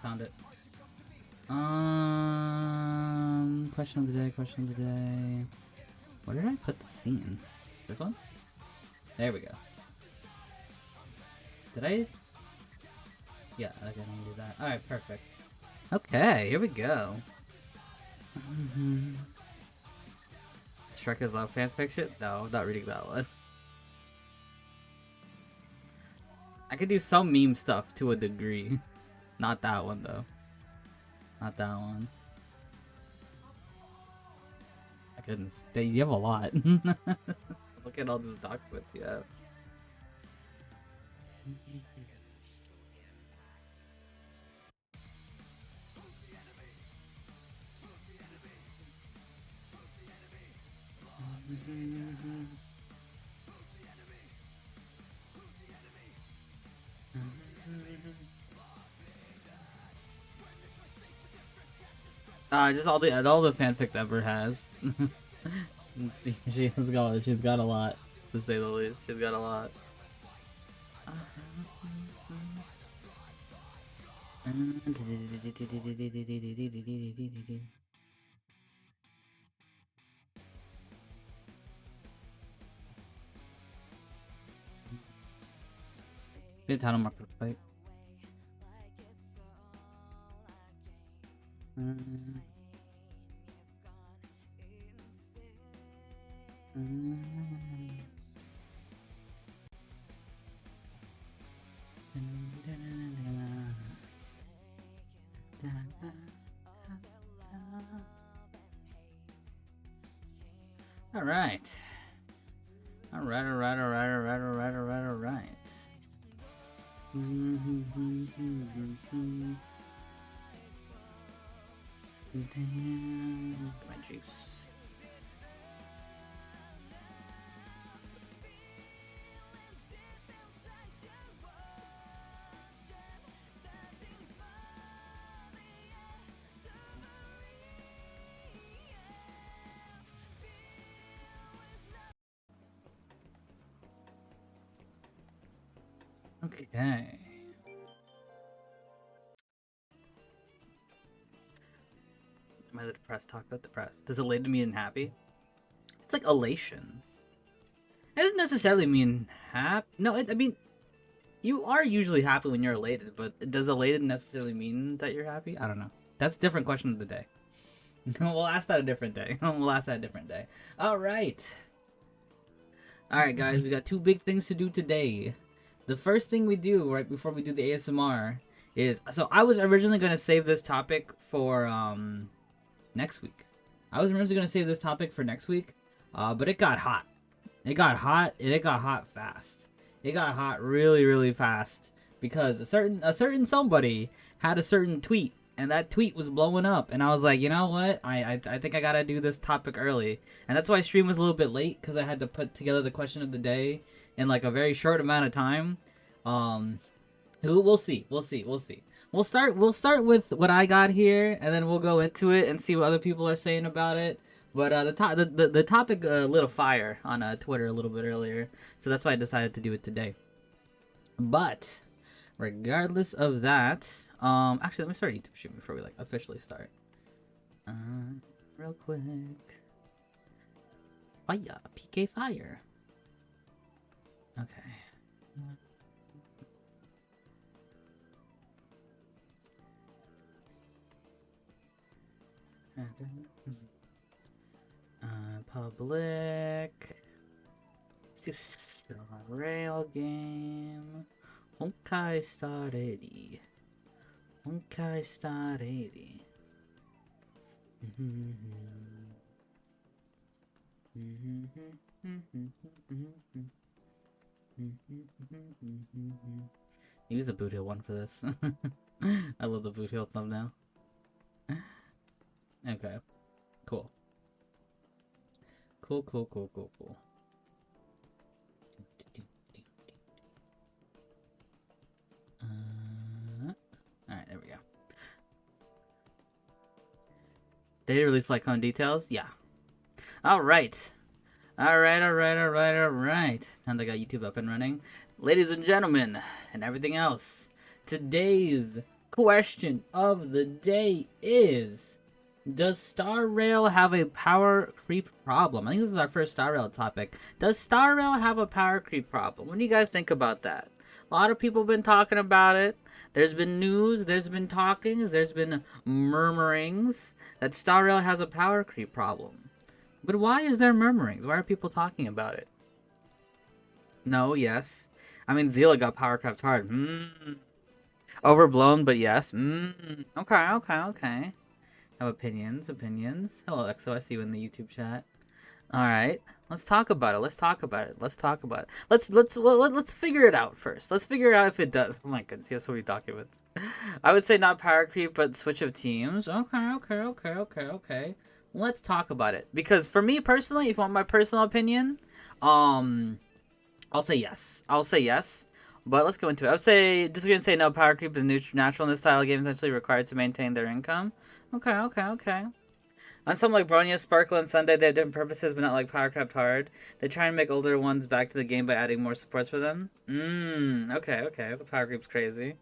found it. Question of the day, question of the day. Where did I put the scene? This one? There we go. Did I? Yeah, I didn't do that. Alright, perfect. Okay, here we go. Shrek is Love fanfiction? No, I'm not reading that one. I could do some meme stuff to a degree. Not that one, though. Not that one. I couldn't. You have a lot. Look at all these documents you have. Just all the fanfics Ember has. She's got a lot, to say the least. She's got a lot. Be a title mark for the fight. All right. All right. My juice. Okay. Am I the depressed? Talk about depressed. Does elated mean happy? It's like elation. It doesn't necessarily mean happy. No, I mean, you are usually happy when you're elated, but does elated necessarily mean that you're happy? I don't know. That's a different question of the day. We'll ask that a different day. All right. All right, guys. We got two big things to do today. The first thing we do right before we do the ASMR is, so I was originally going to save this topic for next week. But it got hot. It got hot, and it got hot fast. It got hot really, really fast because a certain somebody had a certain tweet, and that tweet was blowing up, and I was like, you know what? I think I gotta do this topic early, and that's why stream was a little bit late because I had to put together the question of the day in like a very short amount of time. We'll see. We'll start with what I got here, and then we'll go into it and see what other people are saying about it. But the topic lit a fire on Twitter a little bit earlier, so that's why I decided to do it today. But regardless of that, actually let me start YouTube stream before we like officially start. Real quick. Fire, PK fire. Okay. Public. Let's do rail game. Honkai Star 80. Honkai Star 80. Use a boot hill one for this. I love the boot hill thumbnail. Okay. Cool. Cool. Alright, there we go. Did they release like on details? Yeah. Alright. Alright. Now they got YouTube up and running. Ladies and gentlemen, and everything else, today's question of the day is, does Star Rail have a power creep problem? I think this is our first Star Rail topic. Does Star Rail have a power creep problem? What do you guys think about that? A lot of people have been talking about it. There's been news, there's been talkings, there's been murmurings that Star Rail has a power creep problem. But why is there murmurings? Why are people talking about it? No, yes. I mean, Zila got power crept hard. Overblown, but yes. Okay. Have opinions. Hello, EXO. I see you in the YouTube chat. All right, let's talk about it. Let's figure it out first. Let's figure out if it does. Oh my goodness, you have so many documents. I would say not power creep, but switch of teams. Okay. Let's talk about it, because for me personally, if you want my personal opinion, I'll say yes. But let's go into it. I would say disagree and say no. Power creep is natural in this style of game, essentially required to maintain their income. Okay. On some like Bronya, Sparkle, and Sunday, they have different purposes, but not like Power Crept Hard. They try and make older ones back to the game by adding more supports for them. Okay. The Power Creep's crazy.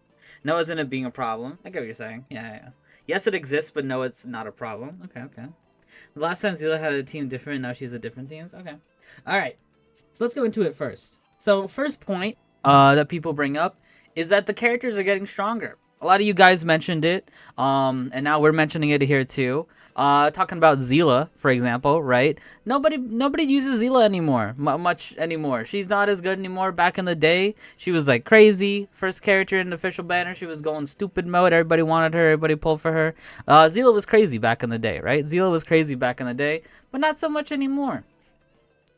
No isn't it being a problem. I get what you're saying. Yeah. Yes, it exists, but no, it's not a problem. Okay. The last time Zila had a team different, now she's a different team. Okay. Alright. So let's go into it first. So first point that people bring up is that the characters are getting stronger. A lot of you guys mentioned it, and now we're mentioning it here too. Talking about Zila, for example, right? Nobody uses Zila anymore, much anymore. She's not as good anymore. Back in the day, she was like crazy. First character in the official banner, she was going stupid mode. Everybody wanted her. Everybody pulled for her. Zila was crazy back in the day, right? Zila was crazy back in the day, but not so much anymore.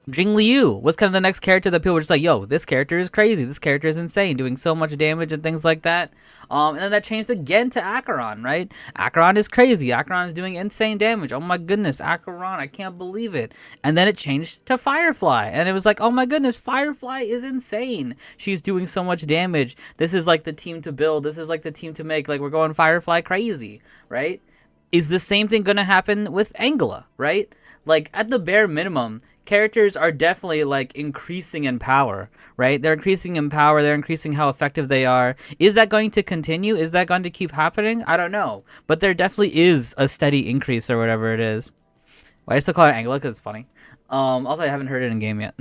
Jing Liu was kind of the next character that people were just like, yo, this character is crazy. This character is insane, doing so much damage and things like that. And then that changed again to Acheron, right? Acheron is crazy. Acheron is doing insane damage. Oh my goodness, Acheron, I can't believe it. And then it changed to Firefly. And it was like, oh my goodness, Firefly is insane. She's doing so much damage. This is like the team to build. This is like the team to make. Like, we're going Firefly crazy, right? Is the same thing going to happen with Angela, right? Like, at the bare minimum, characters are definitely, like, increasing in power, right? They're increasing in power. They're increasing how effective they are. Is that going to continue? Is that going to keep happening? I don't know. But there definitely is a steady increase or whatever it is. Well, I still call it Angela because it's funny. Also, I haven't heard it in game yet.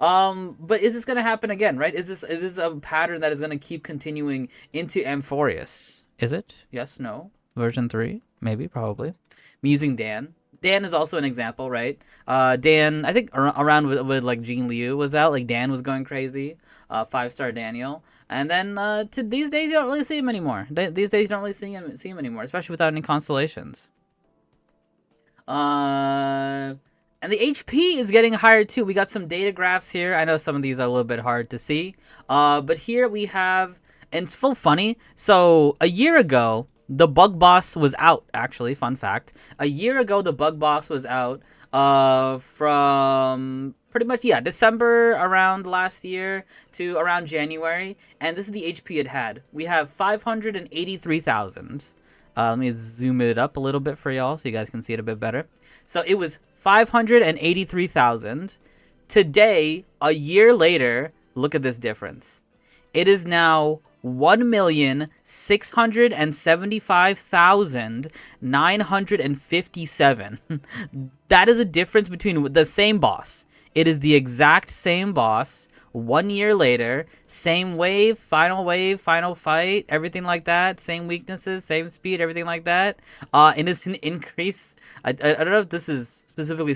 But is this going to happen again, right? Is this a pattern that is going to keep continuing into Amphorius? Is it? Yes, no. Version 3? Maybe, probably. I'm using Dan. Dan is also an example, right? Dan, I think around with like Jing Liu was out, like Dan was going crazy. 5-star Daniel. And then to these days, you don't really see him anymore. These days, you don't really see him anymore, especially without any constellations. And the HP is getting higher too. We got some data graphs here. I know some of these are a little bit hard to see. But here we have, and it's full funny. So a year ago, the bug boss was out, actually. Fun fact. A year ago, the bug boss was out from pretty much, December around last year to around January. And this is the HP it had. We have 583,000. Let me zoom it up a little bit for y'all so you guys can see it a bit better. So it was 583,000. Today, a year later, look at this difference. It is now 1,675,957. That is a difference between the same boss. It is the exact same boss. 1 year later, same wave, final fight, everything like that. Same weaknesses, same speed, everything like that. And it's an increase. I don't know if this is specifically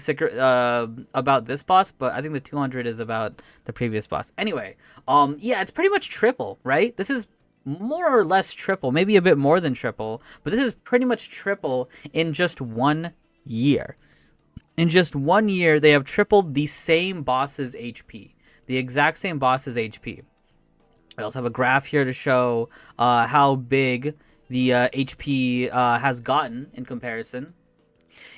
about this boss, but I think the 200 is about the previous boss. Anyway, yeah, it's pretty much triple, right? This is more or less triple, maybe a bit more than triple, but this is pretty much triple in just 1 year. In just 1 year, they have tripled the same boss's HP. The exact same boss's HP. I also have a graph here to show how big the HP has gotten in comparison.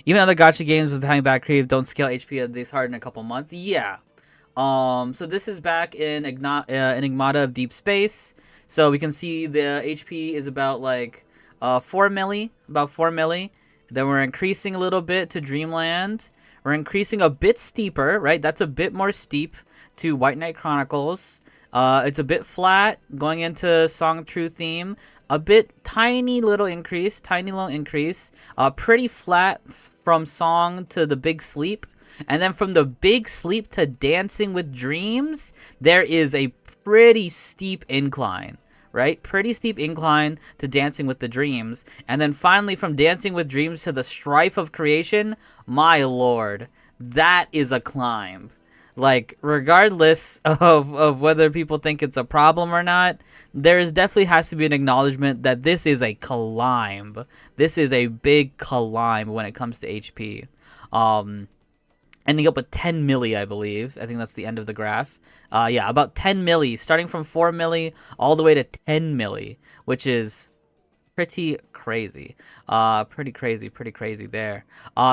Even other gacha games with behind back creep don't scale HP this hard in a couple months. Yeah. So this is back in Enigmata of Deep Space. So we can see the HP is about like 4 milli. About 4 milli. Then we're increasing a little bit to Dreamland. We're increasing a bit steeper, right? That's a bit more steep to White Knight Chronicles. It's a bit flat going into Song True Theme. A bit tiny little increase. Pretty flat from Song to the Big Sleep. And then from the Big Sleep to Dancing with Dreams, there is a pretty steep incline. Right? Pretty steep incline to Dancing with the Dreams. And then finally from Dancing with Dreams to the Strife of Creation, my lord, that is a climb. Like, regardless of whether people think it's a problem or not, there is definitely has to be an acknowledgement that this is a climb. This is a big climb when it comes to HP. Ending up with 10 milli, I believe. I think that's the end of the graph. Yeah, about 10 milli, starting from 4 milli all the way to 10 milli, which is pretty crazy. Pretty crazy there.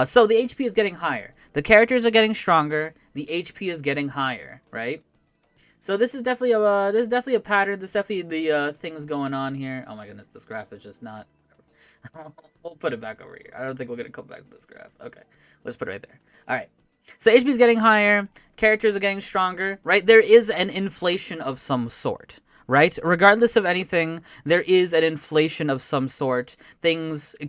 So the HP is getting higher. The characters are getting stronger. The HP is getting higher, right? So this is definitely a pattern. There's definitely the things going on here. Oh my goodness, this graph is just not. We'll put it back over here. I don't think we're gonna come back to this graph. Okay, let's put it right there. All right. So HP is getting higher, characters are getting stronger, right? There is an inflation of some sort, right? Regardless of anything, there is an inflation of some sort.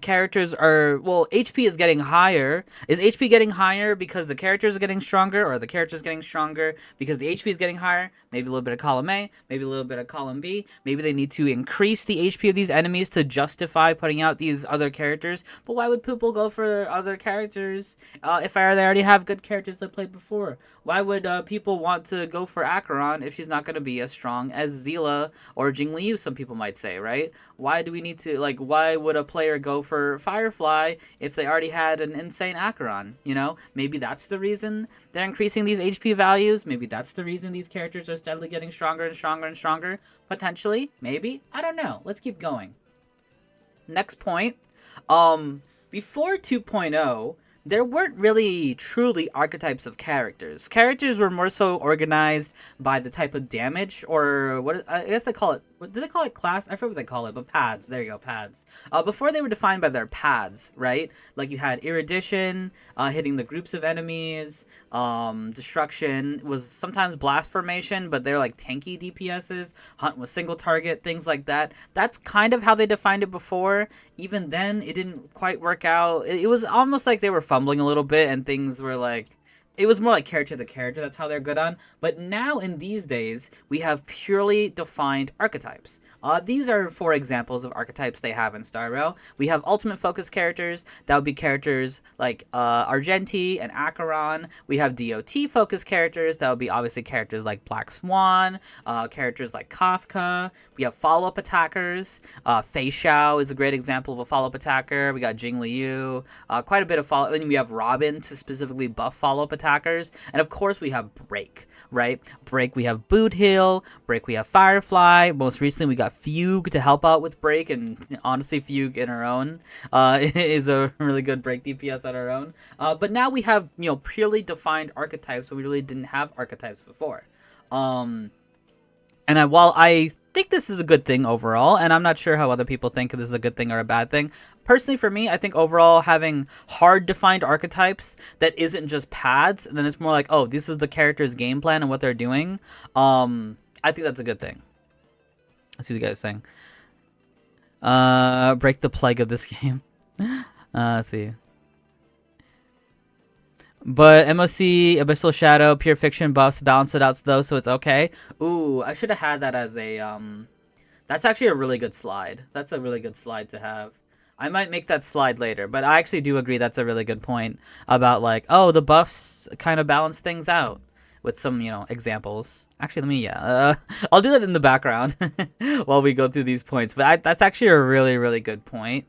Characters are, well, HP is getting higher. Is HP getting higher because the characters are getting stronger, or are the characters getting stronger because the HP is getting higher? Maybe a little bit of column A, maybe a little bit of column B. Maybe they need to increase the HP of these enemies to justify putting out these other characters. But why would people go for other characters if they already have good characters they played before? Why would people want to go for Acheron if she's not going to be as strong as Zila or Jingliu, some people might say, right? Why do we need to, like, why would a player go for Firefly if they already had an insane Acheron, you know? Maybe that's the reason they're increasing these HP values. Maybe that's the reason these characters are steadily getting stronger and stronger and stronger. Potentially, maybe. I don't know. Let's keep going. Next point. Before 2.0, there weren't really truly archetypes of characters. Characters were more so organized by the type of damage, or what I guess they call it. What did they call it? Class? I forget what they call it, but pads. There you go, pads. Before they were defined by their pads, right? Like you had erudition, hitting the groups of enemies. Destruction was sometimes blast formation, but they're like tanky DPSs. Hunt was single target, things like that. That's kind of how they defined it before. Even then, it didn't quite work out. It was almost like they were fumbling a little bit, and things were like. It was more like character to character. That's how they're good on. But now in these days, we have purely defined archetypes. These are 4 examples of archetypes they have in Star Rail. We have ultimate focus characters. That would be characters like Argenti and Acheron. We have DOT focus characters. That would be obviously characters like Black Swan, characters like Kafka. We have follow-up attackers. Fei Xiao is a great example of a follow-up attacker. We got Jing Liu. Quite a bit of follow. And we have Robin to specifically buff follow-up attackers. And of course we have Break, right? Break, we have Boot Hill. Break, we have Firefly. Most recently we got Fugue to help out with Break, and honestly Fugue in her own is a really good Break DPS on her own. But now we have, you know, purely defined archetypes, but we really didn't have archetypes before. While I think this is a good thing overall, and I'm not sure how other people think this is a good thing or a bad thing. Personally, for me, I think overall having hard defined archetypes that isn't just pads, and then it's more like, oh, this is the character's game plan and what they're doing. I think that's a good thing. Let's see what you guys saying. Break the plague of this game. Let's see. But MOC, Abyssal Shadow, Pure Fiction buffs balance it out though, so it's okay. Ooh, I should have had that as a, that's actually a really good slide. That's a really good slide to have. I might make that slide later, but I actually do agree that's a really good point about, like, oh, the buffs kind of balance things out with some, you know, examples. Actually, let me, I'll do that in the background while we go through these points. But that's actually a really, really good point,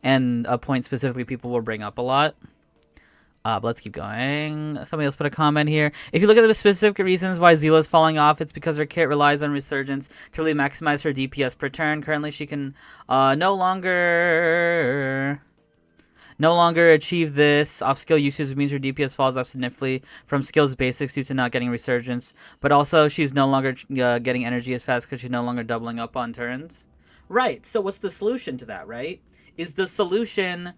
and a point specifically people will bring up a lot. But let's keep going. Somebody else put a comment here. If you look at the specific reasons why Zila's falling off, it's because her kit relies on Resurgence to really maximize her DPS per turn. Currently, she can no longer achieve this. Off-skill usage means her DPS falls off significantly from skills basics due to not getting Resurgence. But also, she's no longer getting energy as fast because she's no longer doubling up on turns. Right, so what's the solution to that, right? Is the solution...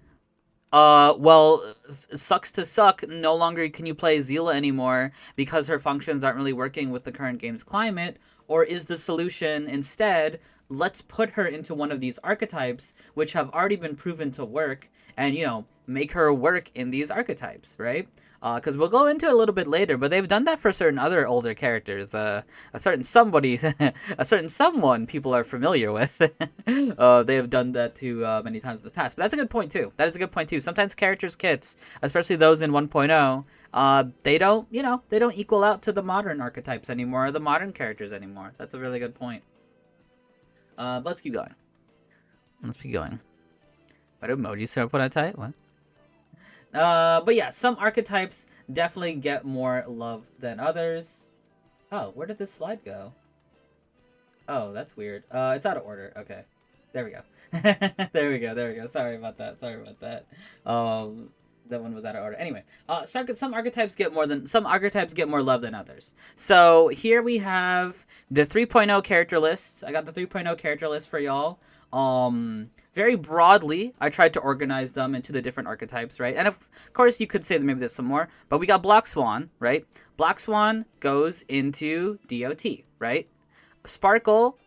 well, sucks to suck, no longer can you play Zila anymore because her functions aren't really working with the current game's climate? Or is the solution instead, let's put her into one of these archetypes which have already been proven to work, and make her work in these archetypes, right? Because we'll go into it a little bit later, but they've done that for certain other older characters. A certain somebody, a certain someone people are familiar with. They have done that to many times in the past. But that's a good point too. That is a good point too. Sometimes characters' kits, especially those in 1.0, they don't equal out to the modern archetypes anymore, or the modern characters anymore. That's a really good point. But let's keep going. Let's keep going. What emoji so put on tight? What? But yeah, some archetypes definitely get more love than others. Oh, where did this slide go? Oh, that's weird. It's out of order. Okay. There we go. There we go. Sorry about that. That one was out of order. Anyway, some archetypes get more love than others. So here we have the 3.0 character list. I got the 3.0 character list for y'all. Very broadly, I tried to organize them into the different archetypes, right? And of course, you could say that maybe there's some more, but we got Black Swan, right? Black Swan goes into DOT, right? Sparkle,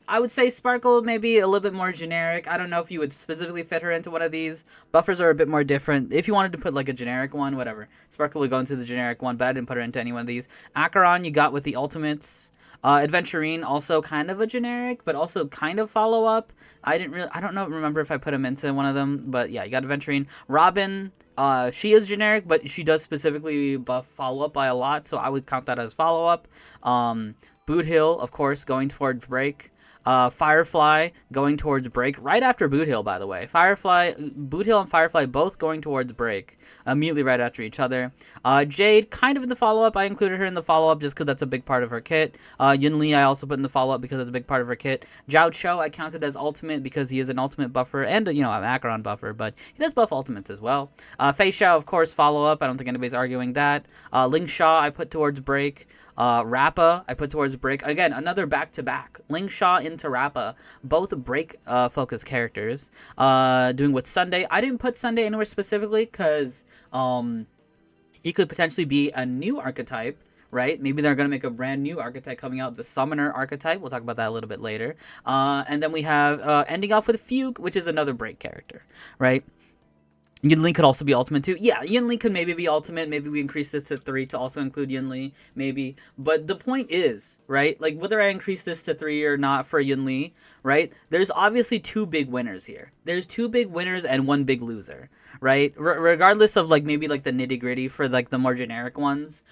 I would say Sparkle maybe a little bit more generic. I don't know if you would specifically fit her into one of these. Buffers are a bit more different. If you wanted to put like a generic one, whatever. Sparkle would go into the generic one, but I didn't put her into any one of these. Acheron, you got with the ultimates. Adventurine, also kind of a generic, but also kind of follow-up. I don't remember if I put him into one of them, but yeah, you got Adventurine. Robin, she is generic, but she does specifically buff follow-up by a lot, so I would count that as follow-up. Boot Hill, of course, going towards break. Firefly going towards break right after Boot Hill, by the way. Boot Hill and Firefly both going towards break immediately right after each other. Jade kind of in the follow-up. I included her in the follow-up just because that's a big part of her kit. Yun Li I also put in the follow-up because that's a big part of her kit. Zhao Cho I counted as ultimate because he is an ultimate buffer and an Acheron buffer, but he does buff ultimates as well. Fei Xiao, of course, follow-up. I don't think anybody's arguing that. Ling Sha I put towards break. Rappa I put towards break. Again, another back-to-back. Ling Sha into Rappa, both break focused characters. Doing with Sunday. I didn't put Sunday anywhere specifically because he could potentially be a new archetype, right? Maybe they're going to make a brand new archetype coming out, the Summoner archetype. We'll talk about that a little bit later. And then we have ending off with Fugue, which is another break character, right? Yun Li could also be ultimate too. Yeah, Yun Li could maybe be ultimate. Maybe we increase this to 3 to also include Yun Li, maybe. But the point is, right, like whether I increase this to 3 or not for Yun Li, right, there's obviously 2 big winners here. There's 2 big winners and 1 big loser, right? Regardless of like maybe like the nitty gritty for like the more generic ones,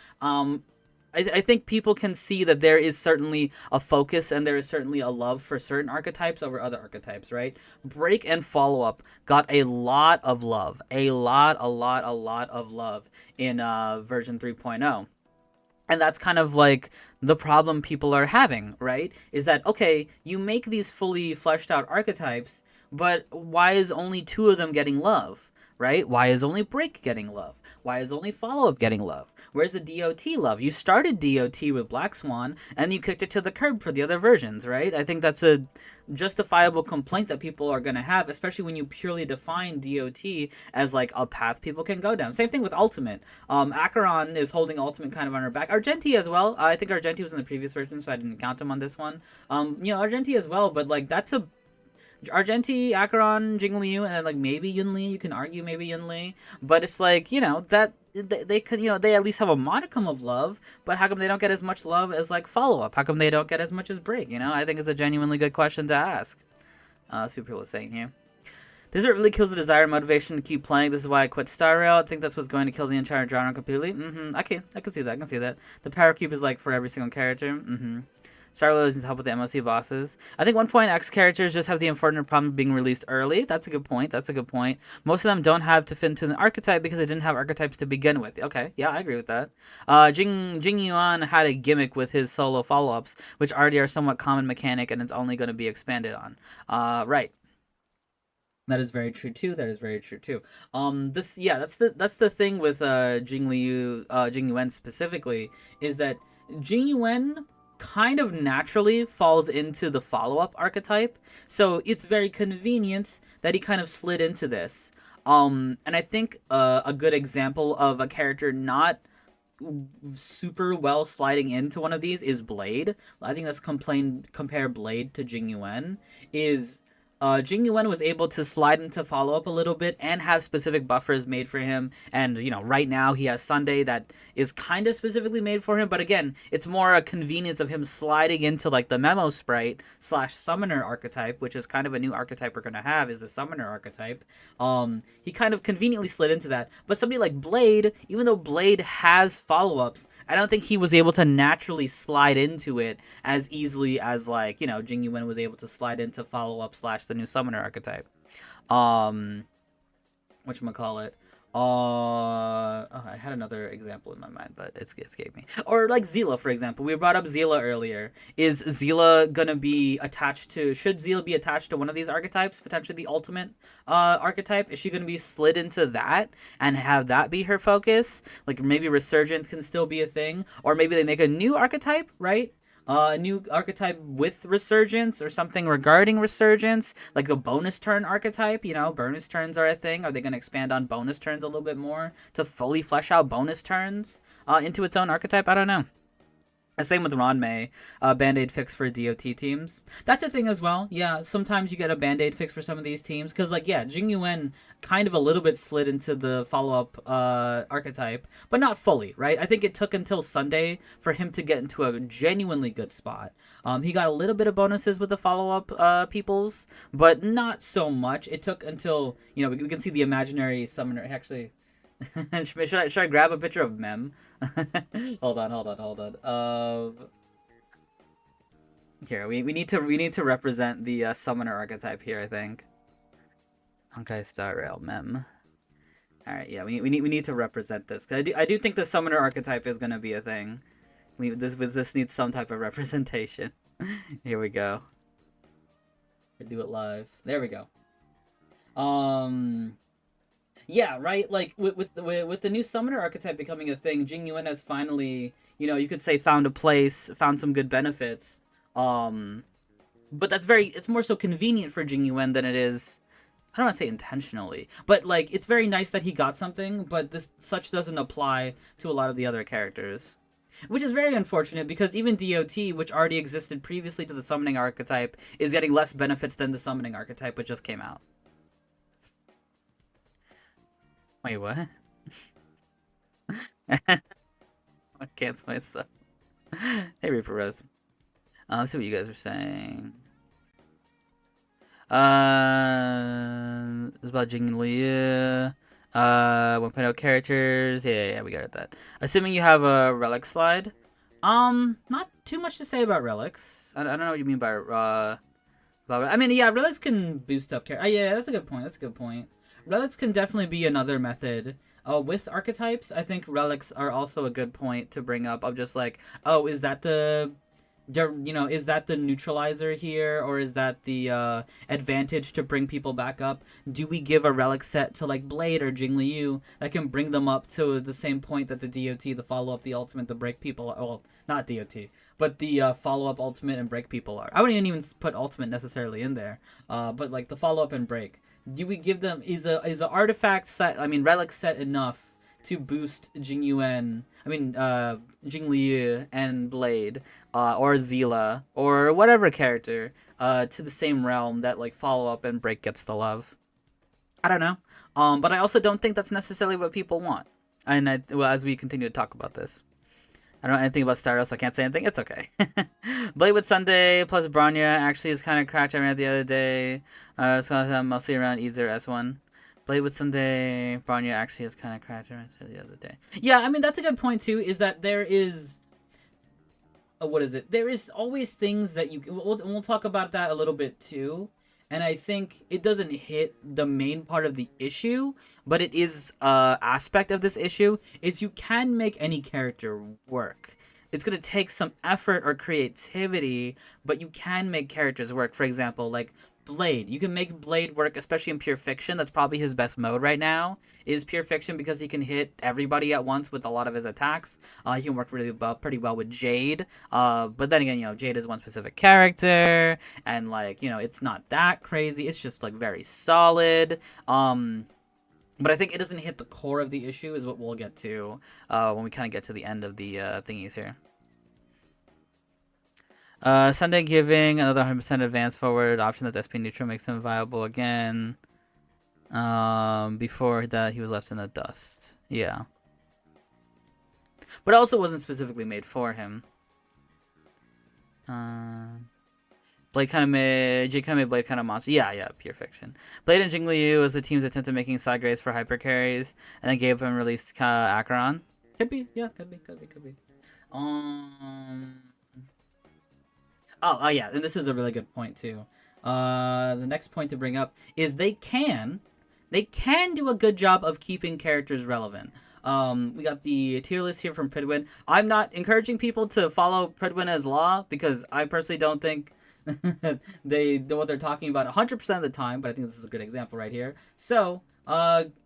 I think people can see that there is certainly a focus and there is certainly a love for certain archetypes over other archetypes, right? Break and follow-up got a lot of love. A lot of love in version 3.0. And that's kind of like the problem people are having, right? Is that, okay, you make these fully fleshed out archetypes, but why is only 2 of them getting love? Right? Why is only break getting love? Why is only follow-up getting love? Where's the DOT love? You started DOT with Black Swan, and you kicked it to the curb for the other versions, right? I think that's a justifiable complaint that people are going to have, especially when you purely define DOT as like a path people can go down. Same thing with Ultimate. Acheron is holding Ultimate kind of on her back. Argenti as well. I think Argenti was in the previous version, so I didn't count him on this one. Argenti as well, but like that's a Argenti, Acheron, Jingliu, and then like maybe Yun Li. You can argue maybe Yun Li, but it's like that they could they at least have a modicum of love. But how come they don't get as much love as like follow up? How come they don't get as much as break? I think it's a genuinely good question to ask. Super was saying here. This really kills the desire and motivation to keep playing. This is why I quit Star Rail. I think that's what's going to kill the entire genre completely. I can see that. The Powercreep is like for every single character. Star Rail doesn't help with the MOC bosses. I think 1.x characters just have the unfortunate problem of being released early. That's a good point. Most of them don't have to fit into an archetype because they didn't have archetypes to begin with. Okay, yeah, I agree with that. Jing Yuan had a gimmick with his solo follow-ups, which already are somewhat common mechanic, and it's only going to be expanded on. Right. That is very true too. That's the thing with Jing Yuan specifically, is that Jing Yuan kind of naturally falls into the follow-up archetype, so it's very convenient that he kind of slid into this. And I think a good example of a character not super well sliding into one of these is Blade. I think let's compare Blade to Jing Yuan. Is Jing Yuan was able to slide into follow up a little bit and have specific buffers made for him. And, you know, right now he has Sunday that is kind of specifically made for him. But again, it's more a convenience of him sliding into like the Memo Sprite slash Summoner archetype, which is kind of a new archetype we're going to have, is the Summoner archetype. He kind of conveniently slid into that. But somebody like Blade, even though Blade has follow ups, I don't think he was able to naturally slide into it as easily as, like, you know, Jing Yuan was able to slide into follow up slash the new Summoner archetype. Whatchamacallit? I had another example in my mind, but it escaped me. Or like Zila, for example. We brought up Zila earlier. Is Zila gonna be attached to? Should Zila be attached to one of these archetypes? Potentially the ultimate archetype. Is she gonna be slid into that and have that be her focus? Like maybe Resurgence can still be a thing, or maybe they make a new archetype, right? A new archetype with Resurgence or something regarding Resurgence, like the bonus turn archetype. You know, bonus turns are a thing. Are they going to expand on bonus turns a little bit more to fully flesh out bonus turns into its own archetype? I don't know. Same with Ranmei, Band-Aid fix for DOT teams. That's a thing as well. Yeah, sometimes you get a Band-Aid fix for some of these teams. Because, like, yeah, Jing Yuan kind of a little bit slid into the follow-up archetype. But not fully, right? I think it took until Sunday for him to get into a genuinely good spot. He got a little bit of bonuses with the follow-up peoples. But not so much. It took until, you know, we can see the imaginary summoner. Actually... should I grab a picture of Mem? hold on. Here we need to represent the summoner archetype here. I think. Okay, Star Rail Mem. All right, yeah, we need to represent this, because I do think the summoner archetype is gonna be a thing. This needs some type of representation. Here we go. Do it live. There we go. Yeah, right. Like with the new summoner archetype becoming a thing, Jing Yuan has finally, you know, you could say found a place, found some good benefits. But it's more so convenient for Jing Yuan than it is. I don't want to say intentionally, but like it's very nice that he got something, but such doesn't apply to a lot of the other characters. Which is very unfortunate, because even DOT, which already existed previously to the summoning archetype, is getting less benefits than the summoning archetype, which just came out. Wait, what? I cancel myself. Hey, Reaper Rose. Let's see what you guys are saying. It's about Jing Liu. 1.0 characters. Yeah, we got that. Assuming you have a relic slide. Not too much to say about relics. I don't know what you mean by I mean, yeah, relics can boost up character. Yeah, that's a good point. Relics can definitely be another method. With archetypes, I think relics are also a good point to bring up, of just like, oh, is that the neutralizer here, or is that the advantage to bring people back up? Do we give a relic set to like Blade or Jing Liu that can bring them up to the same point that the DOT, the follow-up, the ultimate, the break people are? Well, not DOT, but the follow-up, ultimate, and break people are. I wouldn't even put ultimate necessarily in there, but like the follow-up and break. Do we give them, is a artifact set, I mean relic set, enough to boost Jing Yuan, Jing Liu and Blade, or Zila, or whatever character, to the same realm that like follow up and break gets the love? I don't know. But I also don't think that's necessarily what people want. And as we continue to talk about this, I don't know anything about Stardust, so I can't say anything. It's okay. Blade with Sunday plus Bronya actually is kind of cracked. I ran it the other day. So mostly around either S1. Blade with Sunday, Bronya actually is kind of cracked. I ran it the other day. Yeah, I mean, that's a good point too, is that there is... what is it? There is always things that you... We'll talk about that a little bit too. And I think it doesn't hit the main part of the issue, but it is aspect of this issue, is you can make any character work. It's going to take some effort or creativity, but you can make characters work. For example, like Blade. You can make Blade work, especially in Pure Fiction. That's probably his best mode right now, is Pure Fiction, because he can hit everybody at once with a lot of his attacks. He can work pretty well with Jade. But then again, you know, Jade is one specific character, and like, you know, it's not that crazy. It's just like very solid. But I think it doesn't hit the core of the issue, is what we'll get to when we kind of get to the end of the thingies here. Sunday giving another 100% advance forward option that's SP neutral makes him viable again. Before that, he was left in the dust. Yeah. But it also wasn't specifically made for him. Blade kind of made... Jake kind of made Blade kind of monster. Yeah, pure fiction. Blade and Jingliu was the team's attempt at making side grades for hyper carries, and then gave up and released Acheron. Could be. Yeah, could be. Oh, yeah, and this is a really good point, too. The next point to bring up is they can do a good job of keeping characters relevant. We got the tier list here from Pridwin. I'm not encouraging people to follow Pridwin as law, because I personally don't think they know what they're talking about 100% of the time, but I think this is a good example right here. So,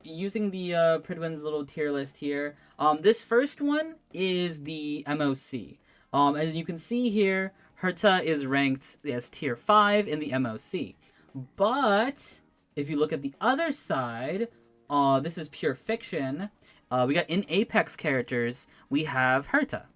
using the Pridwin's little tier list here, this first one is the MOC. As you can see here, Herta is ranked as tier 5 in the MOC. But if you look at the other side, this is pure fiction. We got in Apex characters, we have Herta.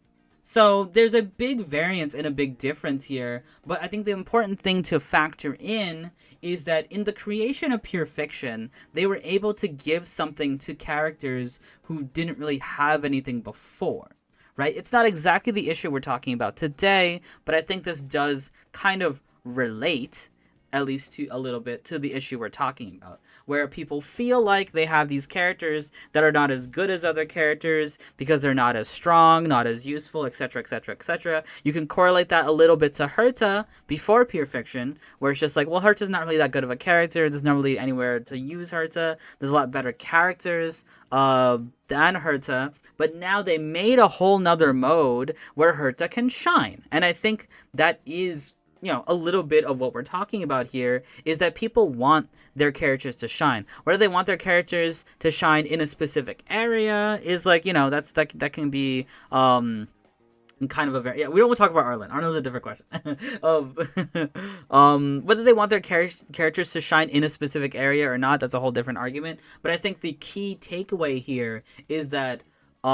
So there's a big variance and a big difference here. But I think the important thing to factor in is that in the creation of pure fiction, they were able to give something to characters who didn't really have anything before. Right? It's not exactly the issue we're talking about today, but I think this does kind of relate, at least to a little bit, to the issue we're talking about, where people feel like they have these characters that are not as good as other characters because they're not as strong, not as useful, etc., etc., etc. You can correlate that a little bit to Herta before pure fiction, where it's just like, well, Herta's not really that good of a character. There's not really anywhere to use Herta. There's a lot better characters than Herta, but now they made a whole nother mode where Herta can shine. And I think that is, you know, a little bit of what we're talking about here, is that people want their characters to shine. Whether they want their characters to shine in a specific area is like, you know, that can be kind of a very, yeah, we don't want to talk about Arlen. Arlen's a different question. Whether they want their characters to shine in a specific area or not, that's a whole different argument. But I think the key takeaway here is that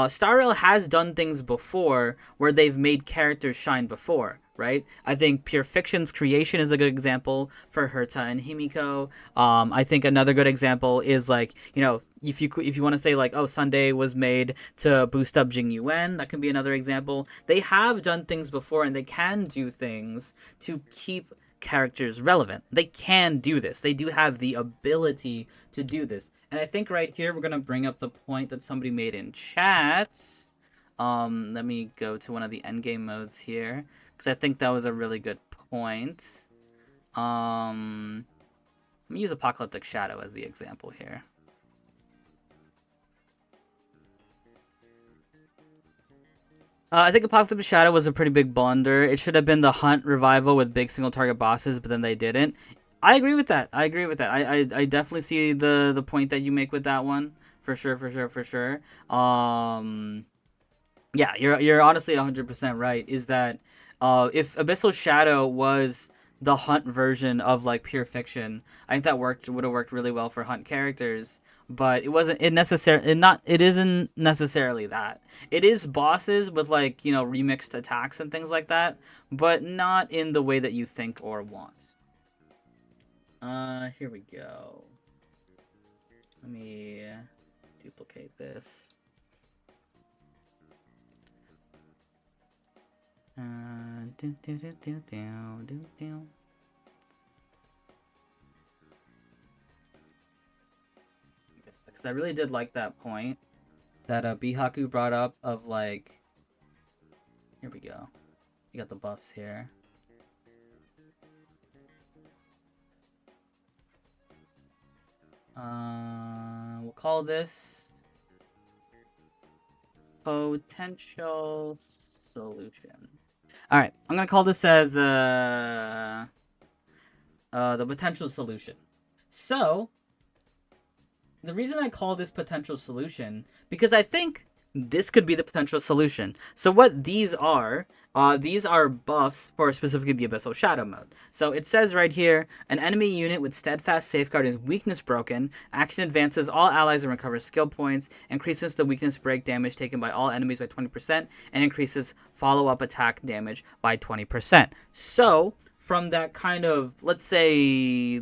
Star Rail has done things before where they've made characters shine before, right? I think Pure Fiction's creation is a good example for Herta and Himiko. I think another good example is, like, you know, if you want to say, like, oh, Sunday was made to boost up Jing Yuan, that can be another example. They have done things before, and they can do things to keep characters relevant. They can do this. They do have the ability to do this. And I think right here we're going to bring up the point that somebody made in chat. Let me go to one of the endgame modes here, because I think that was a really good point. Let me use Apocalyptic Shadow as the example here. I think Apocalyptic Shadow was a pretty big blunder. It should have been the Hunt revival with big single target bosses, but then they didn't. I agree with that. I definitely see the point that you make with that one. For sure. Yeah, you're honestly 100% right. Is that if Abyssal Shadow was the Hunt version of, like, Pure Fiction, I think that would have worked really well for Hunt characters. But it wasn't. It isn't necessarily that. It is bosses with, like, you know, remixed attacks and things like that, but not in the way that you think or want. Here we go. Let me duplicate this. Because I really did like that point that Bihaku brought up of, like, here we go. You got the buffs here. We'll call this potential solution. All right, I'm gonna call this as the potential solution. So the reason I call this potential solution, because I think this could be the potential solution. So what these are buffs for specifically the Abyssal Shadow mode. So it says right here, an enemy unit with Steadfast Safeguard is weakness broken. Action advances all allies and recovers skill points, increases the weakness break damage taken by all enemies by 20%, and increases follow-up attack damage by 20%. So, from that kind of, let's say,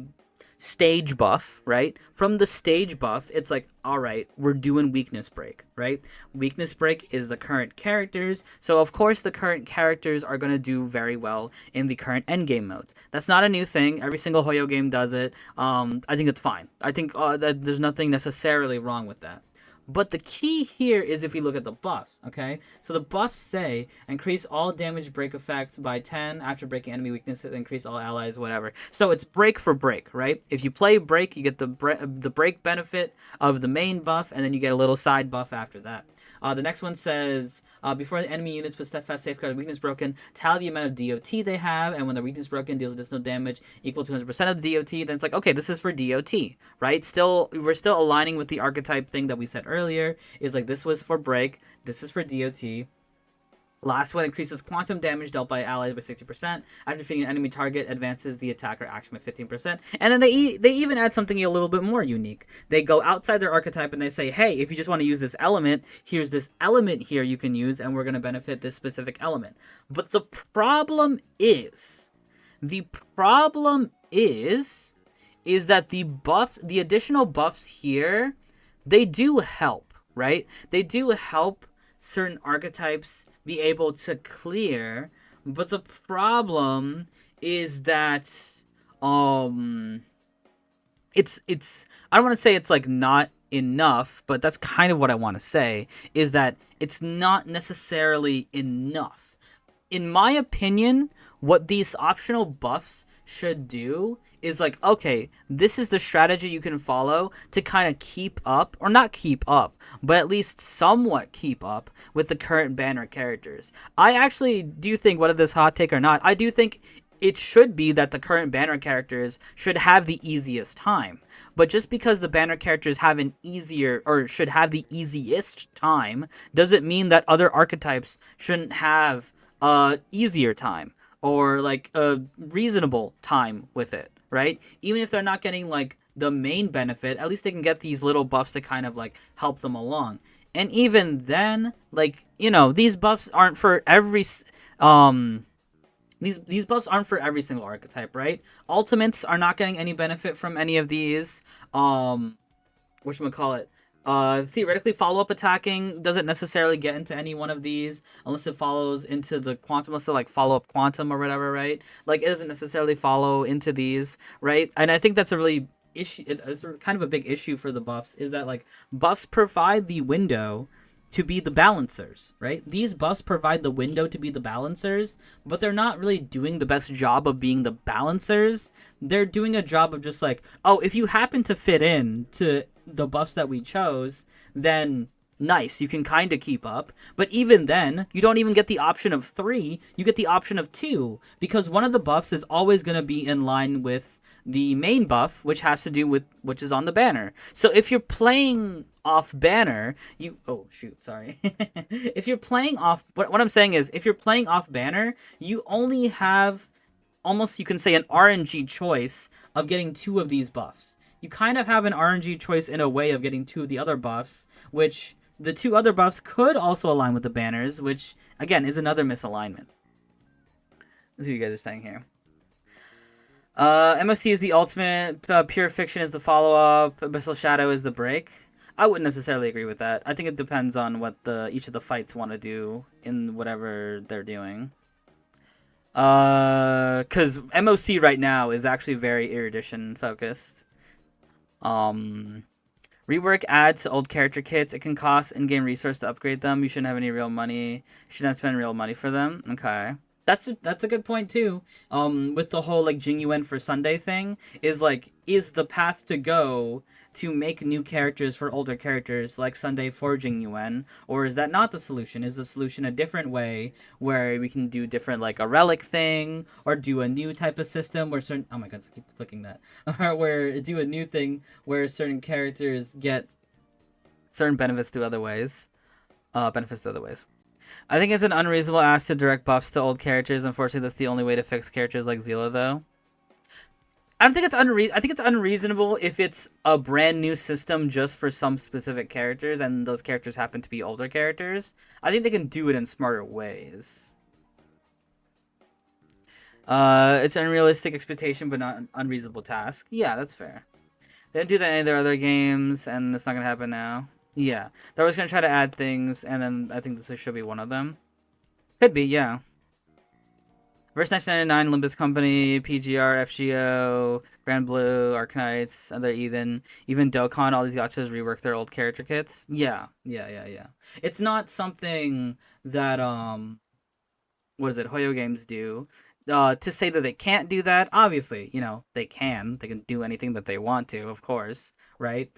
stage buff, right? From the stage buff, it's like, all right, we're doing weakness break, right? Weakness break is the current characters, so of course the current characters are going to do very well in the current endgame modes. That's not a new thing. Every single Hoyo game does it. I think it's fine. I think that there's nothing necessarily wrong with that. But the key here is if we look at the buffs, okay? So the buffs say increase all damage break effects by 10 after breaking enemy weaknesses, increase all allies, whatever. So it's break for break, right? If you play break, you get the break benefit of the main buff, and then you get a little side buff after that. The next one says, before the enemy units with Steadfast Safeguard weakness broken, tally the amount of DOT they have, and when the weakness broken deals additional damage equal to 100% of the DOT, then it's like, okay, this is for DOT, right? We're still aligning with the archetype thing that we said earlier, is like this was for break, this is for DOT. Last one increases quantum damage dealt by allies by 60%. After defeating an enemy target, advances the attacker action by 15%. And then they even add something a little bit more unique. They go outside their archetype and they say, hey, if you just want to use this element, here's this element here you can use, and we're going to benefit this specific element. But the problem is that the additional buffs here, they do help, right? They do help certain archetypes be able to clear, but the problem is that it's I don't want to say it's like not enough, but that's kind of what I want to say, is that it's not necessarily enough. In my opinion, what these optional buffs should do is like, okay, this is the strategy you can follow to kind of keep up, or not keep up, but at least somewhat keep up with the current banner characters. I actually do think, whether this hot take or not, I do think it should be that the current banner characters should have the easiest time. But just because the banner characters have an easier, or should have the easiest time, doesn't mean that other archetypes shouldn't have a easier time, or like a reasonable time with it, right? Even if they're not getting like the main benefit, at least they can get these little buffs to kind of like help them along. And even then, like, you know, these buffs aren't for every these buffs aren't for every single archetype, right? Ultimates are not getting any benefit from any of these. Whatchamacallit? Theoretically, follow-up attacking doesn't necessarily get into any one of these unless it follows into the quantum, unless like follow-up quantum or whatever, right? Like, it doesn't necessarily follow into these, right? And I think that's a really issue. It's kind of a big issue for the buffs, is that like buffs provide the window to be the balancers, right? These buffs provide the window to be the balancers, but they're not really doing the best job of being the balancers. They're doing a job of just like, oh, if you happen to fit in to the buffs that we chose, then nice, you can kind of keep up. But even then, you don't even get the option of 3, you get the option of 2, because one of the buffs is always going to be in line with the main buff, which has to do with which is on the banner. So if you're playing off banner, if you're playing off, what I'm saying is, if you're playing off banner, you only have almost, you can say, an RNG choice of getting 2 of these buffs. You kind of have an RNG choice in a way of getting 2 of the other buffs, which the 2 other buffs could also align with the banners, which again is another misalignment. Let's see what you guys are saying here. MOC is the ultimate, Pure Fiction is the follow-up, Abyssal Shadow is the break. I wouldn't necessarily agree with that. I think it depends on what each of the fights want to do in whatever they're doing. Because MOC right now is actually very Erudition focused. Rework adds to old character kits. It can cost in-game resource to upgrade them. You shouldn't have any real money. You should not spend real money for them. Okay. That's a good point too. With the whole like Jingyuan for Sunday thing, is like, is the path to go to make new characters for older characters like Sunday for Jingyuan, or is that not the solution? Is the solution a different way where we can do different, like a relic thing, or do a new type of system where certain, oh my god, I keep clicking that, or where do a new thing where certain characters get certain benefits to other ways? benefits the other ways. I think it's an unreasonable ask to direct buffs to old characters. Unfortunately, that's the only way to fix characters like Zila, though. I don't think it's I think it's unreasonable if it's a brand new system just for some specific characters, and those characters happen to be older characters. I think they can do it in smarter ways. It's an unrealistic expectation, but not an unreasonable task. Yeah, that's fair. They didn't do that in any of their other games, and it's not gonna happen now. Yeah, they're always gonna try to add things, and then I think this should be one of them. Could be, yeah. Verse 1999, Limbus Company, PGR, FGO, Grand Blue, Arknights, other even Dokkan, all these gachas rework their old character kits. Yeah. It's not something that, what is it, Hoyo Games do. To say that they can't do that, obviously, they can. They can do anything that they want to, of course, right?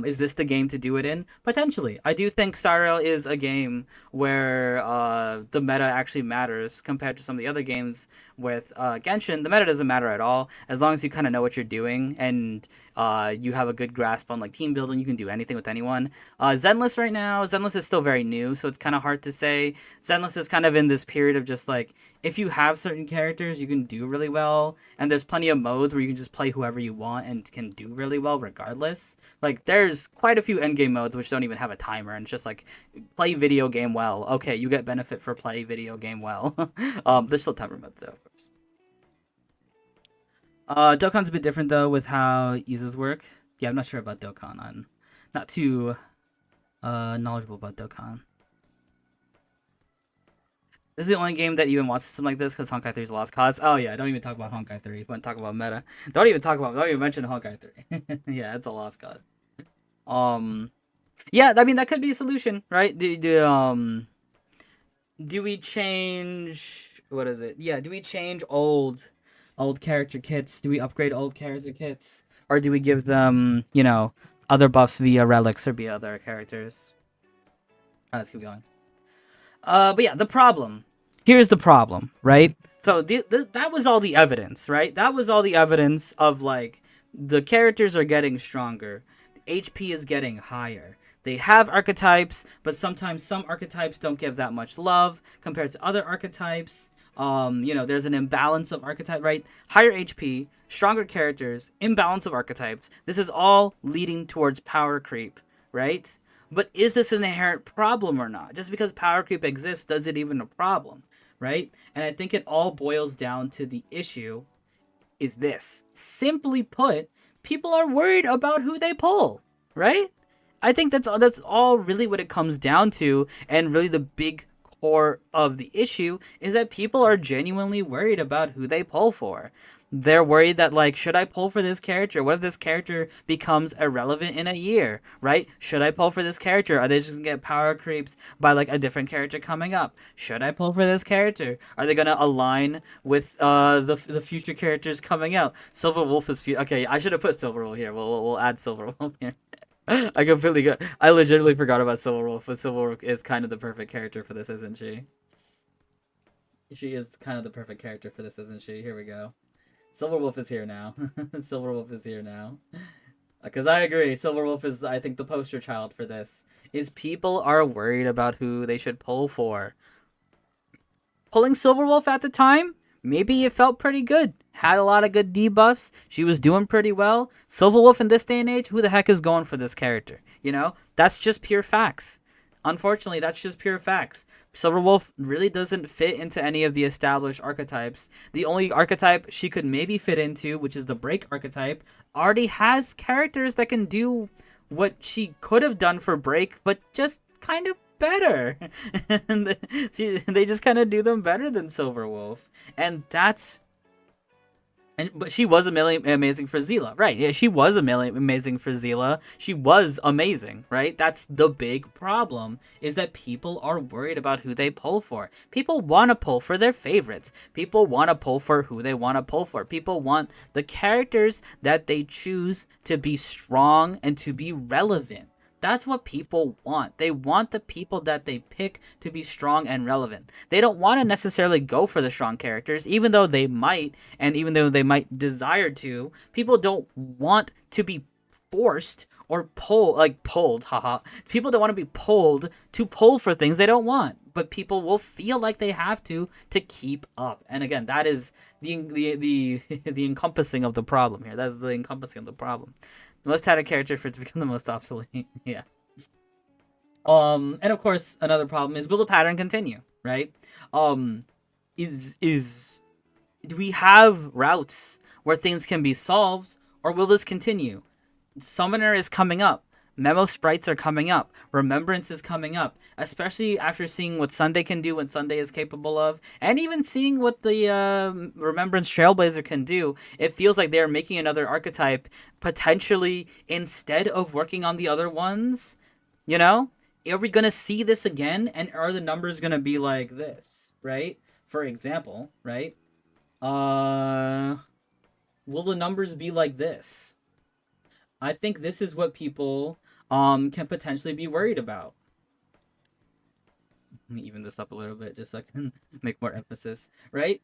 Is this the game to do it in? Potentially. I do think Star Rail is a game where the meta actually matters compared to some of the other games with Genshin. The meta doesn't matter at all. As long as you kind of know what you're doing and you have a good grasp on like team building, you can do anything with anyone. Zenless right now, Zenless is still very new, so it's kind of hard to say. Zenless is kind of in this period of just like, if you have certain characters, you can do really well, and there's plenty of modes where you can just play whoever you want and can do really well regardless. Like, there's quite a few endgame modes which don't even have a timer, and it's just like, play video game well. Okay, you get benefit for play video game well. There's still timer modes though, of course. Dokkan's a bit different though with how eases work. Yeah, I'm not sure about Dokkan. I'm not too knowledgeable about Dokkan. This is the only game that even wants something like this because Honkai 3 is a lost cause. Oh yeah, don't even talk about Honkai 3. But talk about meta. Don't even mention Honkai 3. Yeah, it's a lost cause. Yeah, I mean that could be a solution, right? Do we change, what is it? Yeah, do we change old character kits? Do we upgrade old character kits? Or do we give them, other buffs via relics or via other characters? Let's keep going. But yeah, here's the problem, right? So that was all the evidence, right? That was all the evidence of like the characters are getting stronger, the HP is getting higher. They have archetypes, but sometimes some archetypes don't give that much love compared to other archetypes. There's an imbalance of archetype, right? Higher HP, stronger characters, imbalance of archetypes. This is all leading towards power creep, right? But is this an inherent problem or not? Just because power creep exists, does it even a problem, right? And I think it all boils down to the issue is this. Simply put, people are worried about who they pull, right? I think that's all really what it comes down to, and really the big core of the issue is that people are genuinely worried about who they pull for. They're worried that, like, should I pull for this character? What if this character becomes irrelevant in a year, right? Should I pull for this character? Are they just gonna get power creeps by, like, a different character coming up? Should I pull for this character? Are they gonna align with the future characters coming out? Silver Wolf is okay, I should have put Silver Wolf here. We'll add Silver Wolf here. I legitimately forgot about Silver Wolf, but Silver Wolf is kind of the perfect character for this, isn't she? She is kind of the perfect character for this, isn't she? Here we go. Silver Wolf is here now. Silver Wolf is here now. Because I agree, Silver Wolf is, I think, the poster child for this. Is people are worried about who they should pull for. Pulling Silver Wolf at the time, maybe it felt pretty good. Had a lot of good debuffs. She was doing pretty well. Silver Wolf in this day and age, who the heck is going for this character? That's just pure facts. Unfortunately, that's just pure facts. Silver Wolf really doesn't fit into any of the established archetypes. The only archetype she could maybe fit into, which is the Break archetype, already has characters that can do what she could have done for Break, but just kind of better. And they just kind of do them better than Silver Wolf. And that's... But she was amazing for Zila, right? Yeah, she was amazing for Zila. She was amazing, right? That's the big problem, is that people are worried about who they pull for. People want to pull for their favorites. People want to pull for who they want to pull for. People want the characters that they choose to be strong and to be relevant. That's what people want. They want the people that they pick to be strong and relevant. They don't want to necessarily go for the strong characters, even though they might, and even though they might desire to. People don't want to be forced or pulled, haha. People don't want to be pulled to pull for things they don't want, but people will feel like they have to keep up. And again, that is the the encompassing of the problem here. That's the encompassing of the problem. The most tatted character for it to become the most obsolete. Yeah. And of course, another problem is, will the pattern continue? Right? Um, is do we have routes where things can be solved, or will this continue? Summoner is coming up. Memo sprites are coming up. Remembrance is coming up. Especially after seeing what Sunday can do, what Sunday is capable of, and even seeing what the Remembrance Trailblazer can do. It feels like they're making another archetype, potentially, instead of working on the other ones. You know? Are we going to see this again? And are the numbers going to be like this? Right? For example, right? Will the numbers be like this? I think this is what people can potentially be worried about. Let me even this up a little bit just so I can make more emphasis, right?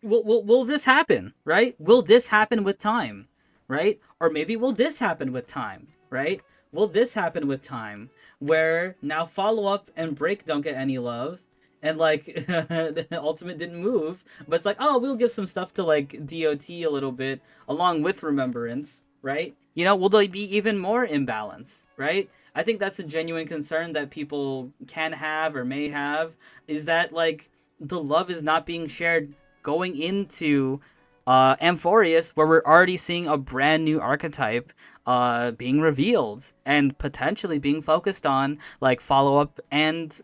Will this happen, right? Will this happen with time, right? Or maybe will this happen with time, right? Will this happen with time where now follow up and break don't get any love, and like the ultimate didn't move, but it's like, oh, we'll give some stuff to like DOT a little bit along with remembrance, right? You know, will they be even more imbalance, right? I think that's a genuine concern that people can have or may have, is that like the love is not being shared going into Amphorius, where we're already seeing a brand new archetype being revealed and potentially being focused on, like follow up and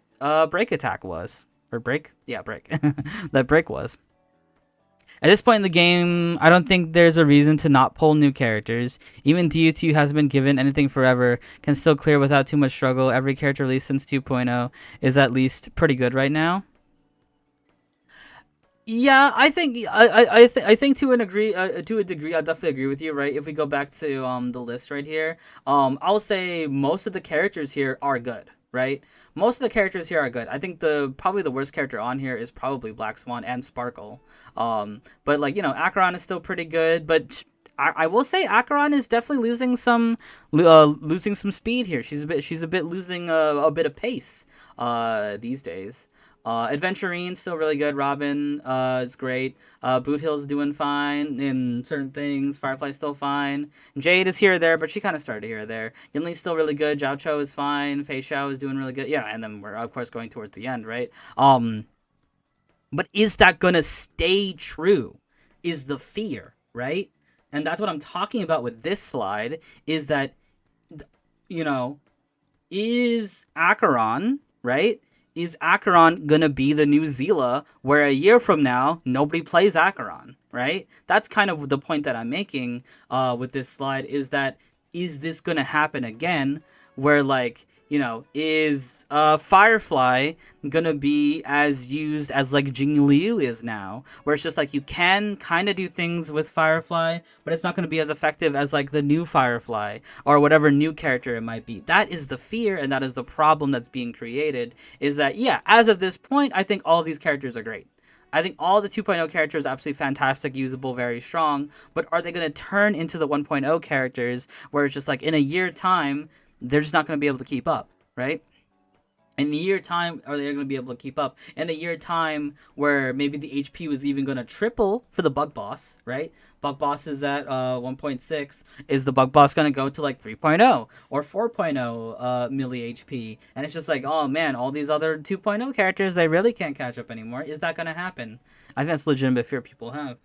break attack was. Or break? Yeah, break. That break was. At this point in the game, I don't think there's a reason to not pull new characters. Even DU2 hasn't been given anything forever, can still clear without too much struggle. Every character released since 2.0 is at least pretty good right now. Yeah, I think to a degree I definitely agree with you, right? If we go back to the list right here, I'll say most of the characters here are good, right? Most of the characters here are good. I think the probably the worst character on here is probably Black Swan and Sparkle. But like, you know, Acheron is still pretty good, but I will say Acheron is definitely losing some speed here. She's a bit losing a bit of pace these days. Adventurine still really good. Robin is great. Boot Hill's doing fine in certain things. Firefly's still fine. Jade is here or there, but she kind of started here or there. Yinli's still really good. Zhao Cho is fine. Fei Xiao is doing really good. Yeah, and then we're of course going towards the end, right? But is that gonna stay true? Is the fear, right? And that's what I'm talking about with this slide. Is that, you know, is Acheron, right? Is Acheron gonna be the new Zila, where a year from now nobody plays Acheron, right? That's kind of the point that I'm making with this slide, is that, is this gonna happen again, where like, you know, is Firefly gonna be as used as like Jing Liu is now, where it's just like you can kind of do things with Firefly, but it's not gonna be as effective as like the new Firefly or whatever new character it might be. That is the fear, and that is the problem that's being created, is that, yeah, as of this point, I think all of these characters are great. I think all the 2.0 characters are absolutely fantastic, usable, very strong, but are they going to turn into the 1.0 characters where it's just like in a year time, they're just not going to be able to keep up, right? In a year time, are they going to be able to keep up? In a year time where maybe the HP was even going to triple for the Bug Boss, right? Bug Boss is at 1.6. Is the Bug Boss going to go to like 3.0 or 4.0 milli HP? And it's just like, oh man, all these other 2.0 characters, they really can't catch up anymore. Is that going to happen? I think that's a legitimate fear people have.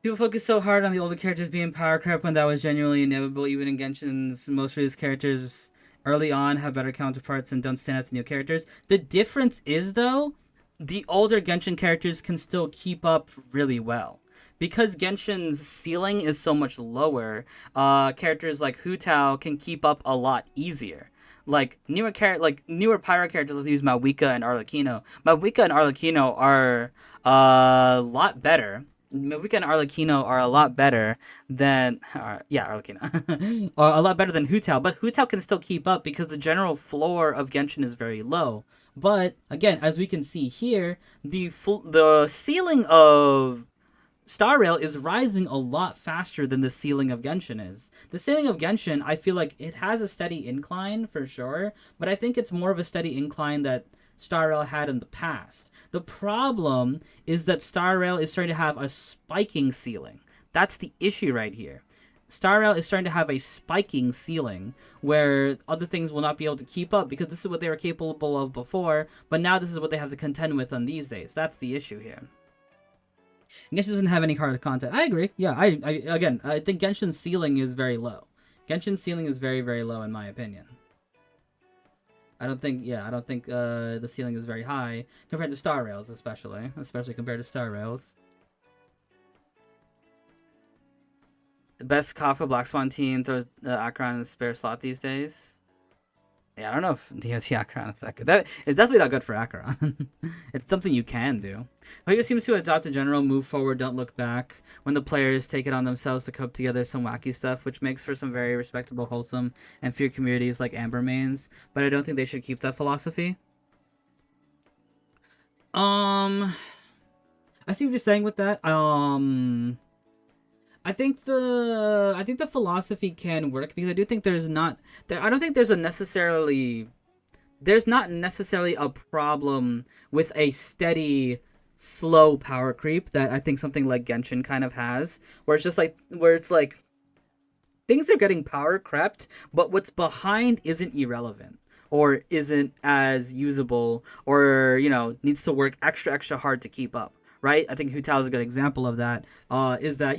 People focus so hard on the older characters being power creep when that was genuinely inevitable. Even in Genshin's, most of these characters early on have better counterparts and don't stand out to new characters. The difference is, though, the older Genshin characters can still keep up really well. Because Genshin's ceiling is so much lower, characters like Hu Tao can keep up a lot easier. Like newer pyro characters, let's use Mawika and Arlecchino. Mawika and Arlecchino are a lot better. Mawika and Arlecchino are a lot better than Arlecchino are a lot better than Hu Tao, but Hu Tao can still keep up because the general floor of Genshin is very low. But again, as we can see here, the ceiling of Star Rail is rising a lot faster than the ceiling of Genshin is. The ceiling of Genshin, I feel like it has a steady incline for sure, but I think it's more of a steady incline that Star Rail had in the past. The problem is that Star Rail is starting to have a spiking ceiling. That's the issue right here. Star Rail is starting to have a spiking ceiling where other things will not be able to keep up because this is what they were capable of before, but now this is what they have to contend with on these days. That's the issue here. Genshin doesn't have any hard content. I agree. Yeah, I think Genshin's ceiling is very low. Genshin's ceiling is very, very low in my opinion. I don't think the ceiling is very high compared to Star Rails, especially compared to Star Rails. The best Kafka Black Swan team throws Acheron in the spare slot these days. Yeah, I don't know if DOT Acheron is that good. That is definitely not good for Acheron. It's something you can do. Player seems to adopt a general move forward, don't look back when the players take it on themselves to cope together some wacky stuff, which makes for some very respectable, wholesome, and feared communities like Amber Mains. But I don't think they should keep that philosophy. I see what you're saying with that. I think the philosophy can work because I do think I don't think there's not necessarily a problem with a steady slow power creep that I think something like Genshin kind of has, where it's like things are getting power crept, but what's behind isn't irrelevant or isn't as usable or needs to work extra hard to keep up, right? I think Hu Tao is a good example of that. Is that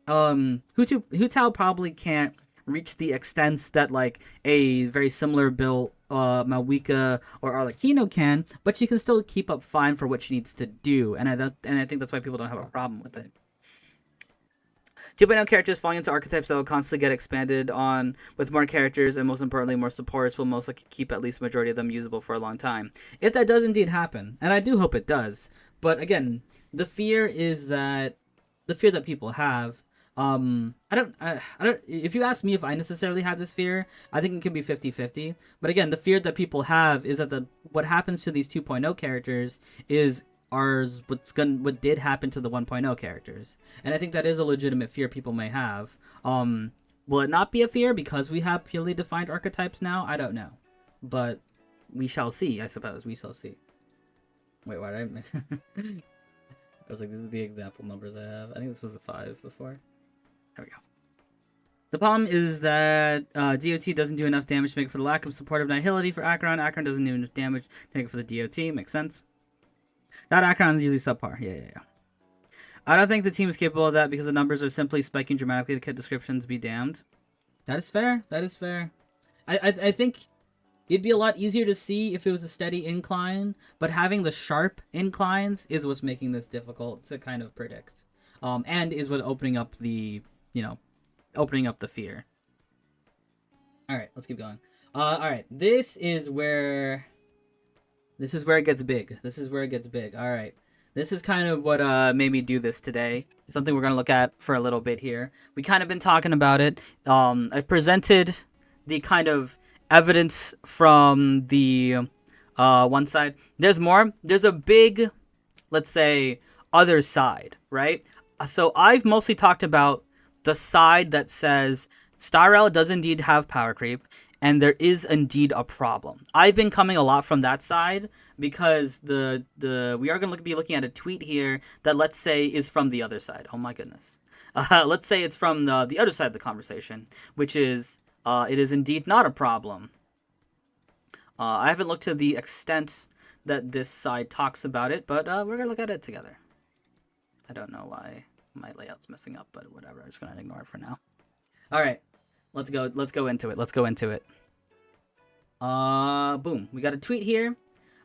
Hu Tao probably can't reach the extents that like a very similar built Malwika or Arlecchino can, but she can still keep up fine for what she needs to do, and I think that's why people don't have a problem with it. 2.0 characters falling into archetypes that will constantly get expanded on with more characters and most importantly more supports will most likely keep at least a majority of them usable for a long time. If that does indeed happen, and I do hope it does, but again, the fear that people have. I don't. If you ask me if I necessarily have this fear, I think it can be 50-50. But again, the fear that people have is that what happens to these 2.0 characters is what did happen to the 1.0 characters, and I think that is a legitimate fear people may have. Will it not be a fear because we have purely defined archetypes now? I don't know, but we shall see. I suppose we shall see. Wait, why did I? I was like, this is the example numbers I have. I think this was a 5 before. There we go. The problem is that DOT doesn't do enough damage to make it for the lack of supportive nihility for Acheron. Acheron doesn't do enough damage to make it for the DOT. Makes sense. That Acheron is usually subpar. Yeah. I don't think the team is capable of that because the numbers are simply spiking dramatically. The kit descriptions be damned. That is fair. I think it'd be a lot easier to see if it was a steady incline, but having the sharp inclines is what's making this difficult to kind of predict. And is what opening up the fear. Alright, let's keep going. Alright, this is where it gets big. Alright. This is kind of what made me do this today. It's something we're going to look at for a little bit here. We kind of been talking about it. I've presented the kind of evidence from the one side. There's more. There's a big, let's say, other side, right? So I've mostly talked about the side that says Star Rail does indeed have power creep, and there is indeed a problem. I've been coming a lot from that side because we are going to be looking at a tweet here that, let's say, is from the other side. Oh my goodness. Let's say it's from the other side of the conversation, which is it is indeed not a problem. I haven't looked to the extent that this side talks about it, but we're going to look at it together. I don't know why my layout's messing up, but whatever. I'm just going to ignore it for now. All right. Let's go into it. Boom. We got a tweet here.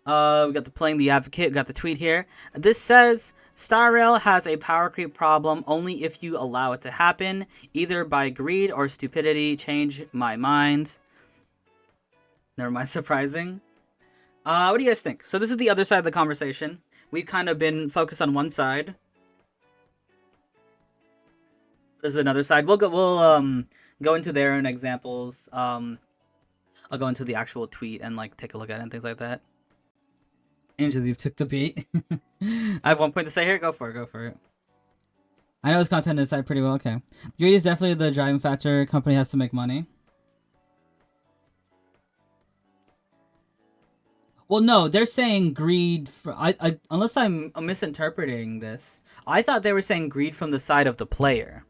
We got the playing the advocate. We got the tweet here. This says Star Rail has a power creep problem only if you allow it to happen, either by greed or stupidity. Change my mind. Never mind. Surprising. What do you guys think? So this is the other side of the conversation. We've kind of been focused on one side. There's another side. We'll go into their own examples. I'll go into the actual tweet and like take a look at it and things like that. Angels, you took the beat. I have one point to say here. Go for it. I know his content inside pretty well. Okay, greed is definitely the driving factor. Company has to make money. Well, no, they're saying greed. Unless I'm misinterpreting this, I thought they were saying greed from the side of the player.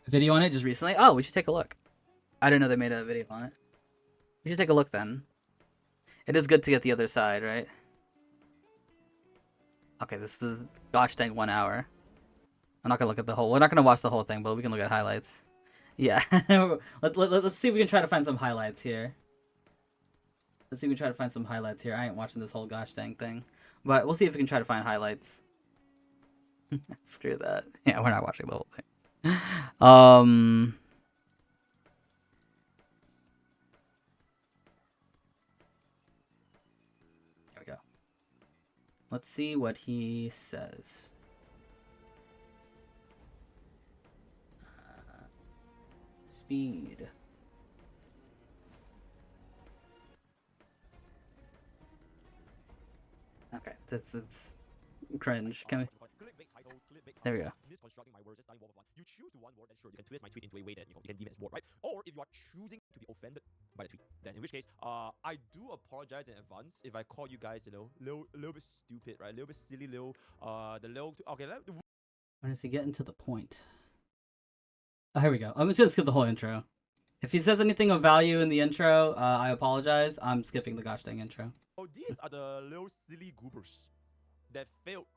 Video on it just recently. Oh, we should take a look. I didn't know they made a video on it. We should take a look then. It is good to get the other side, right? Okay, this is gosh dang 1 hour. I'm not gonna look at the whole. We're not gonna watch the whole thing, but we can look at highlights. Yeah, let's see if we can try to find some highlights here. Let's see if we can try to find some highlights here. I ain't watching this whole gosh dang thing, but we'll see if we can try to find highlights. Screw that. Yeah, we're not watching the whole thing. There we go. Let's see what he says. Speed. Okay, it's cringe. Can we? There we go. Misconstructing my words, just starting one. You choose to want more, then sure, you can twist my tweet into a way that you can deem it as more, right? Or if you are choosing to be offended by the tweet, then in which case, I do apologize in advance if I call you guys, little bit stupid, right? A little bit silly, okay. When is he getting to the point? Oh, here we go. I'm just gonna skip the whole intro. If he says anything of value in the intro, I apologize. I'm skipping the gosh dang intro. Oh, these are the little silly goobers that failed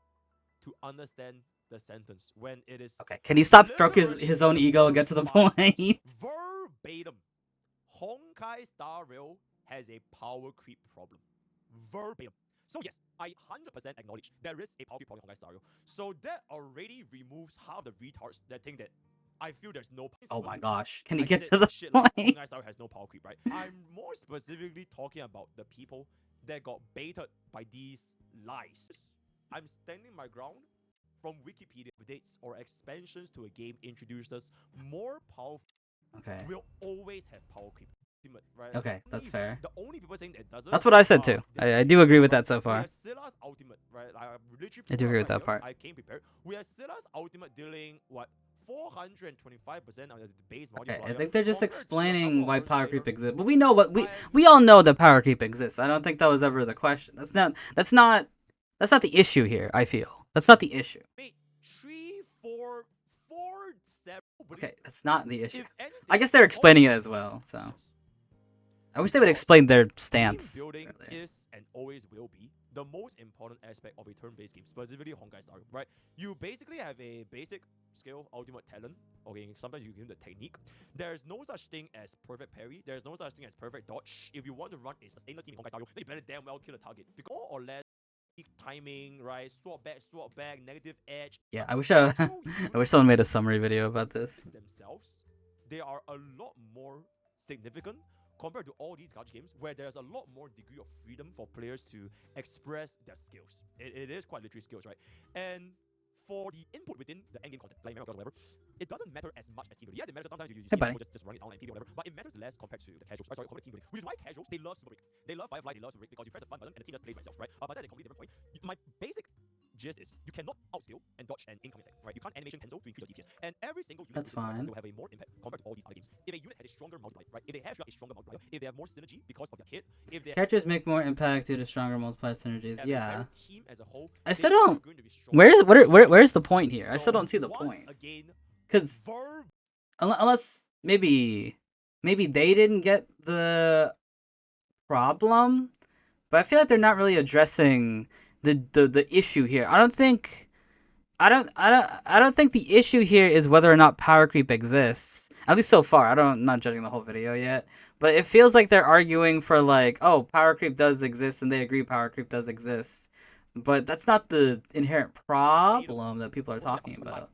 to understand the sentence when it is. Okay, can he stop stroke his own ego and get to the point? Verbatim. Honkai Star Rail has a power creep problem. Verbatim. So yes, I 100% acknowledge there is a power creep problem in Honkai Star Rail. So that already removes half the retards that think that I feel there's no. Oh my gosh, can you get to the point? Honkai Star Rail has no power creep, right? I'm more specifically talking about the people that got baited by these lies. I'm standing my ground. From Wikipedia, updates or expansions to a game introduces more powerful. Okay. Will always have power creep. Right? Okay, that's fair. The only people saying that doesn't. That's what I said too. I do agree with that so far. Scylla's ultimate, right? I do agree with that part. I came prepared. We have Scylla's ultimate dealing what 425% on the base module. Okay, I think they're just explaining why power creep exists. But we know what we all know that power creep exists. I don't think that was ever the question. That's not the issue here, I feel. That's not the issue. 3, 4, 4, 7. Okay, that's not the issue. I guess they're explaining it as well, so. I wish they would explain their stance. Building is and always will be the most important aspect of a turn-based game, specifically Honkai Star Rail, right? You basically have a basic skill, ultimate talent. Okay, sometimes you give the technique. There's no such thing as perfect parry. There's no such thing as perfect dodge. If you want to run a sustainless team in Honkai Star Rail, then you better damn well kill the target. Because more or less timing, right? Swap back, negative edge. Yeah, I wish I wish someone made a summary video about this. Themselves, they are a lot more significant compared to all these garbage games where there's a lot more degree of freedom for players to express their skills. It is quite literally skills, right? And for the input within the endgame content, like or whatever, it doesn't matter as much as team building. Yes, it matters sometimes you see people just run it down and PvP or whatever, but it matters less compared to the casuals. Sorry, compared to team building. Which is why casuals, they love Super Rig. They love Firefly, they love Super Rig because you press the fun button and the team just plays by itself, right? But that's a completely different point. My basic gist is you cannot outskill and dodge an incoming attack, right? You can't animation cancel to increase your DPS. And every single unit will have a more impact compared to all these other games. If a unit has a stronger multiplier, right? If they have a stronger multiplier, if they have more synergy because of their kit, if they characters make more impact due to stronger multiplier synergies. Yeah. Team as a whole, I still don't. Where's the point here? I still don't see the point. Because unless maybe they didn't get the problem, but I feel like they're not really addressing the issue here. I don't think the issue here is whether or not power creep exists. At least so far. I'm not judging the whole video yet. But it feels like they're arguing for like, oh, power creep does exist and they agree power creep does exist. But that's not the inherent problem that people are talking about.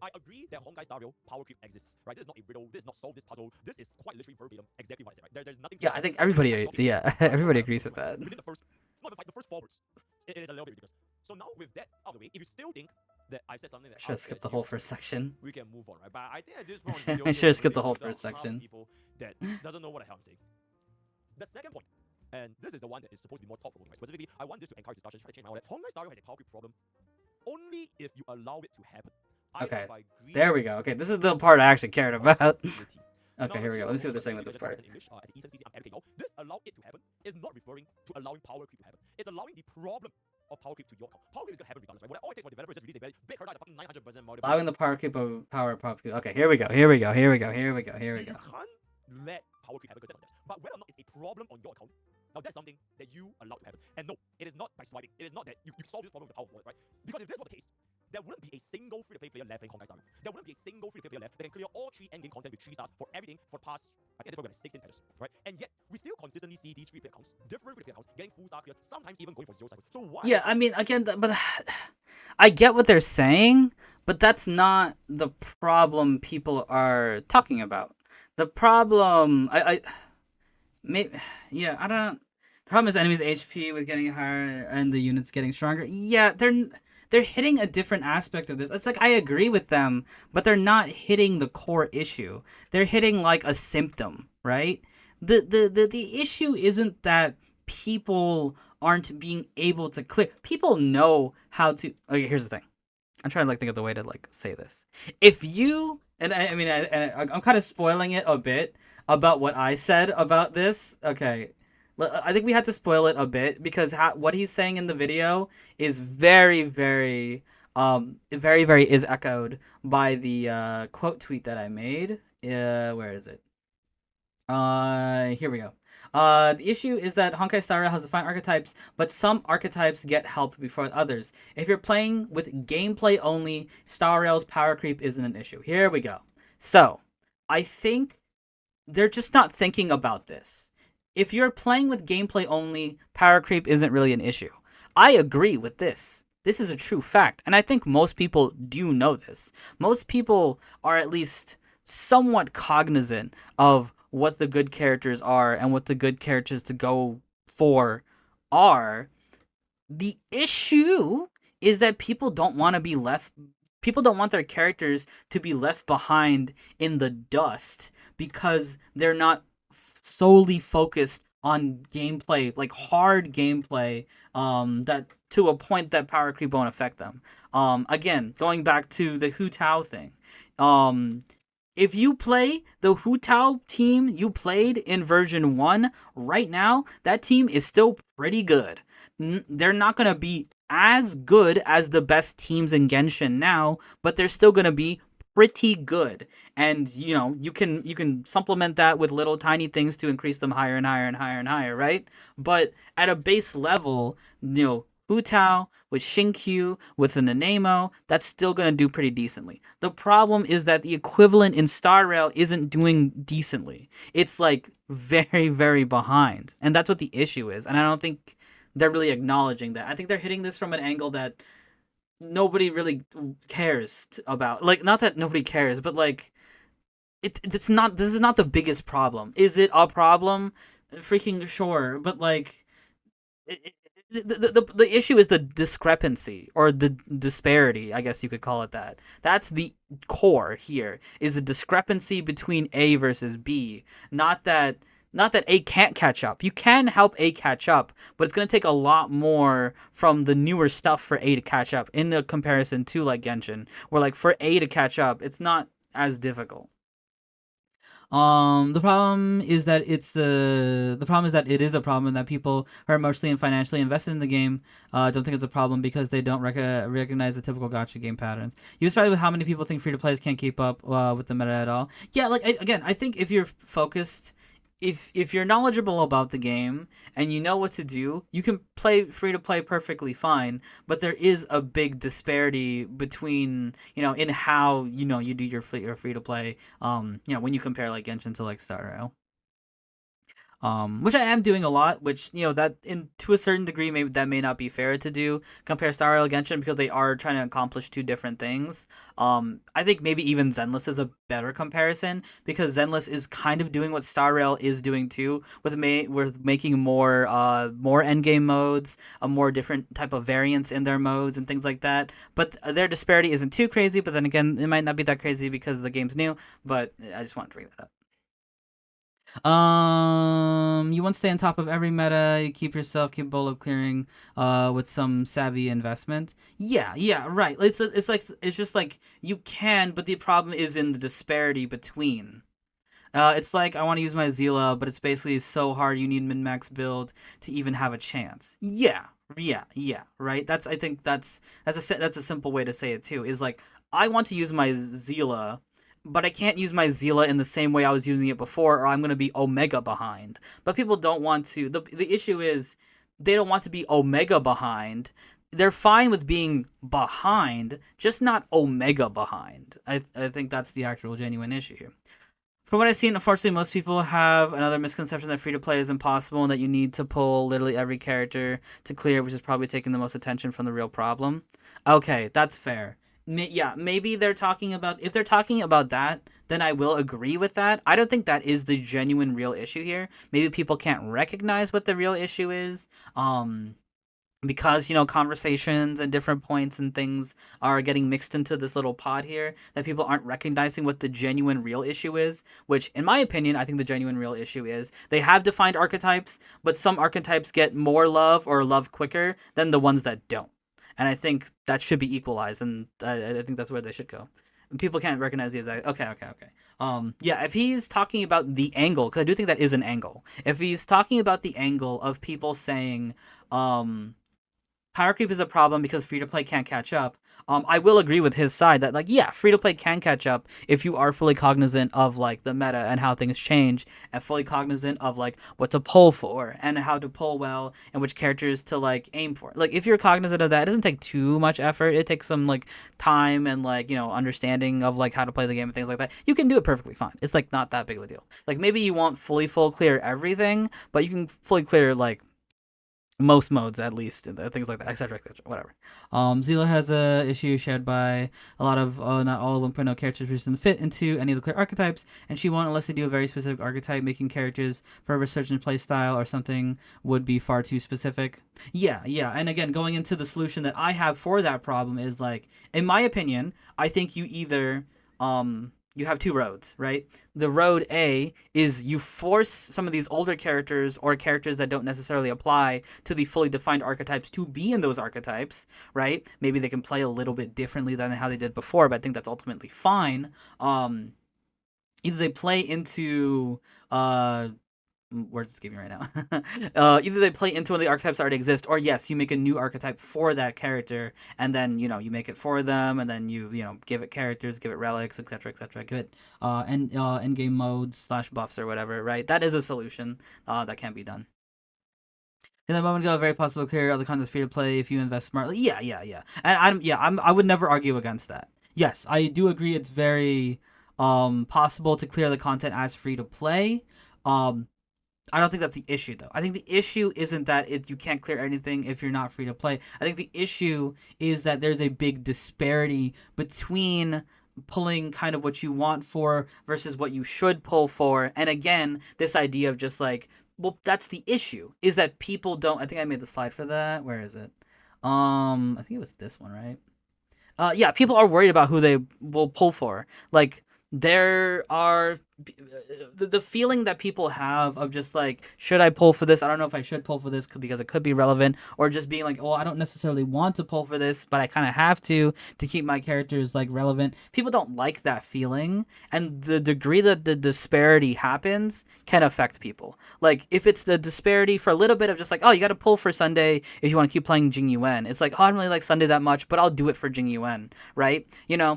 I agree that Honkai Star Rail power creep exists, right? This is not a riddle. This is not solve this puzzle. This is quite literally verbatim exactly what I said, right? There's nothing. Yeah, I think everybody agrees with that. Within the first, not the first 4 words, it is a little bit ridiculous. So now with that out of the way, if you still think that I said something that should have skipped the whole first section. We can move on, right? But I think at this point, I should have skipped the whole first section. People that doesn't know what the hell I'm saying. The second point And this is the one that is supposed to be more thought-provoking, right? Specifically, I want this to encourage discussion, try to change my mind. Honkai Star Rail has a power creep problem only if you allow it to happen. Okay. By greed There we go. Okay, this is the part I actually cared about. Now, Okay, here we go. Let me see what they're saying with this part. English, as an Eastern CC, I'm advocating now. This allow it to happen is not referring to allowing power creep to happen. It's allowing the problem of power creep to your account. Power creep is going to happen regardless, right? What all it takes for developers is just release a big hurdle at fucking 900% multiple. Allowing the power creep of power creep. Okay, here we go. Here we go. Here we go. Here we go. Here we go. You can't let power creep happen because that's on this. But whether or not it's a problem on your account, now that's something that you allow to happen. And no, it is not by swiping. It is not that you solve this problem with the power of wallet, right? Because if this was the case, there wouldn't be a single free-to-play player left playing Honkai Star Rail. There wouldn't be a single free-to-play player left that can clear all 3 endgame content with 3 stars for everything for the past, I think it's probably 16 patches, right? And yet, we still consistently see these free-to-play accounts, different free-to-play accounts, getting full star clears, sometimes even going for 0 cycles. So why? Yeah, I mean, again, but I get what they're saying, but that's not the problem people are talking about. The problem, yeah, I don't. The problem is enemies' HP with getting higher and the units getting stronger. Yeah, they're hitting a different aspect of this. It's like I agree with them, but they're not hitting the core issue. They're hitting like a symptom, right? The issue isn't that people aren't being able to clear. People know how to. Okay, here's the thing. I'm trying to like think of the way to like say this. If you and I mean I'm kind of spoiling it a bit about what I said about this. Okay. I think we had to spoil it a bit because what he's saying in the video is very, very is echoed by the quote tweet that I made. Where is it? Here we go. The issue is that Honkai Star Rail has defined archetypes, but some archetypes get help before others. If you're playing with gameplay only, Star Rail's power creep isn't an issue. Here we go. So, I think they're just not thinking about this. If you're playing with gameplay only, power creep isn't really an issue. I agree with this. This is a true fact, and I think most people do know this. Most people are at least somewhat cognizant of what the good characters are and what the good characters to go for are. The issue is that people don't want to be left. People don't want their characters to be left behind in the dust because they're not solely focused on gameplay, like hard gameplay, that to a point that power creep won't affect them. Again, going back to the Hu Tao thing, if you play the Hu Tao team you played in version 1 right now, that team is still pretty good. They're not gonna be as good as the best teams in Genshin now, but they're still gonna be pretty good. And you know, you can supplement that with little tiny things to increase them higher and higher and higher and higher, right? But at a base level, you know, Hu Tao with Shinkyu with the Nanemo, that's still gonna do pretty decently. The problem is that the equivalent in Star Rail isn't doing decently. It's like very, very behind. And that's what the issue is. And I don't think they're really acknowledging that. I think they're hitting this from an angle that nobody really cares about. Like, not that nobody cares, but like it's not. This is not the biggest problem. Is it a problem? Freaking sure, but like the issue is the discrepancy or the disparity. I guess you could call it that. That's the core here. Is the discrepancy between A versus B. Not that A can't catch up. You can help A catch up, but it's going to take a lot more from the newer stuff for A to catch up in the comparison to like Genshin, where like for A to catch up, it's not as difficult. The problem is that it is a problem and that people who are emotionally and financially invested in the game don't think it's a problem because they don't recognize the typical gacha game patterns. You was surprised with how many people think free to players can't keep up with the meta at all. Yeah, like I think if you're focused, if you're knowledgeable about the game and you know what to do, you can play free to play perfectly fine. But there is a big disparity between, you know, in how, you know, you do your free to play. You know, when you compare like Genshin to like Star Rail. Which I am doing a lot, which, you know, that to a certain degree, maybe that may not be fair to do, compare Star Rail Genshin, because they are trying to accomplish two different things. I think maybe even Zenless is a better comparison, because Zenless is kind of doing what Star Rail is doing too, with making more endgame modes, a more different type of variance in their modes and things like that. But their disparity isn't too crazy, but then again, it might not be that crazy because the game's new, but I just wanted to bring that up. You want to stay on top of every meta. You keep yourself capable of clearing with some savvy investment. Yeah, right. It's just like you can, but the problem is in the disparity between. It's like I want to use my Zila, but it's basically so hard. You need min max build to even have a chance. Yeah. Right. I think that's a simple way to say it too. Is like I want to use my Zila, but I can't use my Zila in the same way I was using it before, or I'm gonna be Omega behind. But people don't want to. The issue is they don't want to be Omega behind. They're fine with being behind, just not Omega behind. I think that's the actual genuine issue here. From what I've seen, unfortunately, most people have another misconception that free to play is impossible and that you need to pull literally every character to clear, which is probably taking the most attention from the real problem. Okay, that's fair. Yeah, maybe they're talking about, if they're talking about that, then I will agree with that. I don't think that is the genuine real issue here. Maybe people can't recognize what the real issue is. Because conversations and different points and things are getting mixed into this little pod here, that people aren't recognizing what the genuine real issue is, which in my opinion I think the genuine real issue is they have defined archetypes, but some archetypes get more love or love quicker than the ones that don't, and I think that should be equalized, and I think that's where they should go. People can't recognize the exact. Okay. Yeah, if he's talking about the angle, because I do think that is an angle, if he's talking about the angle of people saying power creep is a problem because free to play can't catch up. I will agree with his side that, like, yeah, free to play can catch up if you are fully cognizant of like the meta and how things change, and fully cognizant of like what to pull for and how to pull well and which characters to like aim for. Like, if you're cognizant of that, it doesn't take too much effort. It takes some like time and like understanding of like how to play the game and things like that. You can do it perfectly fine. It's like not that big of a deal. Like, maybe you won't fully full clear everything, but you can fully clear like most modes at least, and things like that, etc., whatever. Zila has a issue shared by a lot of not all 1.0 characters which doesn't fit into any of the clear archetypes, and she won't unless they do a very specific archetype. Making characters for a research and play style or something would be far too specific. Yeah, and again, going into the solution that I have for that problem is like, in my opinion, I think you either you have two roads, right? The road A is you force some of these older characters or characters that don't necessarily apply to the fully defined archetypes to be in those archetypes, right? Maybe they can play a little bit differently than how they did before, but I think that's ultimately fine. Either they play into words escaping right now. Either they play into one of the archetypes that already exist, or yes, you make a new archetype for that character, and then you make it for them, and then you give it characters, give it relics, etc. Give it end game modes slash buffs or whatever. Right, that is a solution that can be done. In that moment ago, very possible to clear other content free to play if you invest smartly. Yeah. And I would never argue against that. Yes, I do agree. It's very possible to clear the content as free to play. I don't think that's the issue, though. I think the issue isn't that you can't clear anything if you're not free to play. I think the issue is that there's a big disparity between pulling kind of what you want for versus what you should pull for. And again, this idea of just like, well, that's the issue, is that people don't. I think I made the slide for that. Where is it? I think it was this one, right? Yeah, people are worried about who they will pull for. Like, there are the feeling that people have of just like, should I pull for this? I don't know if I should pull for this because it could be relevant, or just being like, well, I don't necessarily want to pull for this, but I kind of have to keep my characters like relevant. People don't like that feeling, and the degree that the disparity happens can affect people. Like, if it's the disparity for a little bit of just like, oh, you got to pull for Sunday if you want to keep playing Jing Yuan. It's like, oh, I don't really like Sunday that much, but I'll do it for Jing Yuan, right?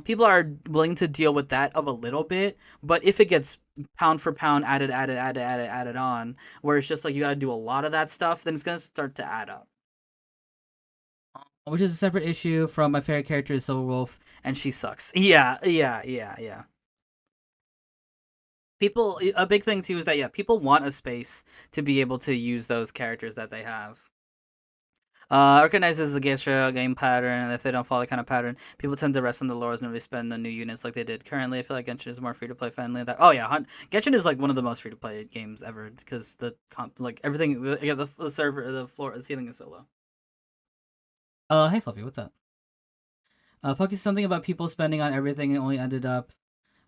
People are willing to deal with that of a little bit, but if it gets pound for pound added on, where it's just like you got to do a lot of that stuff, then it's gonna start to add up. Which is a separate issue from my favorite character is Silver Wolf, and she sucks. Yeah. People, a big thing too is that, yeah, people want a space to be able to use those characters that they have. Recognizes the Geisha game pattern, and if they don't follow the kind of pattern, people tend to rest on the laurels and really spend on new units like they did currently. I feel like Genshin is more free to play friendly. Oh yeah, Genshin is like one of the most free to play games ever because like everything, the server, the floor, the ceiling is so low. Hey Fluffy, what's up? Poki something about people spending on everything and only ended up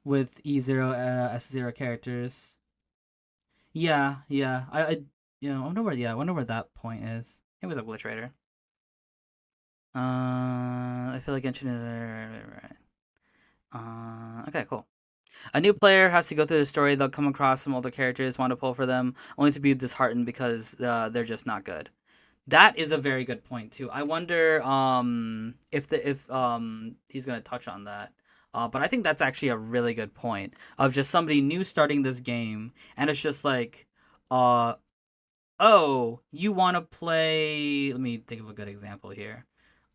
with E0 S0 characters. Yeah, yeah. I wonder where. Yeah, I wonder where that point is. It was a glitch raider. I feel like Genshin is. Okay, cool. A new player has to go through the story. They'll come across some older characters, want to pull for them, only to be disheartened because they're just not good. That is a very good point too. I wonder if he's gonna touch on that. But I think that's actually a really good point of just somebody new starting this game, and it's just like, uh, oh, you want to play? Let me think of a good example here.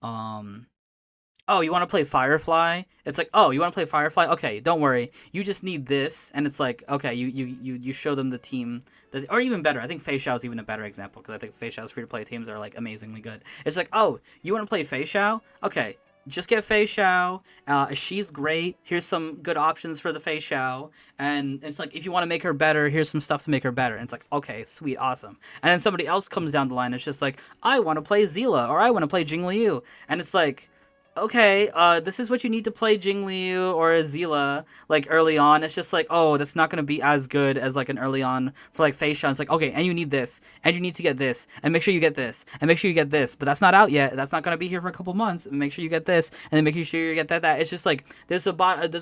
Um, oh, you want to play Firefly? It's like, oh, you want to play Firefly? Okay, don't worry. You just need this, and it's like, okay, you show them the team that, or even better. I think Fei Xiao is even a better example because I think Fei Xiao's free to play teams are like amazingly good. It's like, oh, you want to play Fei Xiao? Okay, just get Fei Xiao. She's great. Here's some good options for the Fei Xiao, and it's like if you want to make her better, here's some stuff to make her better. And it's like, okay, sweet, awesome. And then somebody else comes down the line. It's just like, I want to play Zila or I want to play Jing Liu, and it's like, okay, this is what you need to play Jing Liu or Azila, like, early on. It's just like, oh, that's not gonna be as good as, like, an early on for, like, Fei Shan. It's like, okay, and you need this, and you need to get this, and make sure you get this, and make sure you get this, but that's not out yet. That's not gonna be here for a couple months. Make sure you get this, and then make sure you get that. It's just like, there's a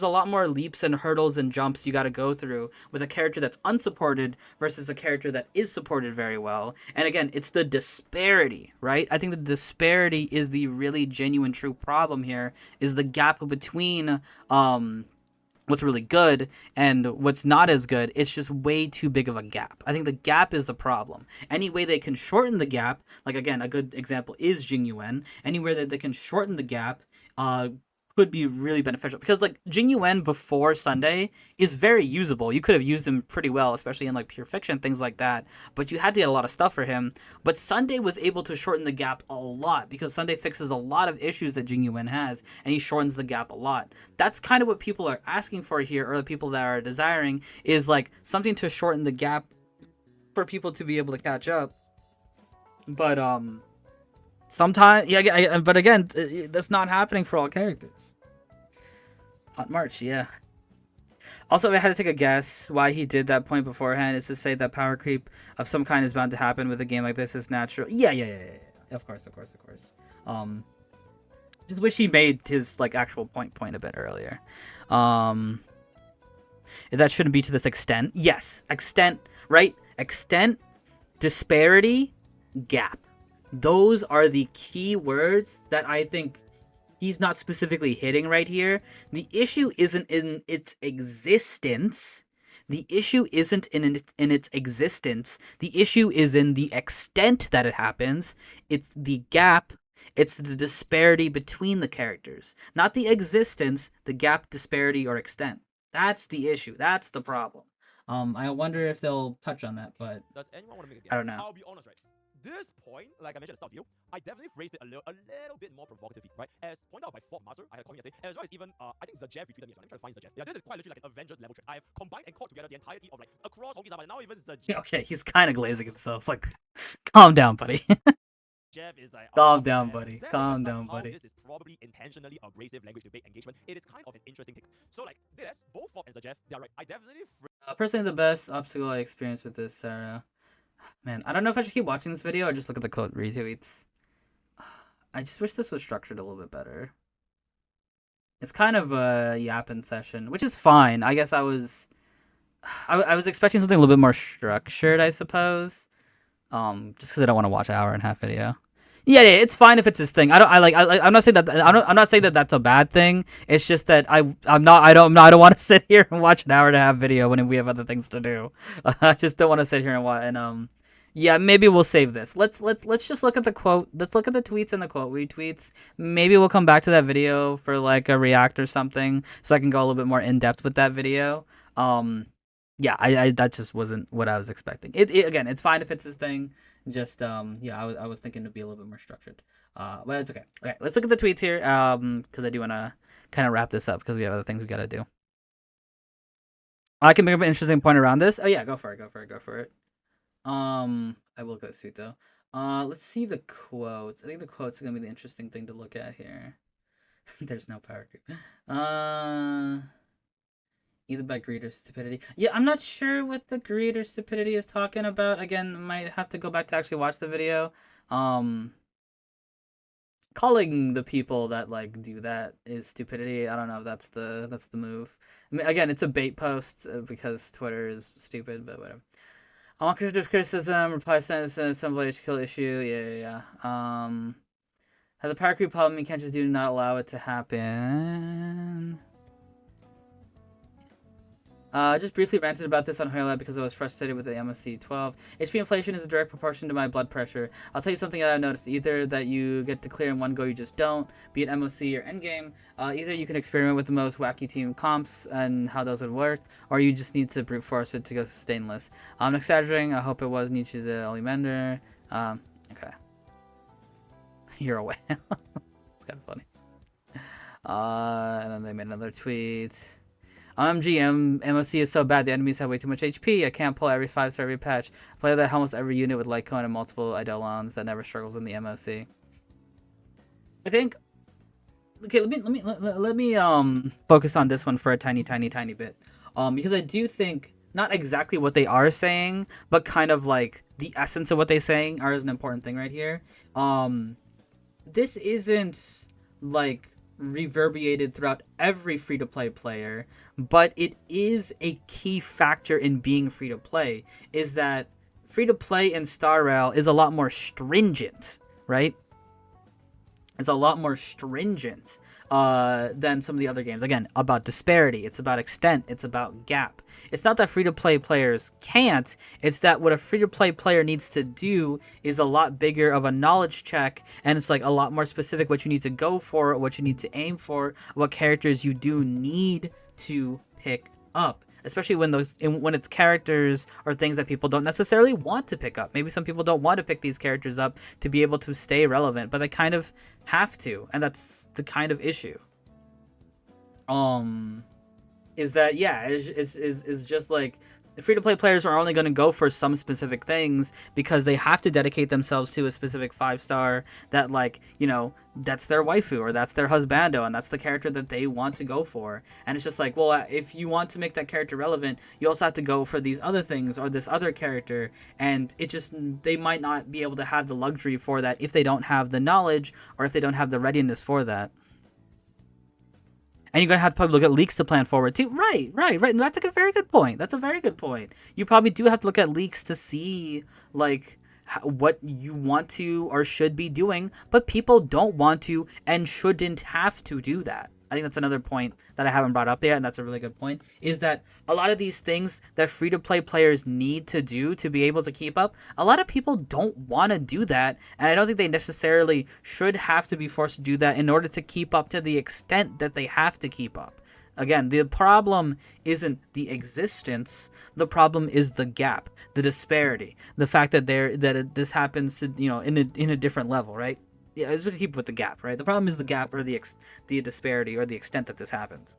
lot more leaps and hurdles and jumps you gotta go through with a character that's unsupported versus a character that is supported very well. And again, it's the disparity, right? I think the disparity is the really genuine true problem here, is the gap between what's really good and what's not as good. It's just way too big of a gap. I think the gap is the problem. Any way they can shorten the gap, like, again, a good example is Jing Yuan. Anywhere that they can shorten the gap, could be really beneficial, because like Jing Yuan before Sunday is very usable. You could have used him pretty well, especially in like pure fiction, things like that. But you had to get a lot of stuff for him. But Sunday was able to shorten the gap a lot because Sunday fixes a lot of issues that Jing Yuan has, and he shortens the gap a lot. That's kind of what people are asking for here, or the people that are desiring, is like something to shorten the gap for people to be able to catch up. But sometimes, yeah, but again, that's not happening for all characters. Hot March, yeah. Also, if I had to take a guess why he did that point beforehand, is to say that power creep of some kind is bound to happen with a game like this. Is natural. Yeah. Of course. Um, just wish he made his like actual point a bit earlier. That shouldn't be to this extent. Yes, extent, right? Extent, disparity, gap. Those are the key words that I think he's not specifically hitting right here. The issue isn't in its existence. The issue isn't in its existence. The issue is in the extent that it happens. It's the gap. It's the disparity between the characters. Not the existence, the gap, disparity, or extent. That's the issue. That's the problem. I wonder if they'll touch on that, but Does anyone want to make a guess? I don't know. I'll be honest, right? This point, like I mentioned at the start of the video, I definitely phrased it a little bit more provocatively, right? As pointed out by Fort Master, I had a comment yesterday, as well as even, I think Zajev retweeted me as well. Let me try to find Zajev. Yeah, this is quite literally like an Avengers level trick. I have combined and caught together the entirety of like across Honky Star, now even Zajev. Okay, he's kind of glazing himself. Like, calm down, buddy. Jeff is like, Calm oh, down, man. buddy. Said Calm just like down, how buddy. This is probably intentionally abrasive language to bait engagement. It is kind of an interesting take. So like this, both Fort and Zajev, they're right. I definitely Personally, the best obstacle I experienced with this, Sarah. Man, I don't know if I should keep watching this video or just look at the quote retweets. I just wish this was structured a little bit better. It's kind of a yapping session, which is fine. I guess I was expecting something a little bit more structured, I suppose. Just because I don't want to watch an hour and a half video. Yeah, it's fine if it's his thing. I'm not saying that. I'm not saying that that's a bad thing. It's just that I don't want to sit here and watch an hour and a half video when we have other things to do. I just don't want to sit here and watch. And yeah, maybe we'll save this. Let's just look at the quote. Let's look at the tweets and the quote retweets. Maybe we'll come back to that video for like a react or something, so I can go a little bit more in depth with that video. Yeah, I that just wasn't what I was expecting. Again, it's fine if it's his thing. Just yeah, I was thinking it'd be a little bit more structured. But it's okay. Okay, let's look at the tweets here. Because I do want to kind of wrap this up because we have other things we gotta do. I can make up an interesting point around this. Oh yeah, go for it. I will look at this tweet though. Let's see the quotes. I think the quotes are gonna be the interesting thing to look at here. There's no power creep. Either by greed or stupidity. Yeah, I'm not sure what the greed or stupidity is talking about. Again, might have to go back to actually watch the video. Um, Calling the people that like do that is stupidity. I don't know if that's the move. I mean, again, it's a bait post because Twitter is stupid, but whatever. I want constructive criticism. Reply sentence. Assembly skill issue. Yeah. Has a Powercreep problem? You can't just do not allow it to happen. Just briefly ranted about this on Highlight because I was frustrated with the MOC 12. HP inflation is a direct proportion to my blood pressure. I'll tell you something that I've noticed. Either that you get to clear in one go, you just don't, be it MOC or endgame. Either you can experiment with the most wacky team comps and how those would work, or you just need to brute force it to go stainless. I'm exaggerating. I hope it was Nietzsche's Ollivander. Okay. You're a whale. It's kind of funny. And then they made another tweet. MOC is so bad, the enemies have way too much HP. I can't pull every 5-star every patch. I play that almost every unit with Lycone and multiple Eidolons that never struggles in the MOC. I think. Okay, let me focus on this one for a tiny bit. Because I do think not exactly what they are saying, but kind of like the essence of what they're saying is an important thing right here. This isn't like reverberated throughout every free-to-play player, but it is a key factor in being free-to-play, is that free-to-play in Star Rail is a lot more stringent, right? It's a lot more stringent than some of the other games. Again, about disparity. It's about extent. It's about gap. It's not that free-to-play players can't. It's that what a free-to-play player needs to do is a lot bigger of a knowledge check, and it's like a lot more specific what you need to go for, what you need to aim for, what characters you do need to pick up. Especially when it's characters or things that people don't necessarily want to pick up. Maybe some people don't want to pick these characters up to be able to stay relevant, but they kind of have to, and that's the kind of issue. Is that is just like free-to-play players are only going to go for some specific things because they have to dedicate themselves to a specific 5-star that, like, you know, that's their waifu or that's their husbando and that's the character that they want to go for. And it's just like, well, if you want to make that character relevant, you also have to go for these other things or this other character, and they might not be able to have the luxury for that if they don't have the knowledge or if they don't have the readiness for that. And you're going to have to probably look at leaks to plan forward too. Right. And that's a very good point. You probably do have to look at leaks to see, like, what you want to or should be doing, but people don't want to and shouldn't have to do that. I think that's another point that I haven't brought up there, and that's a really good point, is that a lot of these things that free-to-play players need to do to be able to keep up, a lot of people don't want to do that, and I don't think they necessarily should have to be forced to do that in order to keep up to the extent that they have to keep up. Again, the problem isn't the existence, the problem is the gap, the disparity, the fact that this happens to, you know, in a different level, right? Yeah, just keep with the gap, right? The problem is the gap or the disparity or the extent that this happens.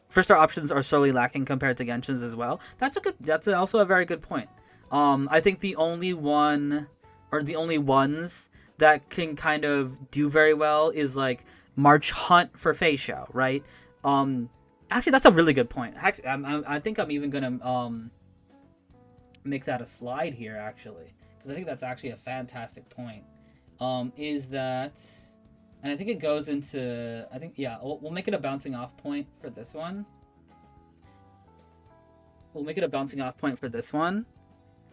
First, our options are sorely lacking compared to Genshin's as well. That's also a very good point. I think the only one or the only ones that can kind of do very well is like March Hunt for Feisha, right? Actually, that's a really good point. I think I'm even gonna make that a slide here actually, because I think that's actually a fantastic point. Is that, and I think it goes into, we'll make it a bouncing off point for this one.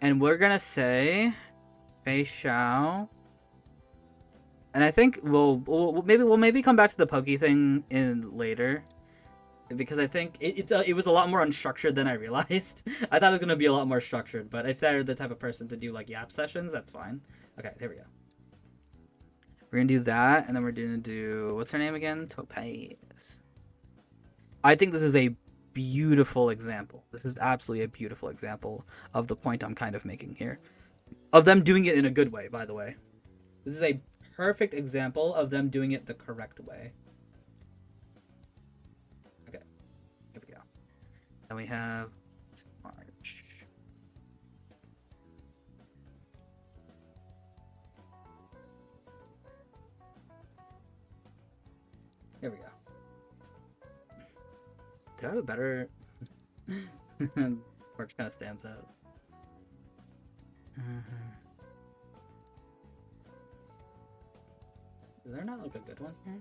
And we're gonna say Fei Xiao. And I think we'll maybe come back to the Pokey thing in later, because I think it was a lot more unstructured than I realized. I thought it was gonna be a lot more structured, but if they're the type of person to do like yap sessions, that's fine. Okay, here we go. We're gonna do that, and then we're gonna do, what's her name again? Topaz. I think this is a beautiful example. This is absolutely a beautiful example of the point I'm kind of making here. Of them doing it in a good way, by the way. This is a perfect example of them doing it the correct way. Okay, here we go. Then we have March. Here we go. Do I have a better... Porch kind of stands out. Is there not like a good one here?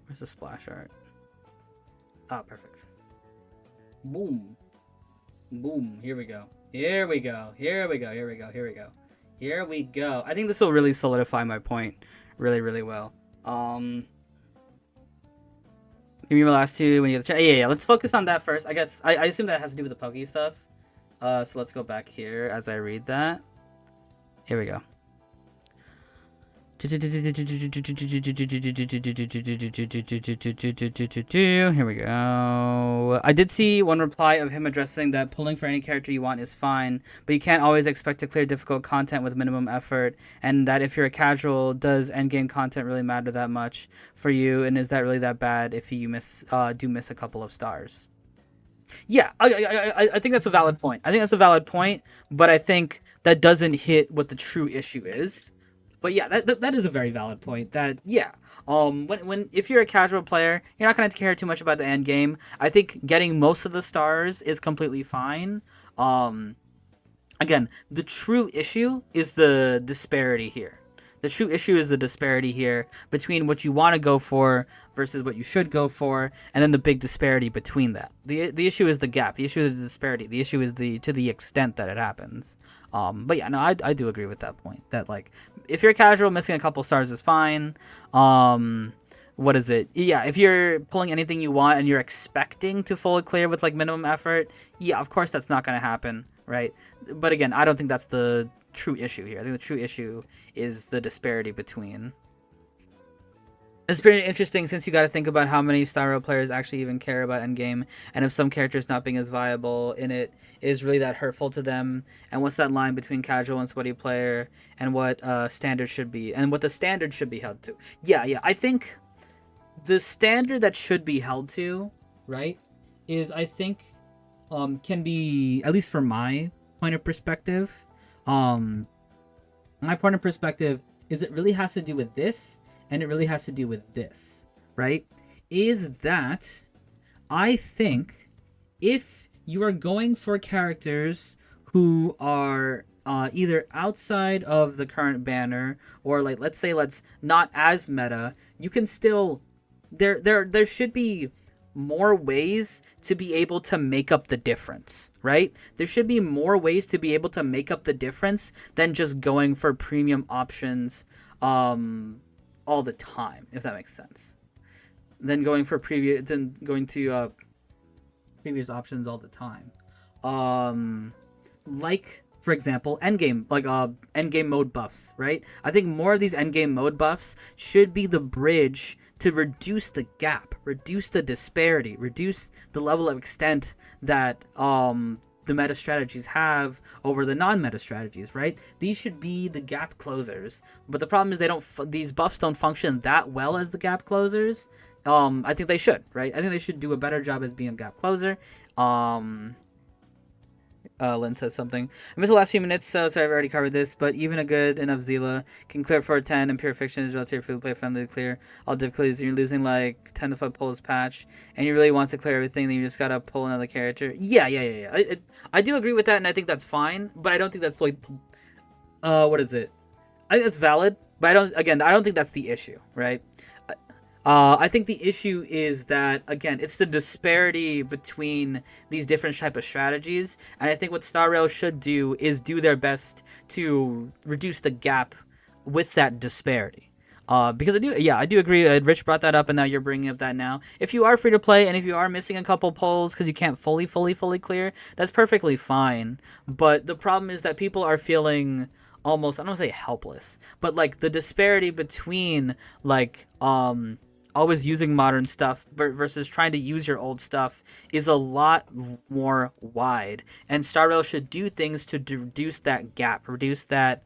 Where's the splash art? Ah, perfect. Boom. Boom. Here we go. Here we go. Here we go. Here we go. Here we go. Here we go. I think this will really solidify my point really, really well. Give me my last two when you get the chance. Yeah. Let's focus on that first. I guess I assume that has to do with the Pokey stuff. So let's go back here as I read that. Here we go. Here we go. I did see one reply of him addressing that pulling for any character you want is fine, but you can't always expect to clear difficult content with minimum effort, and that if you're a casual, does endgame content really matter that much for you, and is that really that bad if you do miss a couple of stars? Yeah, I think that's a valid point. But I think that doesn't hit what the true issue is. But yeah, that is a very valid point. That yeah, if you're a casual player, you're not gonna care too much about the end game. I think getting most of the stars is completely fine. Again, the true issue is the disparity here. The true issue is the disparity here between what you want to go for versus what you should go for, and then the big disparity between that. The issue is the gap. The issue is the disparity. The issue is to the extent that it happens. But yeah, no, I do agree with that point. That like, if you're casual, missing a couple stars is fine. What is it? Yeah, if you're pulling anything you want and you're expecting to fully clear with like minimum effort, yeah, of course that's not going to happen, right? But again, I don't think that's the true issue here. I think the true issue is the disparity between. It's pretty interesting since you got to think about how many Star Rail players actually even care about endgame, and if some characters not being as viable in it is really that hurtful to them, and what's that line between casual and sweaty player, and what standard should be, and what the standard should be held to. Yeah, I think the standard that should be held to, right, is I think can be, at least from my point of perspective, my point of perspective is it really has to do with this, and it really has to do with this, right? Is that I think if you are going for characters who are either outside of the current banner, or like let's not as meta, you can still there should be more ways to be able to make up the difference, right? There should be more ways to be able to make up the difference than just going for premium options all the time, if that makes sense. Then going to previous options all the time. Like for example, endgame, like endgame mode buffs, right? I think more of these endgame mode buffs should be the bridge to reduce the gap, reduce the disparity, reduce the level of extent that the meta strategies have over the non-meta strategies, right? These should be the gap closers, but the problem is these buffs don't function that well as the gap closers. I think they should, right? I think they should do a better job as being a gap closer. Lynn says something. I missed the last few minutes, so I've already covered this, but even a good enough Zila can clear 410, and Pure Fiction is relatively free to play friendly to clear all difficulties. You're losing like 10 to 5 pulls patch, and you really want to clear everything, then you just gotta pull another character. Yeah. I do agree with that, and I think that's fine, but I don't think that's like, what is it? I think that's valid, but I don't think that's the issue, right? I think the issue is that, again, it's the disparity between these different type of strategies, and I think what Star Rail should do is do their best to reduce the gap with that disparity. Because I do agree. Rich brought that up, and now you're bringing up that now. If you are free to play, and if you are missing a couple pulls because you can't fully clear, that's perfectly fine. But the problem is that people are feeling almost, I don't want to say helpless, but like the disparity between like always using modern stuff versus trying to use your old stuff is a lot more wide, and Star Rail should do things to reduce that gap, reduce that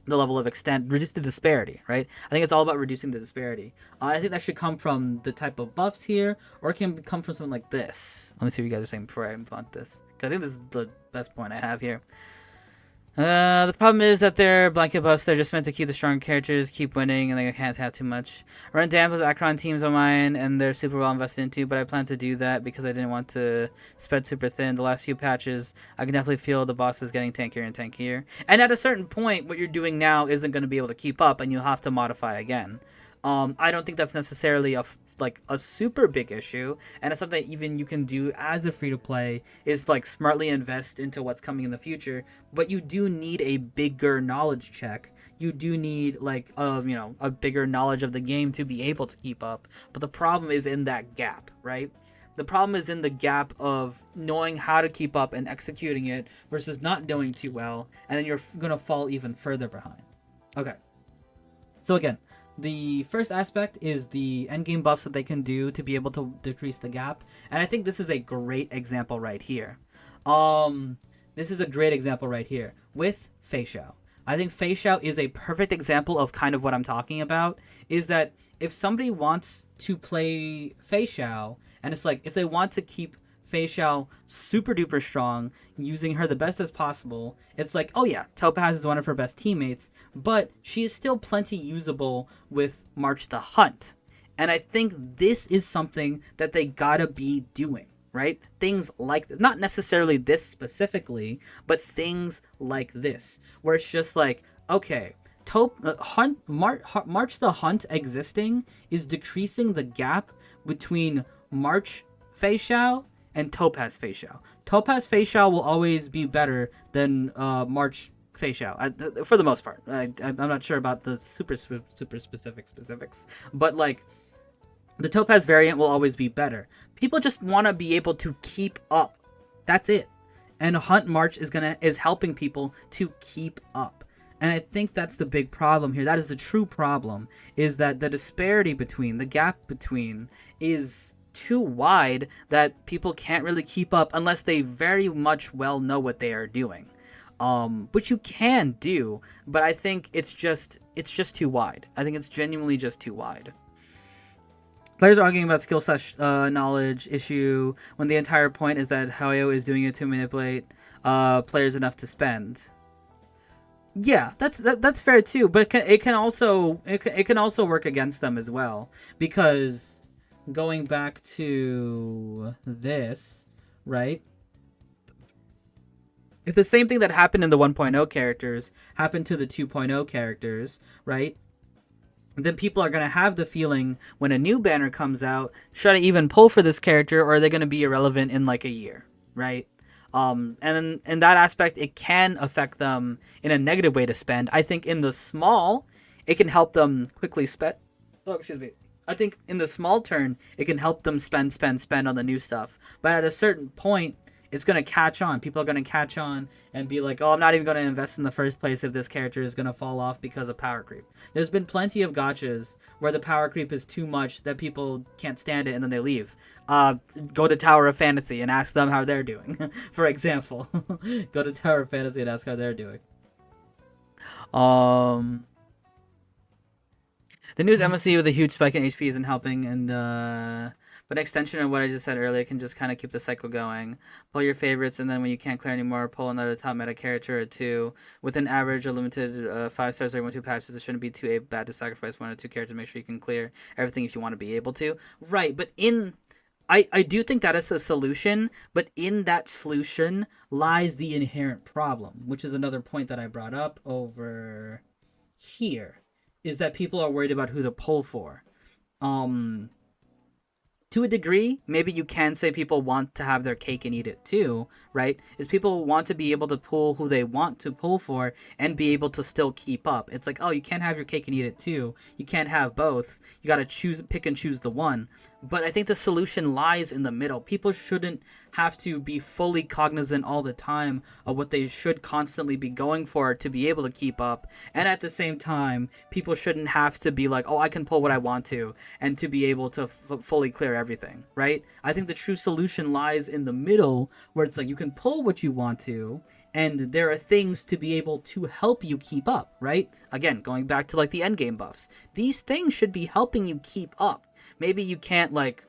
the level of extent, reduce the disparity, right? I think it's all about reducing the disparity. I think that should come from the type of buffs here, or it can come from something like this. Let me see what you guys are saying before I move on to this, because I think this is the best point I have here. The problem is that they're blanket buffs. They're just meant to keep the strong characters, keep winning, and they can't have too much. I run Dampos Akron teams on mine, and they're super well invested into, but I plan to do that because I didn't want to spread super thin. The last few patches, I can definitely feel the bosses getting tankier and tankier. And at a certain point, what you're doing now isn't going to be able to keep up, and you'll have to modify again. I don't think that's necessarily a super big issue, and it's something that even you can do as a free-to-play is like smartly invest into what's coming in the future. But you do need a bigger knowledge check. You do need like a bigger knowledge of the game to be able to keep up. But the problem is in that gap, right? The problem is in the gap of knowing how to keep up and executing it versus not knowing too well, and then you're gonna fall even further behind. Okay. So again, the first aspect is the endgame buffs that they can do to be able to decrease the gap. And I think this is a great example right here. This is a great example right here with Fei Xiao. I think Fei Xiao is a perfect example of kind of what I'm talking about, is that if somebody wants to play Fei Xiao, and it's like, if they want to keep Fei Xiao super duper strong, using her the best as possible, it's like, oh yeah, Topaz is one of her best teammates, but she is still plenty usable with March the Hunt. And I think this is something that they gotta be doing, right? Things like this. Not necessarily this specifically, but things like this, where it's just like, okay, March the Hunt existing is decreasing the gap between March Fei Xiao and Topaz Fei Xiao. Topaz Fei Xiao will always be better than March Fei Xiao, for the most part. I'm not sure about the super specifics, but like the Topaz variant will always be better. People just want to be able to keep up. That's it. And Hunt March is helping people to keep up. And I think that's the big problem here. That is the true problem, is that the disparity between, the gap between is too wide that people can't really keep up unless they very much well know what they are doing, which you can do, but I think it's just too wide. I think it's genuinely just too wide. Players are arguing about skill slash knowledge issue when the entire point is that Hoyo is doing it to manipulate players enough to spend. Yeah, that's fair too, but it can also work against them as well, because going back to this, right? If the same thing that happened in the 1.0 characters happened to the 2.0 characters, right? Then people are going to have the feeling when a new banner comes out, should I even pull for this character, or are they going to be irrelevant in like a year, right? And then in that aspect, it can affect them in a negative way to spend. I think in the small, it can help them quickly spend. Oh, excuse me. I think in the small turn, it can help them spend on the new stuff. But at a certain point, it's going to catch on. People are going to catch on and be like, oh, I'm not even going to invest in the first place if this character is going to fall off because of power creep. There's been plenty of gachas where the power creep is too much that people can't stand it and then they leave. Go to Tower of Fantasy and ask them how they're doing, for example. Go to Tower of Fantasy and ask how they're doing. The news MSC with a huge spike in HP isn't helping, and but an extension of what I just said earlier can just kind of keep the cycle going. Pull your favorites, and then when you can't clear anymore, pull another top meta character or two. With an average or limited 5 stars or 1-2 patches, it shouldn't be too bad to sacrifice 1 or 2 characters to make sure you can clear everything if you want to be able to. Right, but I do think that is a solution, but in that solution lies the inherent problem, which is another point that I brought up over here, is that people are worried about who to pull for. To a degree, maybe you can say people want to have their cake and eat it too, right? Is people want to be able to pull who they want to pull for and be able to still keep up. It's like, oh, you can't have your cake and eat it too. You can't have both. You got to pick and choose the one. But I think the solution lies in the middle. People shouldn't have to be fully cognizant all the time of what they should constantly be going for to be able to keep up. And at the same time, people shouldn't have to be like, oh, I can pull what I want to, and to be able to fully clear everything, right? I think the true solution lies in the middle, where it's like you can pull what you want to, and there are things to be able to help you keep up, right? Again, going back to like the endgame buffs. These things should be helping you keep up. Maybe you can't like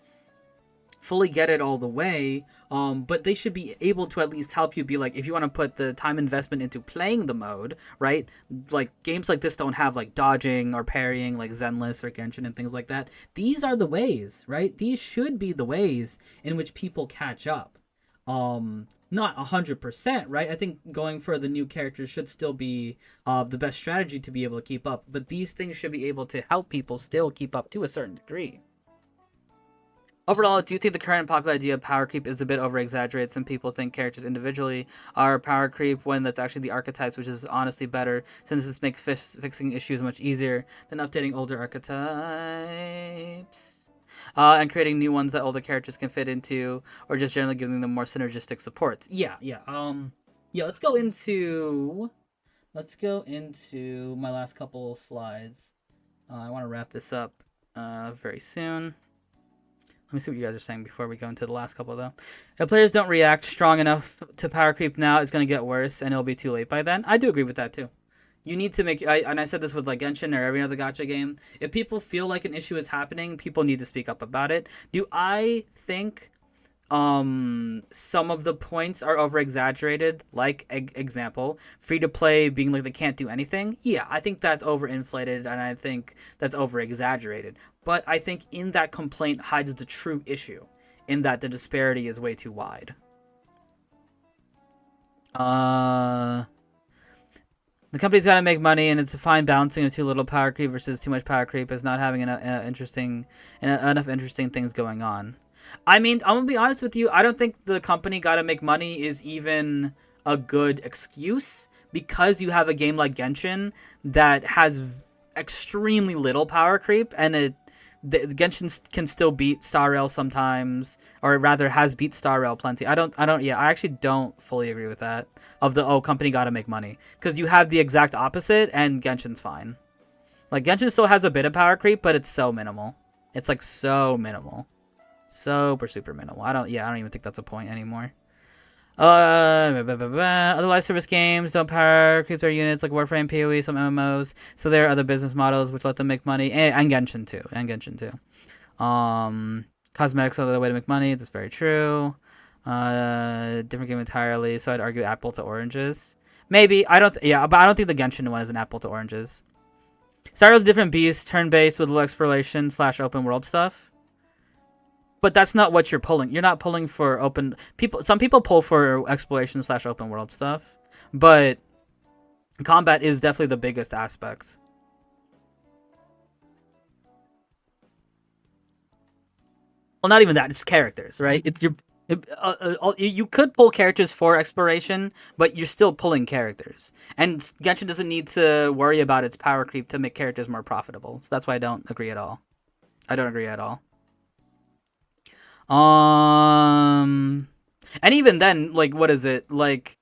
fully get it all the way, but they should be able to at least help you be like, if you want to put the time investment into playing the mode, right? Like games like this don't have like dodging or parrying like Zenless or Genshin and things like that. These are the ways, right? These should be the ways in which people catch up. Not 100%, right? I think going for the new characters should still be the best strategy to be able to keep up, but these things should be able to help people still keep up to a certain degree. Overall, do you think the current popular idea of power creep is a bit over-exaggerated? Some people think characters individually are power creep when that's actually the archetypes, which is honestly better since this makes fixing issues much easier than updating older archetypes. And creating new ones that older characters can fit into, or just generally giving them more synergistic support. Yeah. Let's go into my last couple slides. I want to wrap this up very soon. Let me see what you guys are saying before we go into the last couple, though. If players don't react strong enough to power creep now, it's going to get worse, and it'll be too late by then. I do agree with that, too. You need to make... and I said this with like Genshin or every other gacha game. If people feel like an issue is happening, people need to speak up about it. Do I think some of the points are over-exaggerated? Like, example, free-to-play being like they can't do anything? Yeah, I think that's overinflated, and I think that's over-exaggerated. But I think in that complaint hides the true issue, in that the disparity is way too wide. The company's got to make money, and it's a fine balancing of too little power creep versus too much power creep as not having enough interesting things going on. I mean, I'm going to be honest with you. I don't think the company got to make money is even a good excuse, because you have a game like Genshin that has extremely little power creep, and Genshin can still beat Star Rail sometimes, or rather has beat Star Rail plenty. I actually don't fully agree with that, of the, company got to make money. Because you have the exact opposite, and Genshin's fine. Like, Genshin still has a bit of power creep, but it's so minimal. It's, like, so minimal. Super minimal. I don't even think that's a point anymore. Other live service games don't power creep their units like Warframe, PoE, some MMOs. So there are other business models which let them make money, and Genshin too. Cosmetics are the way to make money. That's very true. Different game entirely. So I'd argue apple to oranges. Maybe but I don't think the Genshin one is an apple to oranges. Star Rail's a different beast, turn-based with little exploration / open world stuff. But that's not what you're pulling. You're not pulling for open... Some people pull for exploration / open world stuff. But combat is definitely the biggest aspect. Well, not even that. It's characters, right? You could pull characters for exploration, but you're still pulling characters. And Genshin doesn't need to worry about its power creep to make characters more profitable. So that's why I don't agree at all. And even then, like, what is it? Like,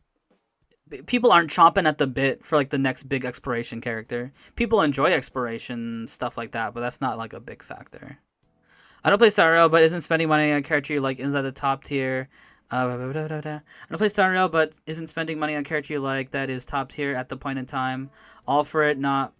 people aren't chomping at the bit for, like, the next big exploration character. People enjoy exploration, stuff like that, but that's not, like, a big factor. I don't play Star Rail, but isn't spending money on a character you like inside the top tier. I don't play Star Rail, but isn't spending money on a character you like that is top tier at the point in time. All for it not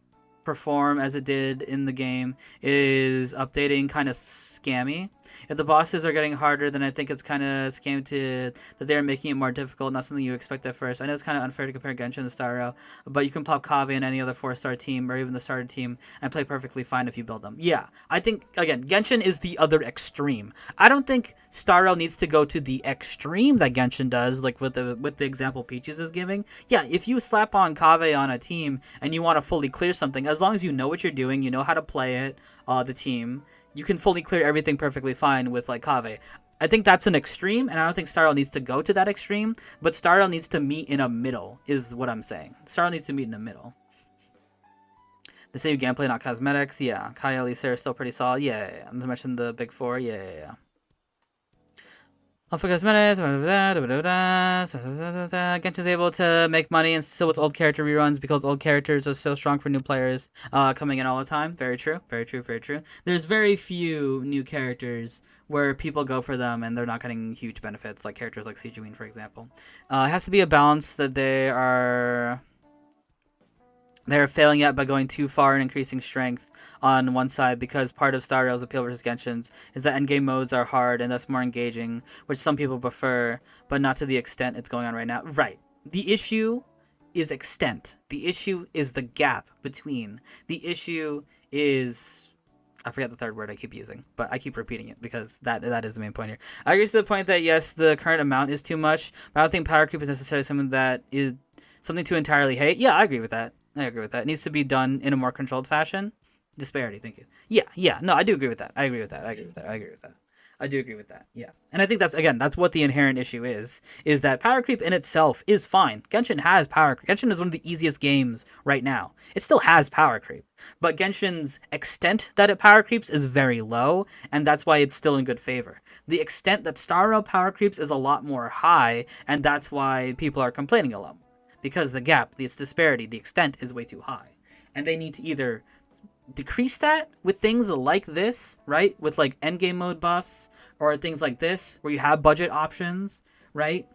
perform as it did in the game is updating kind of scammy. If the bosses are getting harder, then I think it's kind of scammy that they're making it more difficult, not something you expect at first. I know it's kind of unfair to compare Genshin to Star Rail, but you can pop Kave in any other 4-star team or even the starter team and play perfectly fine if you build them. Yeah, I think, again, Genshin is the other extreme. I don't think Star Rail needs to go to the extreme that Genshin does, like with the example Peaches is giving. Yeah, if you slap on Kave on a team and you want to fully clear something, as long as you know what you're doing, you know how to play it, the team, you can fully clear everything perfectly fine with, like, Kave. I think that's an extreme, and I don't think Star Rail needs to go to that extreme, but Star Rail needs to meet in a middle, is what I'm saying. Star Rail needs to meet in the middle. The same gameplay, not cosmetics. Yeah. Kaya, Lisa are still pretty solid. Yeah. I mentioned the big four. Yeah. For cosmetics, Genshin's able to make money and still with old character reruns because old characters are so strong for new players coming in all the time. Very true. There's very few new characters where people go for them and they're not getting huge benefits, like characters like Sejuani, for example. It has to be a balance that they are they're failing at by going too far and increasing strength on one side, because part of Star Rail's appeal versus Genshin's is that endgame modes are hard and thus more engaging, which some people prefer, but not to the extent it's going on right now. Right. The issue is extent. The issue is the gap between. The issue is... I forget the third word I keep using, but I keep repeating it because that is the main point here. I agree to the point that, yes, the current amount is too much, but I don't think Powercreep is necessarily something that is something to entirely hate. Yeah, I agree with that. It needs to be done in a more controlled fashion. Disparity, thank you. Yeah. No, I do agree with that. I agree with that. I do agree with that. Yeah. And I think that's what the inherent issue is that power creep in itself is fine. Genshin has power creep. Genshin is one of the easiest games right now. It still has power creep. But Genshin's extent that it power creeps is very low, and that's why it's still in good favor. The extent that Star Rail power creeps is a lot more high, and that's why people are complaining a lot more. Because the gap, the disparity, the extent is way too high. And they need to either decrease that with things like this, right? With like endgame mode buffs, or things like this where you have budget options, right?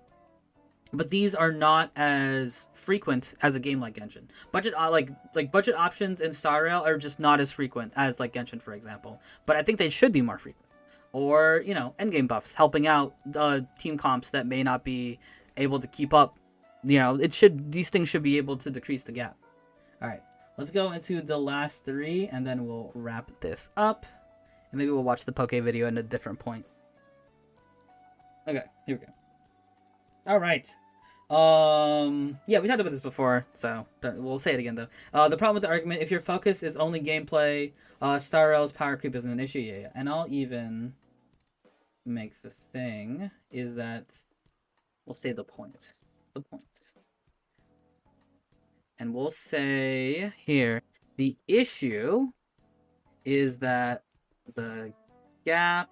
But these are not as frequent as a game like Genshin. Budget budget options in Star Rail are just not as frequent as like Genshin, for example. But I think they should be more frequent. Or, endgame buffs helping out team comps that may not be able to keep up. These things should be able to decrease the gap. All right. Let's go into the last 3, and then we'll wrap this up. And maybe we'll watch the Poke video at a different point. Okay, here we go. All right. Yeah, we talked about this before, so we'll say it again, though. The problem with the argument, if your focus is only gameplay, Star Rail's power creep isn't an issue. Yeah. And I'll even make the thing is that we'll say the point. And we'll say here, the issue is that the gap,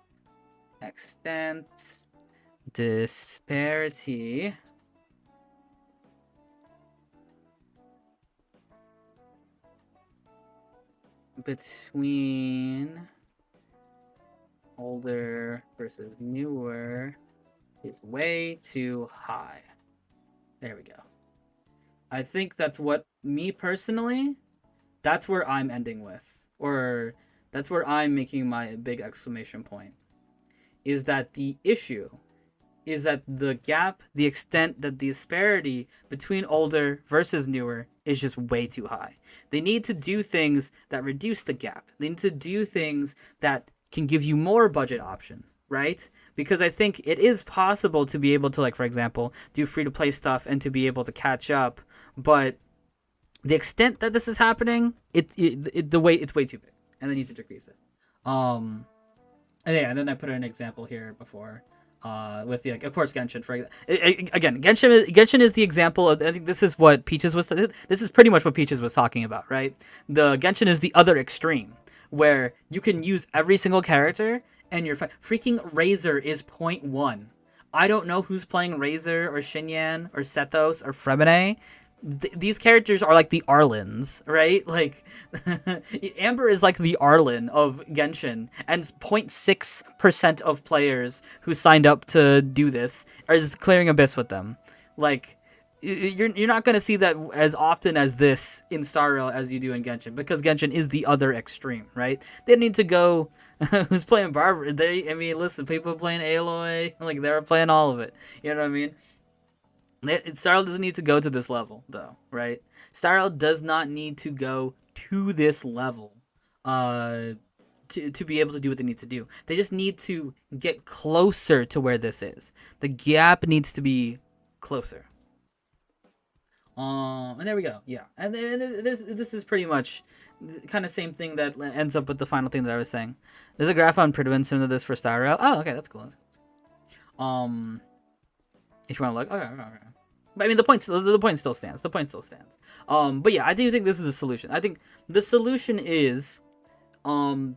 extent, disparity between older versus newer is way too high. There we go. I think that's what, me personally, that's where I'm ending with. Or that's where I'm making my big exclamation point. Is that the issue is that the gap, the extent, the disparity between older versus newer is just way too high. They need to do things that reduce the gap. They need to do things that can give you more budget options, right? Because I think it is possible to be able to, like, for example, do free-to-play stuff and to be able to catch up, but the extent that this is happening, it's way too big, and they need to decrease it. And then I put an example here before, with of course, Genshin. Again, Genshin is the example of. I think this is what Peaches was. This is pretty much what Peaches was talking about, right? The Genshin is the other extreme, where you can use every single character and you're freaking Razor is 0.1. I don't know who's playing Razor or Xinyan or Sethos or Fremine. These characters are like the Arlins, right? Like, Amber is like the Arlen of Genshin, and 0.6% of players who signed up to do this are just clearing Abyss with them. Like, you're not going to see that as often as this in Star Rail as you do in Genshin, because Genshin is the other extreme, right? They need to go, who's playing Barbara? Listen, people playing Aloy, like, they're playing all of it. You know what I mean? Star Rail doesn't need to go to this level, though, right? Star Rail does not need to go to this level to be able to do what they need to do. They just need to get closer to where this is. The gap needs to be closer. And there we go. Yeah, and this is pretty much kind of same thing that ends up with the final thing that I was saying. There's a graph on Pridwin similar to this for Star Rail. Oh, okay, that's cool. If you want to look, okay. But I mean, the point still stands. But yeah, I do think this is the solution. I think the solution is, 2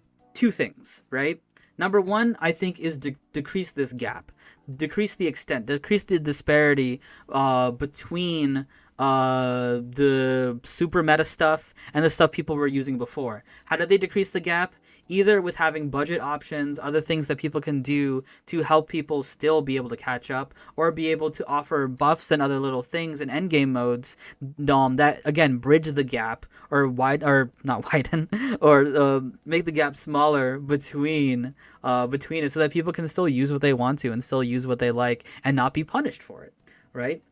things, right? Number 1, I think, is decrease this gap, decrease the extent, decrease the disparity between the super meta stuff, and the stuff people were using before. How did they decrease the gap? Either with having budget options, other things that people can do to help people still be able to catch up, or be able to offer buffs and other little things and endgame modes that again bridge the gap or or not widen or make the gap smaller between it, so that people can still use what they want to and still use what they like and not be punished for it, right?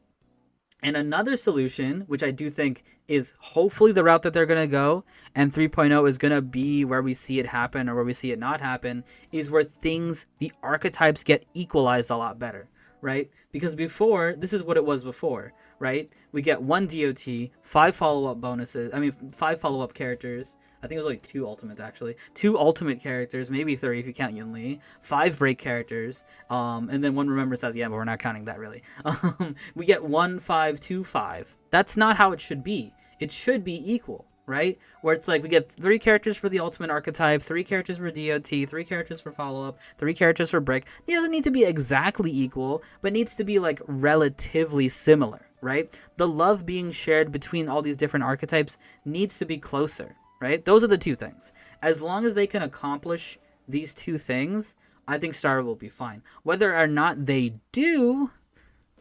And another solution, which I do think is hopefully the route that they're going to go, and 3.0 is going to be where we see it happen or where we see it not happen, is where the archetypes get equalized a lot better, right? Because before, this is what it was before, right? We get one DOT, 5 follow-up characters. I think it was like 2 ultimates actually. 2 ultimate characters, maybe 3 if you count Yun Li. 5 break characters, and then 1 remembrance at the end, but we're not counting that really. We get 1-5-2-5. That's not how it should be. It should be equal, right? Where it's like we get 3 characters for the ultimate archetype, 3 characters for DOT, 3 characters for follow-up, 3 characters for break. It doesn't need to be exactly equal, but needs to be like relatively similar, right? The love being shared between all these different archetypes needs to be closer, right? Those are the 2 things. As long as they can accomplish these 2 things, I think Star will be fine. Whether or not they do,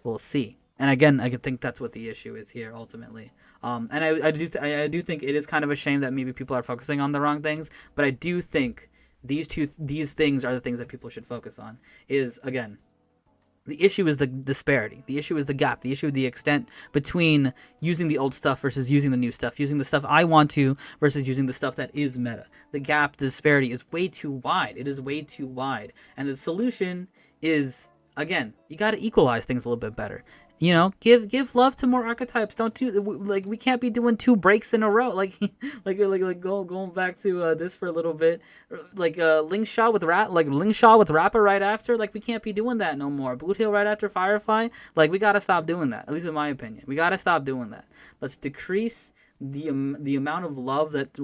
we'll see. And again, I think that's what the issue is here ultimately. And I do think it is kind of a shame that maybe people are focusing on the wrong things, but I do think these things are the things that people should focus on. Is again, the issue is the disparity. The issue is the gap. The issue is the extent between using the old stuff versus using the new stuff, using the stuff I want to versus using the stuff that is meta. The gap, the disparity is way too wide. It is way too wide. And the solution is, again, you got to equalize things a little bit better. You know, give love to more archetypes. Don't do like we can't be doing 2 breaks in a row. Like going back to this for a little bit. Like Ling Shaw with Rapper right after. Like we can't be doing that no more. Boot Hill right after Firefly. Like we gotta stop doing that. At least in my opinion, we gotta stop doing that. Let's decrease the amount of love that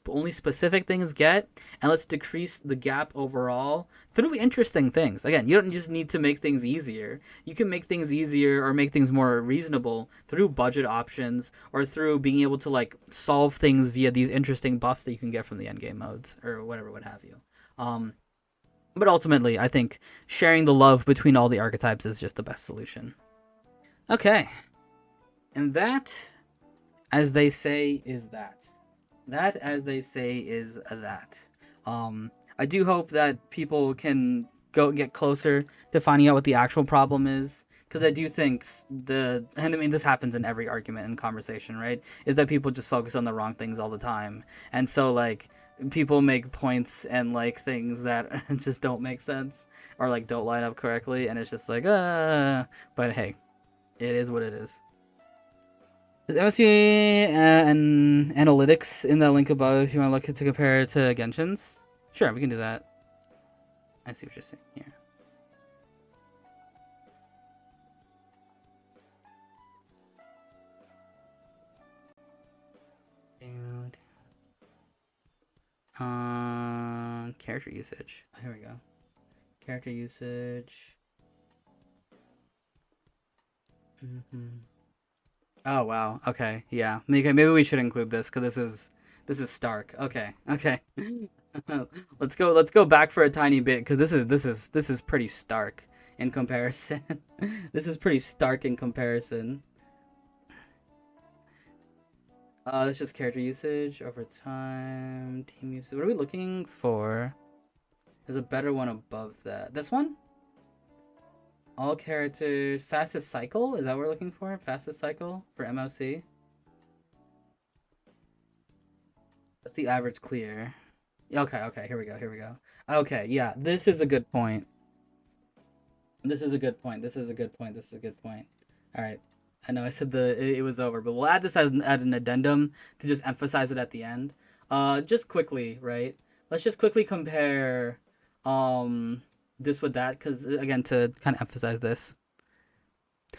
only specific things get, and let's decrease the gap overall through interesting things. Again, you don't just need to make things easier. You can make things easier or make things more reasonable through budget options or through being able to like solve things via these interesting buffs that you can get from the endgame modes or whatever, what have you. But ultimately, I think sharing the love between all the archetypes is just the best solution. Okay, and that, as they say, is that. That, as they say, is that. I do hope that people can go get closer to finding out what the actual problem is, because I do think and I mean this happens in every argument and conversation, right? Is that people just focus on the wrong things all the time, and so like people make points and like things that just don't make sense or like don't line up correctly, and it's just like but hey, it is what it is. Is MSU and analytics in that link above if you want to look to compare it to Genshin's? Sure, we can do that. I see what you're saying here. Character usage. Oh, here we go. Character usage. Oh wow. Okay. Yeah. Maybe we should include this because this is stark. Okay. Okay. let's go back for a tiny bit because this is pretty stark in comparison. This is pretty stark in comparison. It's just character usage over time, team usage. What are we looking for? There's a better one above that. This one? All characters, fastest cycle? Is that what we're looking for? Fastest cycle for MOC? That's the average clear. Okay, here we go. Okay, yeah, this is a good point. This is a good point. Alright. I know I said it was over, but we'll add this as an addendum to just emphasize it at the end. Just quickly, right? Let's just quickly compare this with that, because again, to kind of emphasize this,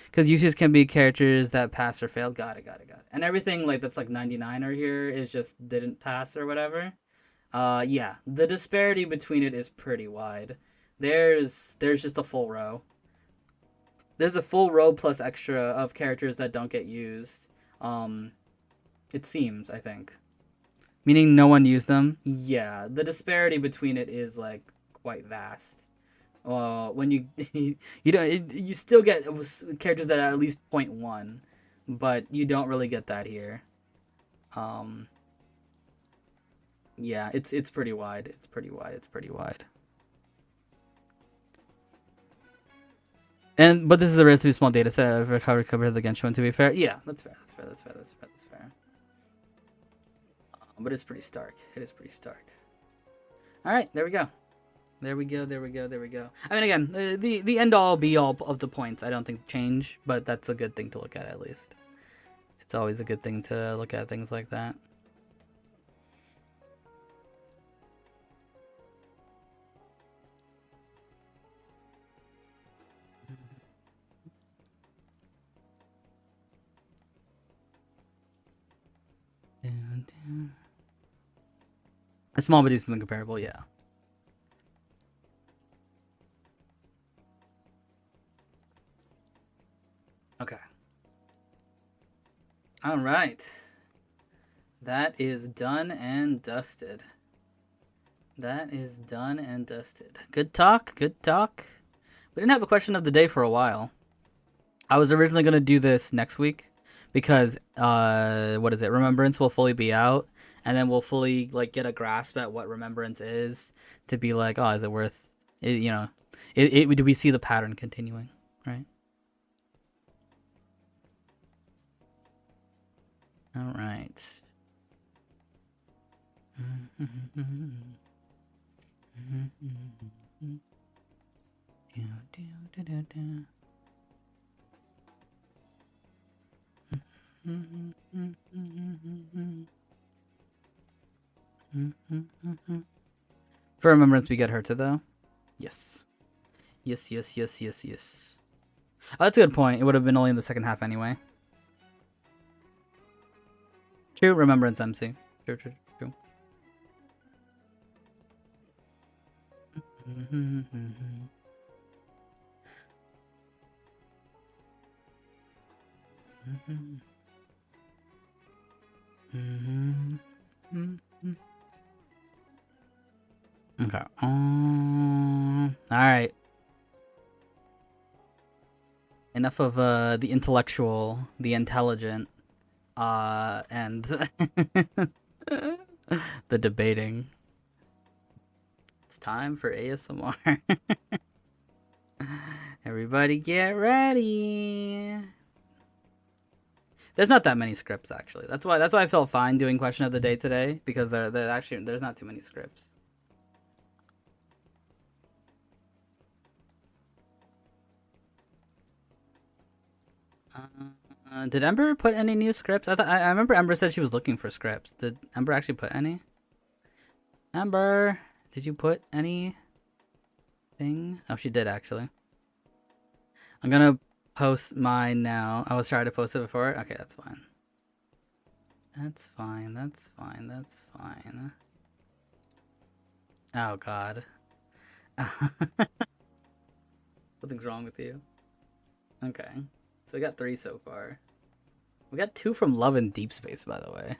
because uses can be characters that passed or failed. Got it. And everything like that's like 99 or here is just didn't pass or whatever. Yeah, the disparity between it is pretty wide. There's just a full row. There's a full row plus extra of characters that don't get used. It seems, I think. Meaning no one used them? Yeah, the disparity between it is like quite vast. When you you don't you still get characters that are at least 0.1, but you don't really get that here. Yeah, it's pretty wide. It's pretty wide. It's pretty wide. But this is a relatively small data set of recovery compared to the Genshin one, to be fair. Yeah, that's fair. That's fair. That's fair. That's fair. That's fair. But it's pretty stark. It is pretty stark. All right, there we go. There we go. There we go. There we go. I mean, again, the end all be all of the points I don't think change, but that's a good thing to look at least. It's always a good thing to look at things like that. A small but decently comparable, yeah. Okay. All right. That is done and dusted. That is done and dusted. Good talk. Good talk. We didn't have a question of the day for a while. I was originally going to do this next week because what is it? Remembrance will fully be out, and then we'll fully like get a grasp at what Remembrance is to be like, oh, is it worth it, you know, do we see the pattern continuing, right? All right. For Remembrance, we get Herta though. Yes. Yes, yes, yes, yes, yes. Oh, that's a good point. It would have been only in the second half anyway. True, Remembrance MC. True, true, true. Okay. All right. Enough of the intellectual, the intelligent, and the debating. It's time for ASMR. Everybody get ready. There's not that many scripts actually. That's why I felt fine doing question of the day today, because there's not too many scripts. Did Ember put any new scripts? I remember Ember said she was looking for scripts. Did Ember actually put any? Ember, did you put anything? Oh, she did actually. I'm gonna post mine now. I was trying to post it before. Okay, that's fine. That's fine. That's fine. That's fine. Oh God. Something's wrong with you. Okay. So we got 3 so far. We got 2 from Love and Deep Space, by the way.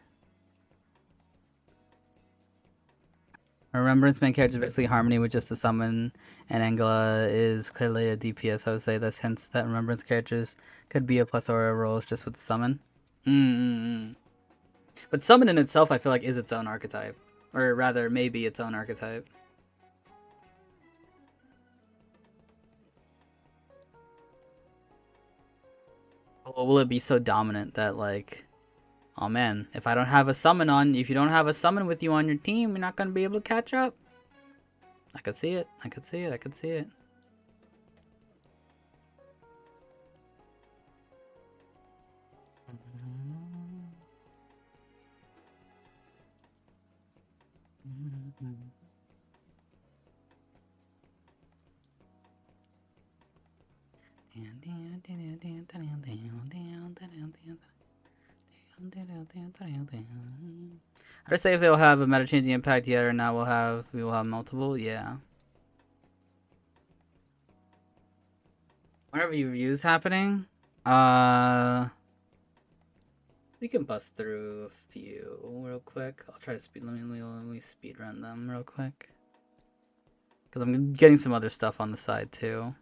Remembrance main character is basically Harmony with just the summon, and Angela is clearly a DPS. I would say this hints that Remembrance characters could be a plethora of roles just with the summon. But summon in itself, I feel like, is its own archetype. Or rather, maybe its own archetype. Or will it be so dominant that, like, oh man, if I don't have a summon if you don't have a summon with you on your team, you're not going to be able to catch up. I could see it. I could see it. I could see it. Hard to say if they'll have a meta changing impact yet or not. We will have multiple. Yeah. Whenever review's happening, we can bust through a few real quick. I'll try to speed. Let me speed run them real quick, because I'm getting some other stuff on the side too.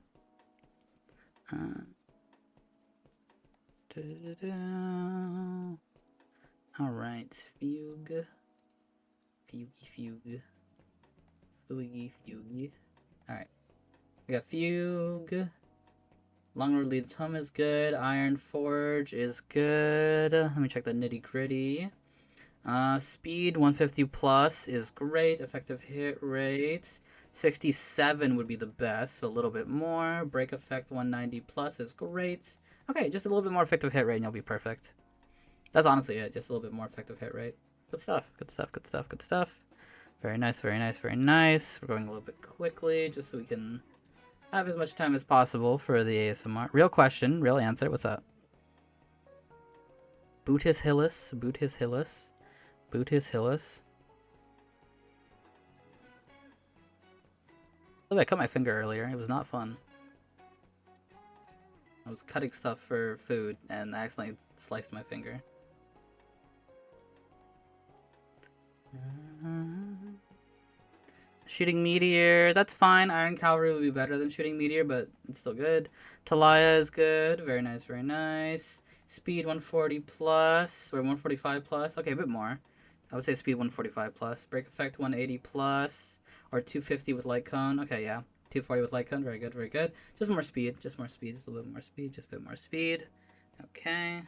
All right, fugue. All right, we got fugue. Longer lead hum is good. Iron Forge is good. Let me check the nitty gritty. Speed 150 plus is great. Effective hit rate 67 would be the best, so a little bit more. Break effect 190 plus is great. Okay, just a little bit more effective hit rate and you'll be perfect. That's honestly it. Just a little bit more effective hit rate. Good stuff. Good stuff. Good stuff. Good stuff. Very nice. Very nice. Very nice. We're going a little bit quickly just so we can have as much time as possible for the ASMR. Real question, real answer. What's up? Bootis Hillis. Bootis Hillis. Bootis Hillis. Oh, I cut my finger earlier. It was not fun. I was cutting stuff for food and I accidentally sliced my finger. Shooting Meteor, that's fine. Iron Cavalry would be better than Shooting Meteor, but it's still good. Talaya is good. Very nice, very nice. Speed 140 plus, or 145 plus. Okay, a bit more. I would say speed 145 plus. Break effect 180 plus, or 250 with light cone. Okay, yeah. 240 with light cone. Very good, very good. Just more speed. Just more speed. Just a little bit more speed. Just a bit more speed. Okay.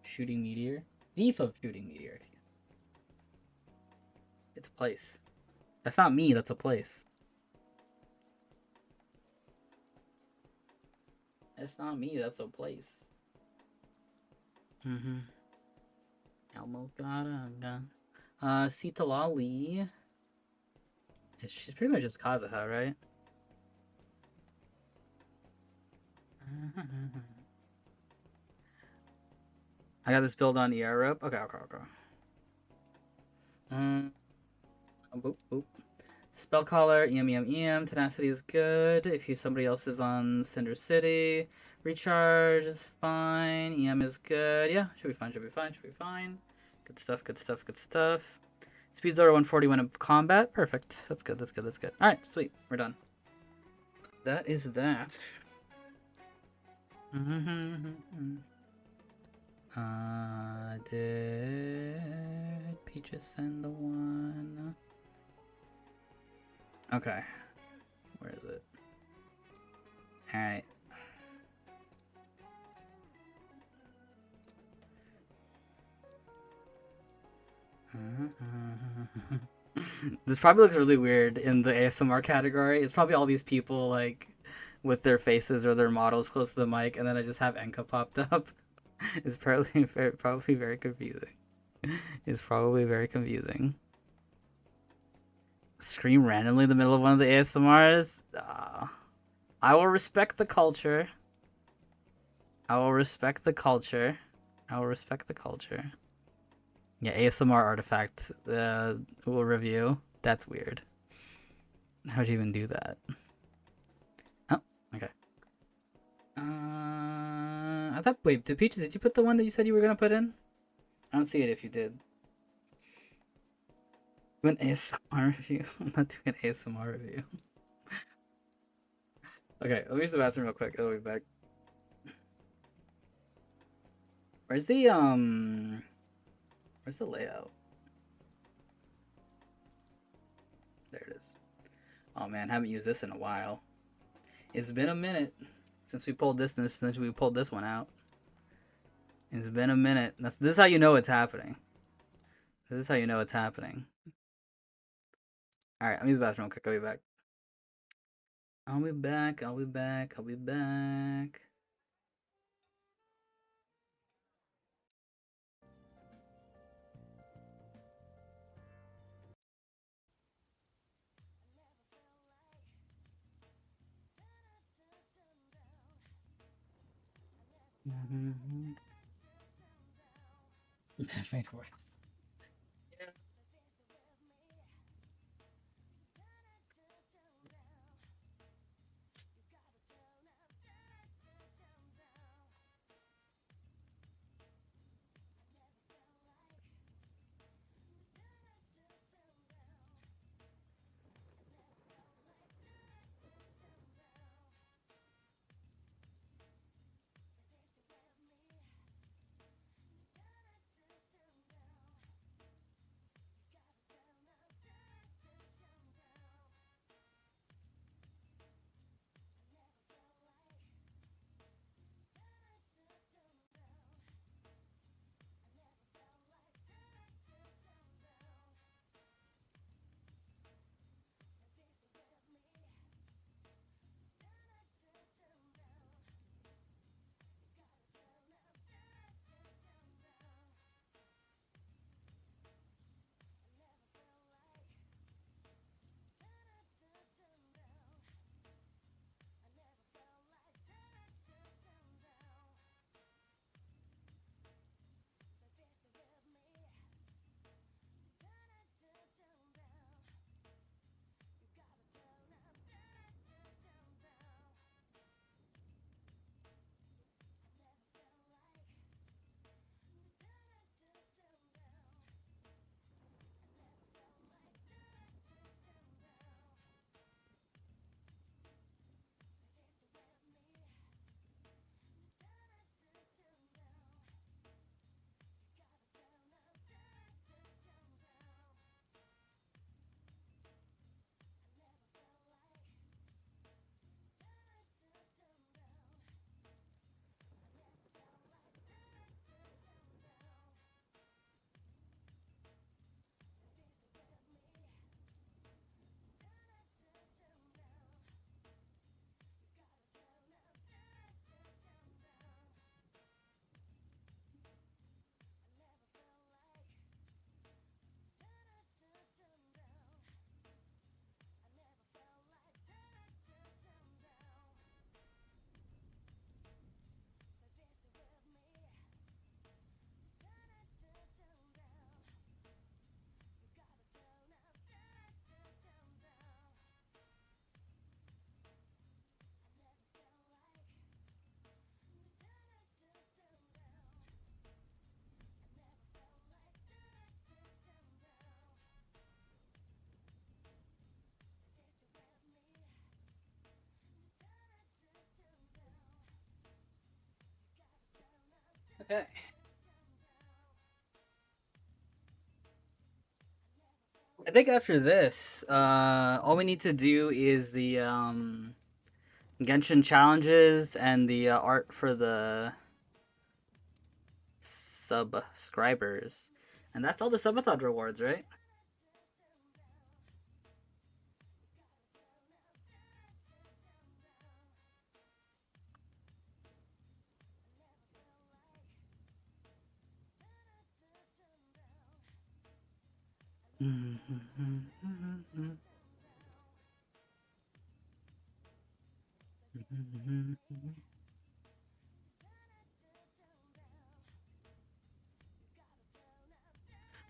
Shooting Meteor. Thief of Shooting Meteor. It's a place. That's not me, that's a place. That's not me, that's a place. Mm-hmm. Elmo Garaga. Sita Lali. She's pretty much just Kazuha, right? I got this build on Europe. Okay. Boop, boop. Spell Caller, EM. Tenacity is good. If somebody else is on Cinder City. Recharge is fine. EM is good. Yeah, should be fine. Good stuff. Speed 0 140 when in combat. Perfect. That's good. Alright, sweet. We're done. That is that. Did Peaches send the one? Okay. Where is it? Alright. This probably looks really weird in the ASMR category. It's probably all these people like with their faces or their models close to the mic, and then I just have Enka popped up. It's probably very confusing. It's probably very confusing. Scream randomly in the middle of one of the ASMRs. I will respect the culture. Yeah, ASMR artifact will review. That's weird. How'd you even do that? Oh, okay. I thought. Wait, Peaches, did you put the one that you said you were gonna put in? I don't see it if you did. Do an ASMR review. I'm not doing an ASMR review. Okay, let me use the bathroom real quick. I'll be back. Where's the layout? There it is. Oh man, haven't used this in a while. It's been a minute since we pulled this one out. It's been a minute. This is how you know it's happening. Alright, I'm use the bathroom real quick. I'll be back. That made worse. Okay. I think after this, all we need to do is the Genshin challenges and the art for the subscribers, and that's all the Subathon rewards, right?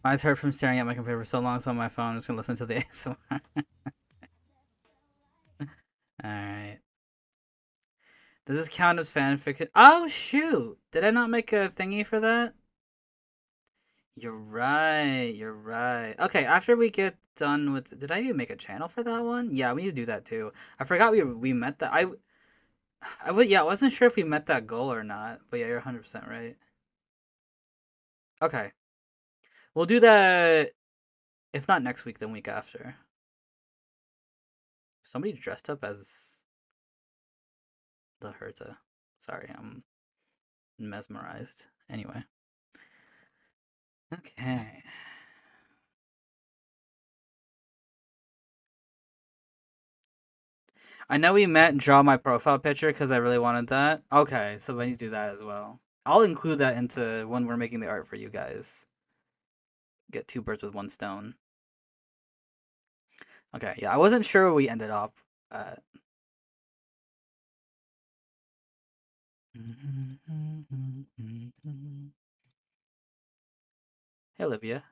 My eyes hurt from staring at my computer for so long, so on my phone, I'm just gonna listen to the ASMR. Alright. Does this count as fanfiction? Oh, shoot! Did I not make a thingy for that? You're right, you're right. Okay, after we get done with... Did I even make a channel for that one? Yeah, we need to do that too. I forgot we met that... yeah, I wasn't sure if we met that goal or not, but yeah, you're 100% right. Okay. We'll do that, if not next week, then week after. Somebody dressed up as the Herta. Sorry, I'm mesmerized. Anyway. Okay. I know we met and draw my profile picture because I really wanted that. Okay, so I need to do that as well. I'll include that into when we're making the art for you guys. Get two birds with one stone. Okay, yeah, I wasn't sure where we ended up at. Hey, Olivia.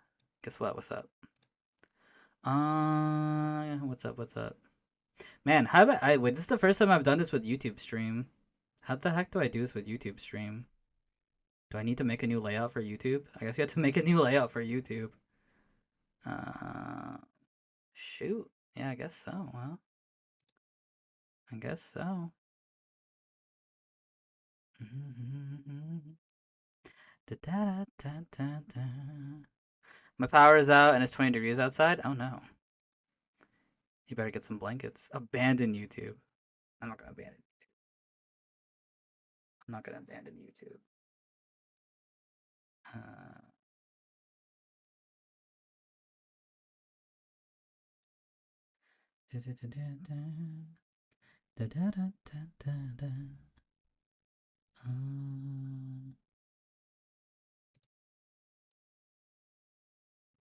Guess what? What's up? What's up? What's up? Man, how about wait? This is the first time I've done this with YouTube stream. How the heck do I do this with YouTube stream? Do I need to make a new layout for YouTube? I guess you have to make a new layout for YouTube. Uh, shoot. Yeah, I guess so. Well, I guess so. My power is out and it's 20 degrees outside. Oh no. You better get some blankets. Abandon YouTube. I'm not gonna abandon YouTube. I'm not gonna abandon YouTube. Uh,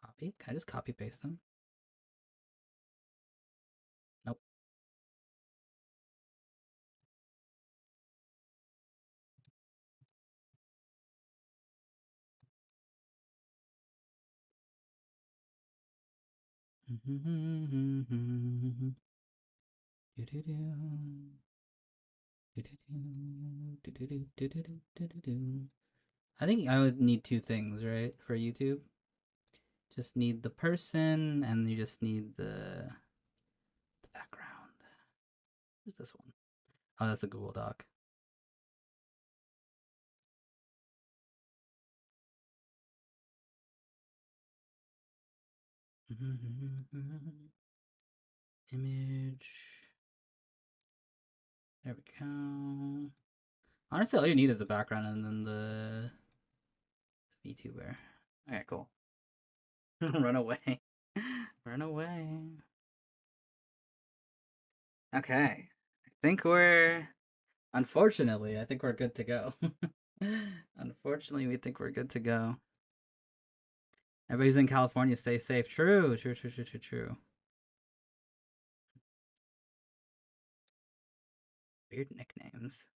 copy? Can I just copy paste them? Nope. I think I would need two things, right, for YouTube. Just need the person, and you just need the background. Where's this one? Oh, that's a Google Doc. Image. There we go. Honestly, all you need is the background and then the VTuber. Okay, cool. Run away. Run away. Okay. I think we're... Unfortunately, I think we're good to go. Unfortunately, we think we're good to go. Everybody's in California. Stay safe. True. Weird nicknames.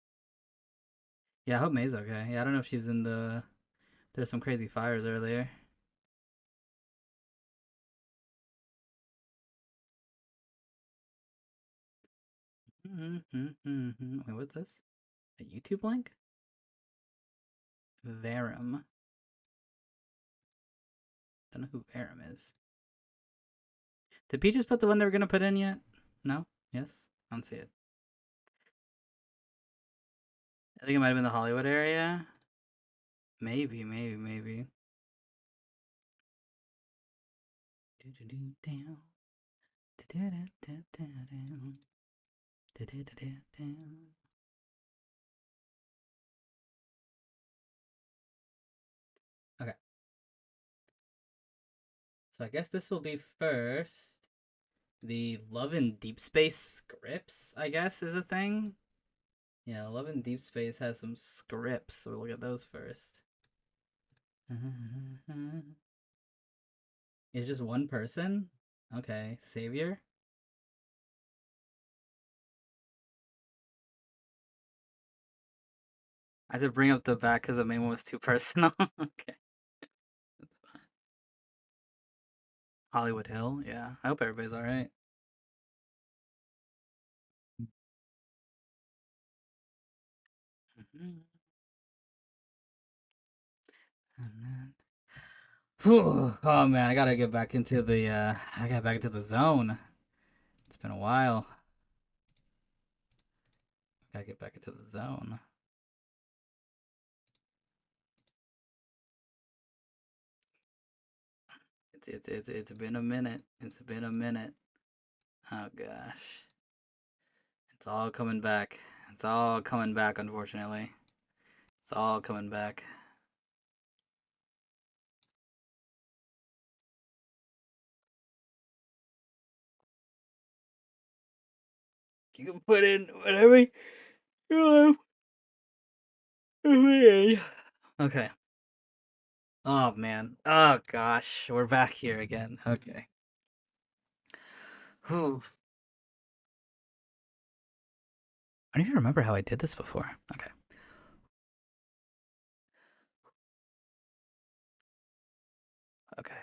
Yeah, I hope May's okay. Yeah, I don't know if she's in the... There's some crazy fires earlier. Wait, what's this? A YouTube link? Verum. Don't know who Verum is. Did Peaches put the one they were gonna put in yet? No? Yes? I don't see it. I think it might have been the Hollywood area. Maybe. Okay. So I guess this will be first. The Love in Deep Space scripts, I guess, is a thing. Yeah, Love in Deep Space has some scripts, so we'll look at those first. It's just one person? Okay, Savior? I had to bring up the back because the main one was too personal. Okay, that's fine. Hollywood Hill? Yeah, I hope everybody's alright. Oh man, I gotta get back into the I got back into the zone. It's been a while. Gotta get back into the zone. It's been a minute. It's been a minute. Oh gosh. It's all coming back. It's all coming back, unfortunately. It's all coming back. You can put in whatever you want. Okay. Oh man. Oh gosh. We're back here again. Okay. Whew. I don't even remember how I did this before. Okay. Okay.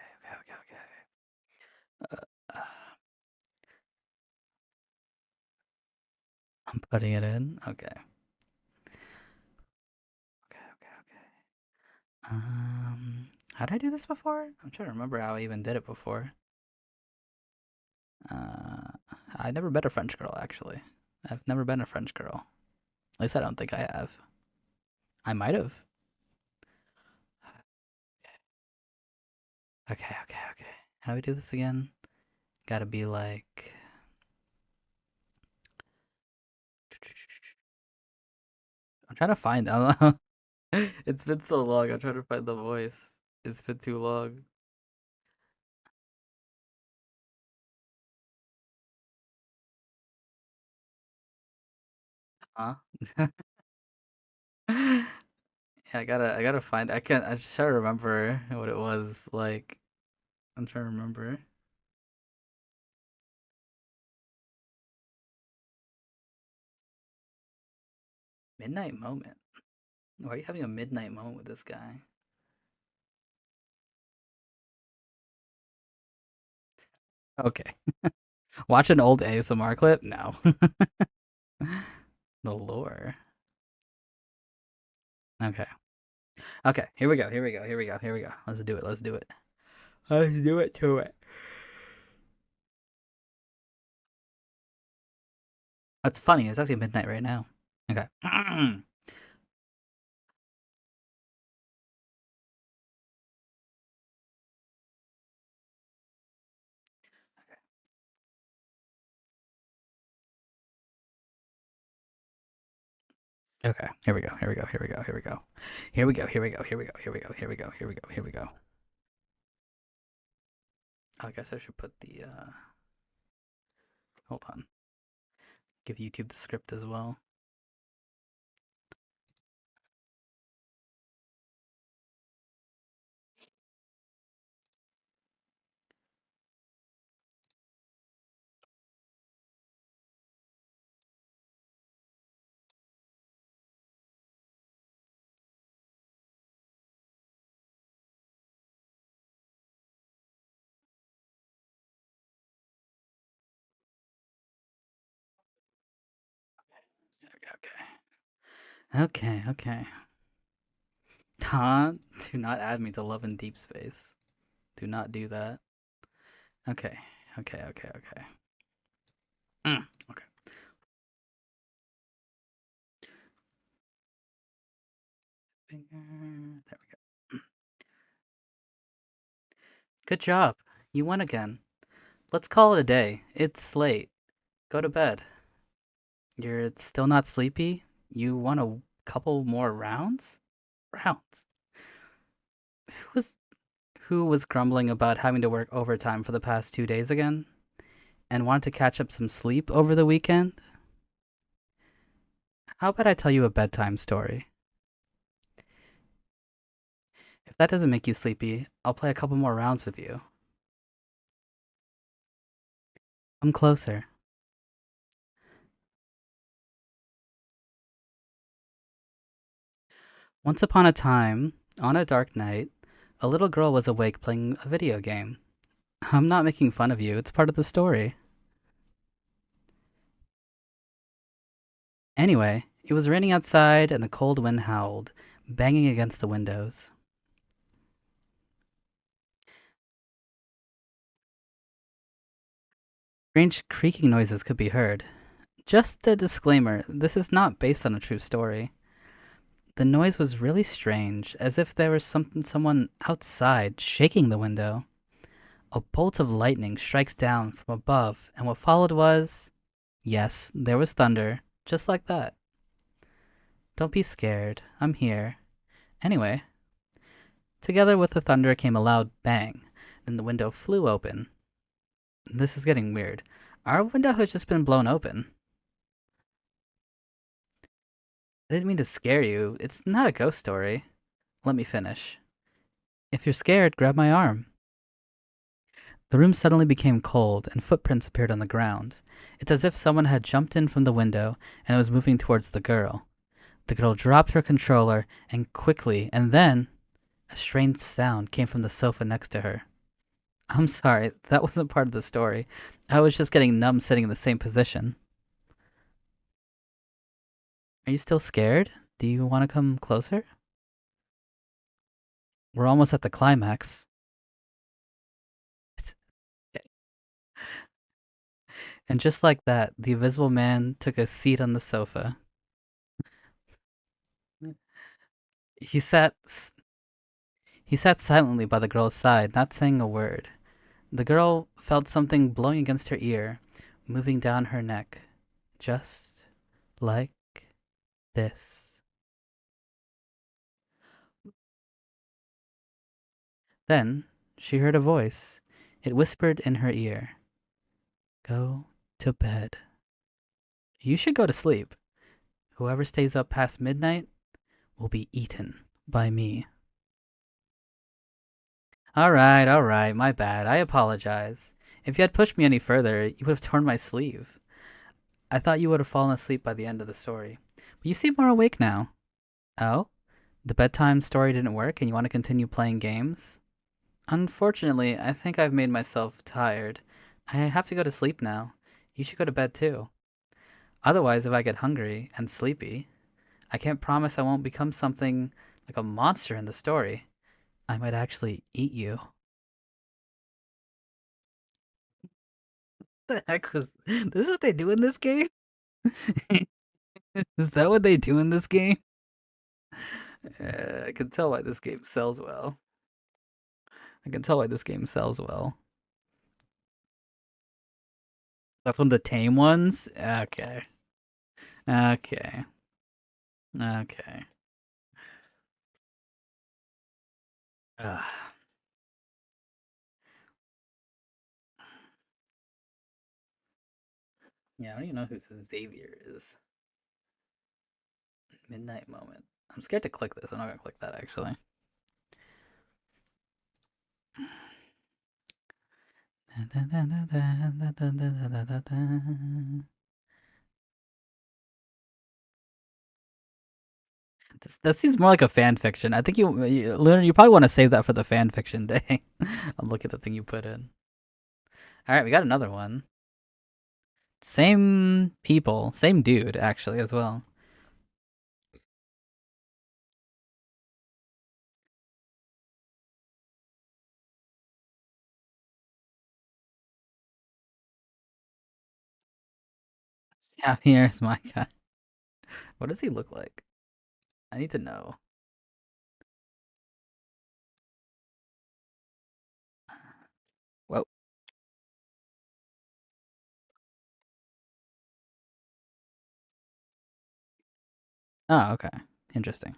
Uh, I'm putting it in. Okay. Okay. How did I do this before? I'm trying to remember how I even did it before. Uh, I never met a French girl actually. I've never been a French girl. At least I don't think I have. I might have. Okay. How do we do this again? Gotta be like. I'm trying to find. I don't know. It's been so long. I'm trying to find the voice. It's been too long. Huh? Yeah, I gotta find. I can't. I just try to remember what it was like. I'm trying to remember. Midnight moment. Why are you having a midnight moment with this guy? Okay. Watch an old ASMR clip? No. The lore. Okay. Okay. Here we go. Let's do it. Let's do it. Let's do it to it. That's funny. It's actually midnight right now. Okay. Okay. Here we go. Here we go. Oh, I guess I should put the hold on. Give YouTube the script as well. Okay. Huh? Do not add me to Love in Deep Space. Do not do that. Okay. Okay. There we Good job. You won again. Let's call it a day. It's late. Go to bed. You're still not sleepy? You want a couple more rounds? Rounds? Who's who was grumbling about having to work overtime for the past 2 days again? And wanted to catch up some sleep over the weekend? How about I tell you a bedtime story? If that doesn't make you sleepy, I'll play a couple more rounds with you. Come closer. Once upon a time, on a dark night, a little girl was awake playing a video game. I'm not making fun of you, it's part of the story. Anyway, it was raining outside and the cold wind howled, banging against the windows. Strange creaking noises could be heard. Just a disclaimer, this is not based on a true story. The noise was really strange, as if there was someone outside shaking the window. A bolt of lightning strikes down from above, and what followed was, yes, there was thunder, just like that. Don't be scared, I'm here. Anyway, together with the thunder came a loud bang, and the window flew open. This is getting weird. Our window has just been blown open. I didn't mean to scare you. It's not a ghost story. Let me finish. If you're scared, grab my arm. The room suddenly became cold, and footprints appeared on the ground. It's as if someone had jumped in from the window and was moving towards the girl. The girl dropped her controller, and quickly, and then, a strange sound came from the sofa next to her. I'm sorry, that wasn't part of the story. I was just getting numb sitting in the same position. Are you still scared? Do you want to come closer? We're almost at the climax. And just like that, the invisible man took a seat on the sofa. He sat he sat silently by the girl's side, not saying a word. The girl felt something blowing against her ear, moving down her neck, just like this. Then she heard a voice. It whispered in her ear, "Go to bed. You should go to sleep. Whoever stays up past midnight will be eaten by me." All right, my bad. I apologize. If you had pushed me any further, you would have torn my sleeve. I thought you would have fallen asleep by the end of the story. But you seem more awake now. Oh? The bedtime story didn't work and you want to continue playing games? Unfortunately, I think I've made myself tired. I have to go to sleep now. You should go to bed too. Otherwise, if I get hungry and sleepy, I can't promise I won't become something like a monster in the story. I might actually eat you. The heck was this? Is what they do in this game? Is that what they do in this game? I can tell why this game sells well. I can tell why this game sells well. That's one of the tame ones? Okay. Okay. Okay. Ugh. Yeah, I don't even know who Xavier is. Midnight Moment. I'm scared to click this. I'm not gonna click that actually. That seems more like a fan fiction. I think Leonard, you probably want to save that for the fan fiction day. I'm looking at the thing you put in. All right, we got another one. Same people, same dude actually as well. Yeah, here's my guy. What does he look like? I need to know. Oh, okay. Interesting.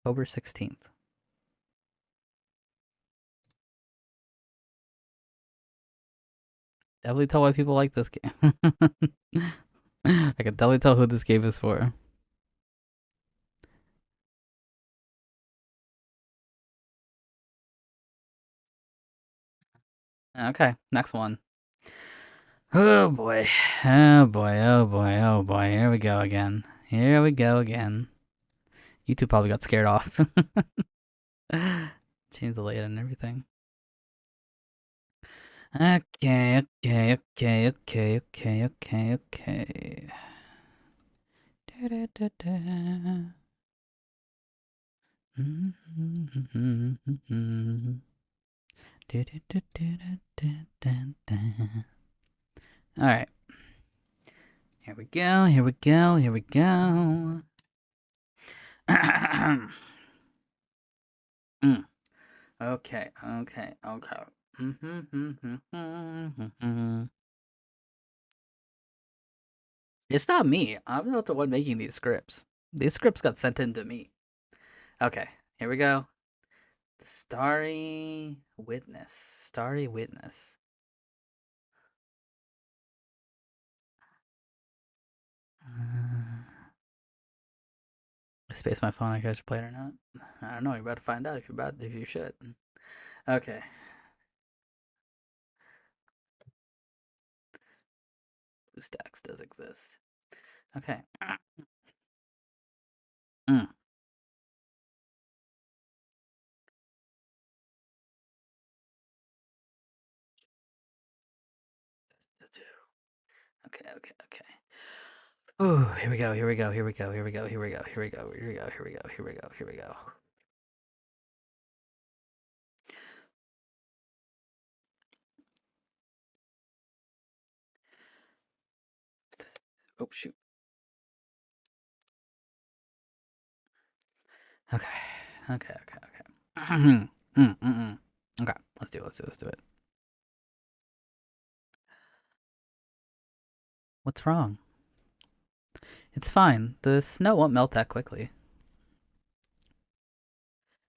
October 16th. Definitely tell why people like this game. I can definitely tell who this game is for. Okay, next one. Oh boy. Oh boy. Oh boy. Oh boy. Here we go again. Here we go again. You two probably got scared off. Change the layout and everything. Okay, okay, okay, okay, okay, okay, okay. Da, da, da, da. All right. Here we go. Here we go. Here we go. Okay. Okay. Okay. It's not me. I'm not the one making these scripts. These scripts got sent in to me. Okay. Here we go. Starry Witness. Starry Witness. I spaced my phone. I should play it or not. I don't know. You're about to find out if you should. Okay. BlueStacks does exist. Okay. Mm. Okay, okay, okay. Ooh, here we go, here we go, here we go, here we go, here we go, here we go, here we go, here we go, here we go, here we go. Oh shoot. Okay. Okay, okay, okay. Okay, let's do it, let's do it. What's wrong? It's fine. The snow won't melt that quickly.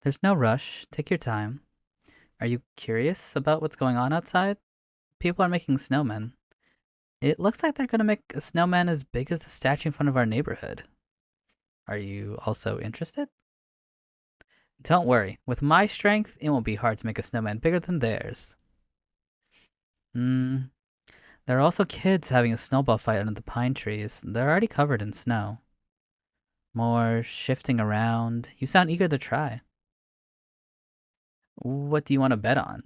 There's no rush. Take your time. Are you curious about what's going on outside? People are making snowmen. It looks like they're gonna make a snowman as big as the statue in front of our neighborhood. Are you also interested? Don't worry. With my strength, it won't be hard to make a snowman bigger than theirs. Hmm. There are also kids having a snowball fight under the pine trees. They're already covered in snow. More shifting around. You sound eager to try. What do you want to bet on?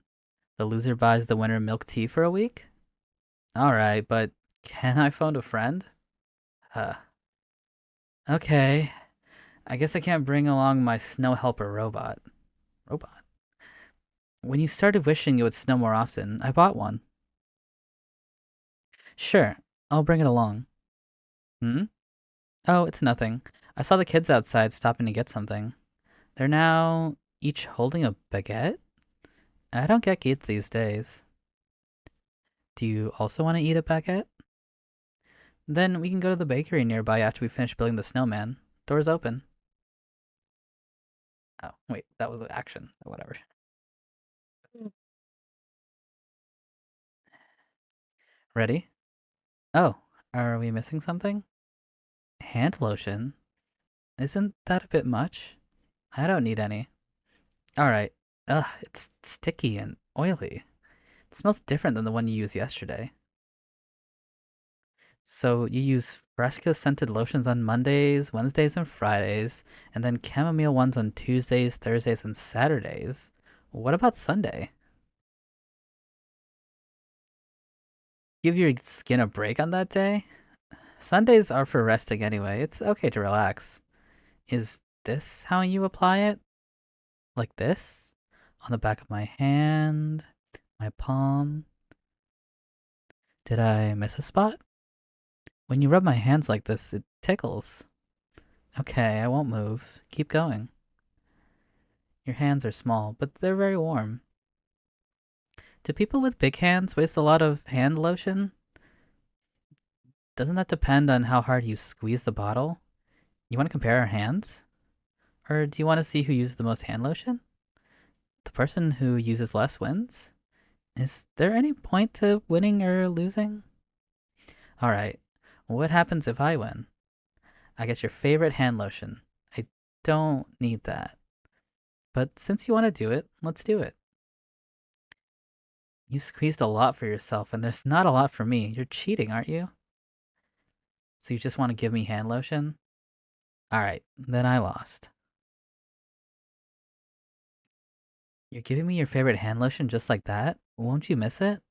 The loser buys the winner milk tea for a week? Alright, but can I phone a friend? Huh. Okay. I guess I can't bring along my snow helper robot. Robot? When you started wishing it would snow more often, I bought one. Sure, I'll bring it along. Hmm? Oh, it's nothing. I saw the kids outside stopping to get something. They're now each holding a baguette? I don't get kids these days. Do you also want to eat a baguette? Then we can go to the bakery nearby after we finish building the snowman. Door's open. Oh, wait, that was the action. Whatever. Ready? Oh, are we missing something? Hand lotion? Isn't that a bit much? I don't need any. Alright. Ugh, it's sticky and oily. It smells different than the one you used yesterday. So you use Fresca scented lotions on Mondays, Wednesdays, and Fridays, and then chamomile ones on Tuesdays, Thursdays, and Saturdays. What about Sunday? Give your skin a break on that day? Sundays are for resting anyway. It's okay to relax. Is this how you apply it? Like this? On the back of my hand? My palm? Did I miss a spot? When you rub my hands like this, it tickles. Okay, I won't move. Keep going. Your hands are small, but they're very warm. Do people with big hands waste a lot of hand lotion? doesn't that depend on how hard you squeeze the bottle? You want to compare our hands? Or do you want to see who uses the most hand lotion? The person who uses less wins? Is there any point to winning or losing? Alright, what happens if I win? I get your favorite hand lotion. I don't need that. But since you want to do it, let's do it. You squeezed a lot for yourself, and there's not a lot for me. You're cheating, aren't you? So you just want to give me hand lotion? Alright, then I lost. You're giving me your favorite hand lotion just like that? Won't you miss it?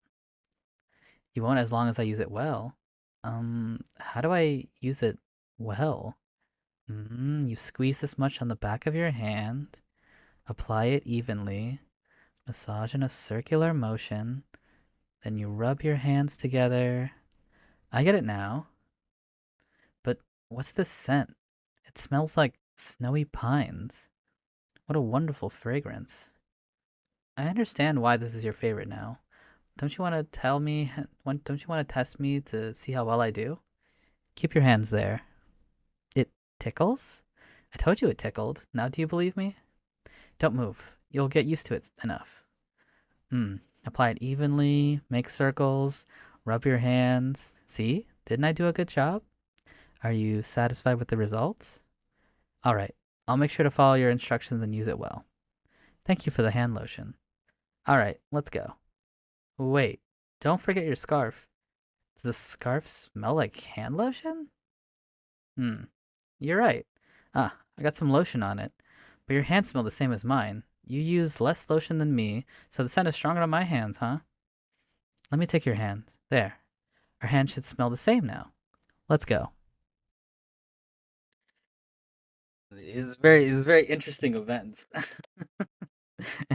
You won't as long as I use it well. How do I use it well? You squeeze this much on the back of your hand, apply it evenly, massage in a circular motion, then you rub your hands together. I get it now. But what's this scent? It smells like snowy pines. What a wonderful fragrance. I understand why this is your favorite now. Don't you want to tell me? Don't you want to test me to see how well I do? Keep your hands there. It tickles? I told you it tickled. Now do you believe me? Don't move. You'll get used to it enough. Apply it evenly, make circles, rub your hands. See? Didn't I do a good job? Are you satisfied with the results? Alright, I'll make sure to follow your instructions and use it well. Thank you for the hand lotion. Alright, let's go. Wait, don't forget your scarf. Does the scarf smell like hand lotion? You're right. Ah, I got some lotion on it. But your hands smell the same as mine. You use less lotion than me, so the scent is stronger on my hands, huh? Let me take your hand. There. Our hands should smell the same now. Let's go. It's very interesting events.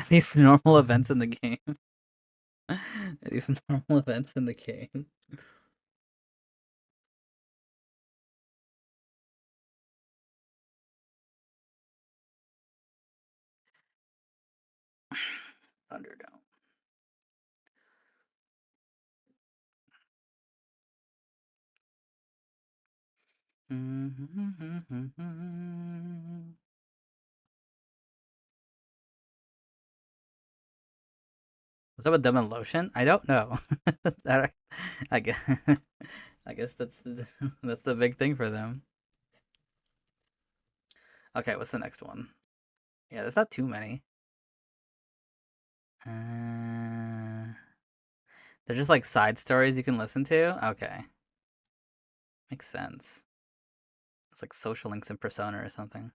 These normal events in the game. These normal events in the game. Thunderdome. What's up with them and lotion? I don't know. I guess, I guess that's that's the big thing for them. Okay, what's the next one? Yeah, there's not too many. They're just like side stories you can listen to. Okay, makes sense. It's like social links in Persona or something.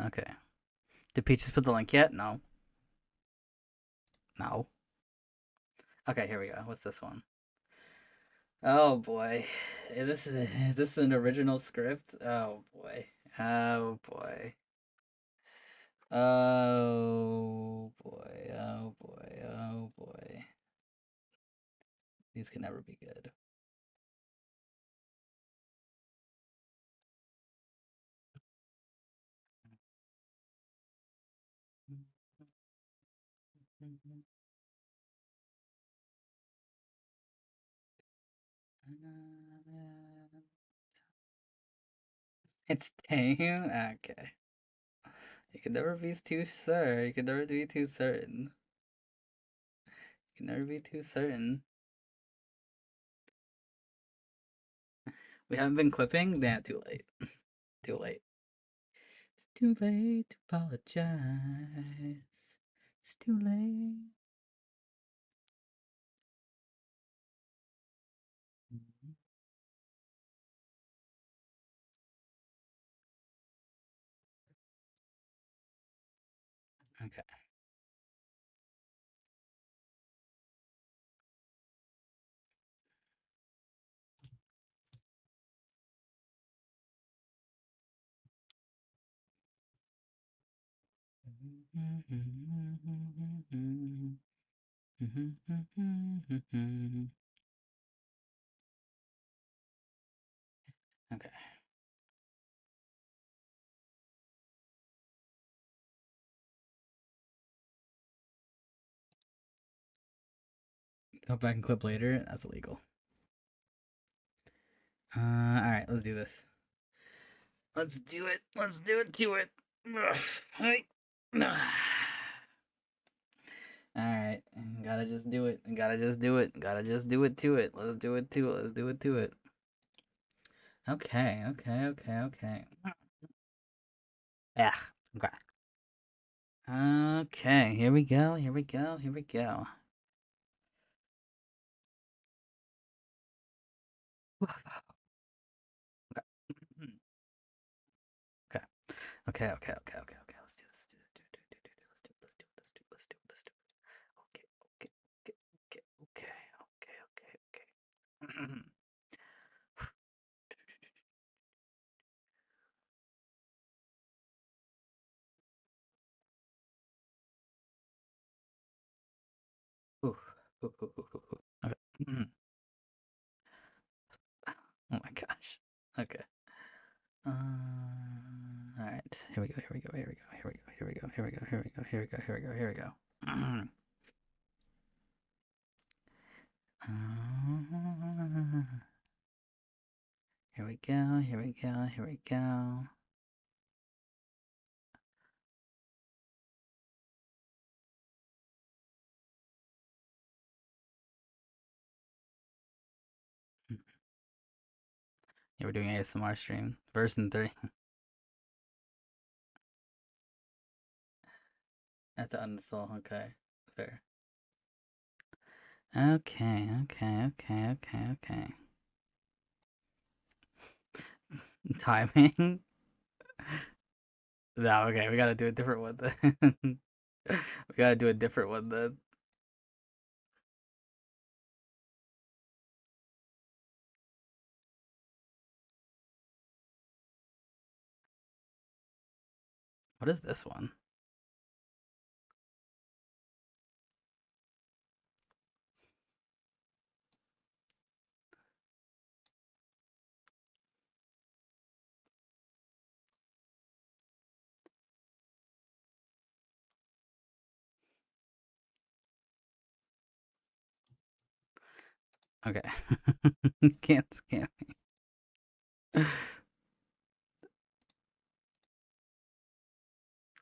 Okay. Did Peaches put the link yet? No. No. Okay, here we go. What's this one? Oh boy. Is this an original script? Oh boy. Oh boy. Oh boy. Oh boy. Oh boy. These can never be good. It's tame? Okay. You can never be too sure. You can never be too certain. You can never be too certain. We haven't been clipping? Nah, too late. Too late. It's too late to apologize. It's too late. Okay. Okay. Go back and clip later. That's illegal. All right, let's do this. Let's do it. Let's do it to it. Hey. All right, gotta just do it. Gotta just do it. Gotta just do it to it. Let's do it to it. Let's do it to it. Okay, okay, okay, okay. Yeah. Okay. Okay, here we go. Here we go. Here we go. Okay. Okay, okay, okay, okay, okay. Let's do this. Let's do it. Let's do it. Let's do it. Let's do it. Let's do it. Let's do it. Okay, okay, okay, okay, okay, okay, okay, okay. Ooh, ooh, ooh, ooh, ooh, ooh. Okay. Oh my gosh. Okay. All right. Here we go. Here we go. Here we go. Here we go. Here we go. Here we go. Here we go. Here we go. Here we go. Here we go. Here we go. Here we go. Here we go. Yeah, we're doing ASMR stream. Version 3. At the uninstall. Okay. Fair. Okay. Okay. Okay. Okay. Okay. Timing. No. Okay. We gotta do a different one then. We gotta do a different one then. What is this one? Okay. Can't scam me.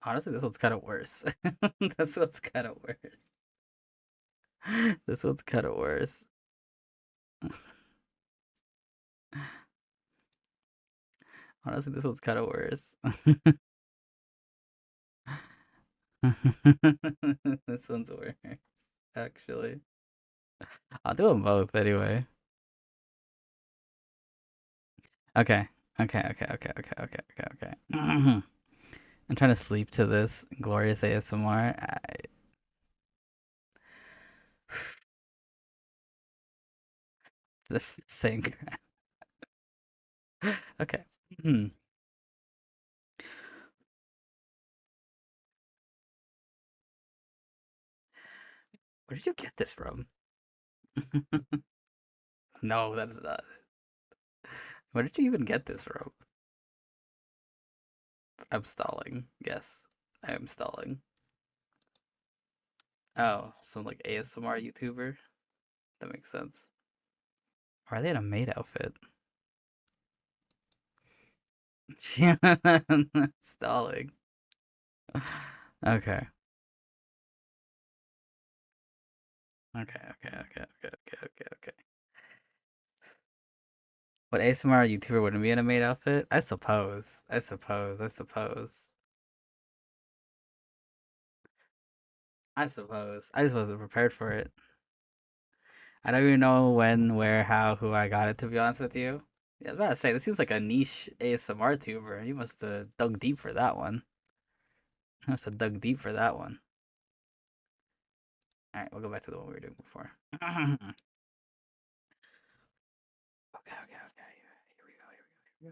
Honestly, this one's kind of worse. This one's kind of worse. This one's kind of worse. Honestly, this one's kind of worse. This one's worse, actually. I'll do them both anyway. Okay. Okay, okay, okay, okay, okay, okay, okay. I'm trying to sleep to this glorious ASMR. This same crap. Okay. Where did you get this from? No, that's not. Where did you even get this from? I'm stalling. Yes, I am stalling. Oh, some like ASMR YouTuber. That makes sense. Or are they in a maid outfit? Stalling. Okay. Okay, okay, okay, okay, okay, okay, okay. What ASMR YouTuber wouldn't be in a maid outfit? I suppose. I suppose. I suppose. I suppose. I just wasn't prepared for it. I don't even know when, where, how, who I got it, to be honest with you. Yeah, I was about to say, this seems like a niche ASMR tuber. You must have dug deep for that one. You must have dug deep for that one. Alright, we'll go back to the one we were doing before. Okay, okay, okay. Here we go, here we go, here we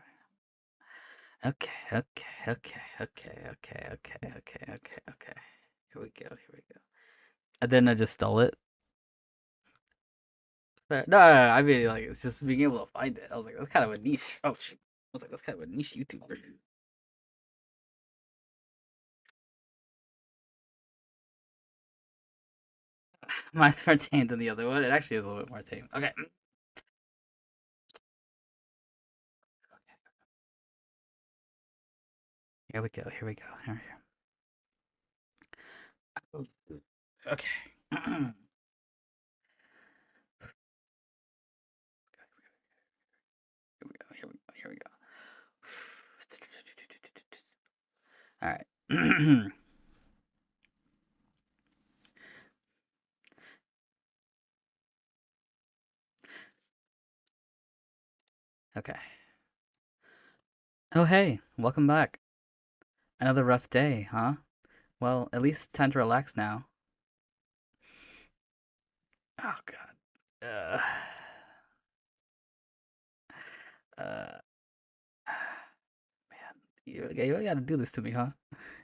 go. Okay, okay, okay, okay, okay, okay, okay, okay, okay. Here we go. Here we go. And then I just stole it. No. I mean, like, it's just being able to find it. I was like, that's kind of a niche. Oh, shit. I was like, that's kind of a niche YouTuber. Mine's more tame than the other one. It actually is a little bit more tame. Okay. Here we go. Here we go. Here. Okay. Here we go. Here we go. Here we go. All right. Okay. Oh, hey. Welcome back. Another rough day, huh? Well, at least it's time to relax now. Oh, God. Uh, man. You really had to do this to me, huh?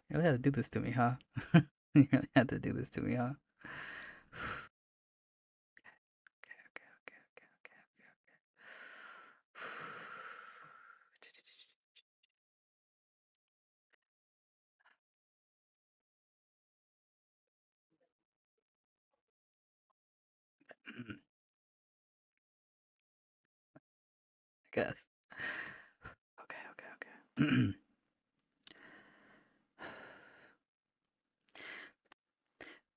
You really had to do this to me, huh? You really had to do this to me, huh? Okay, okay, okay, okay, okay, okay. I guess. Okay, okay, okay.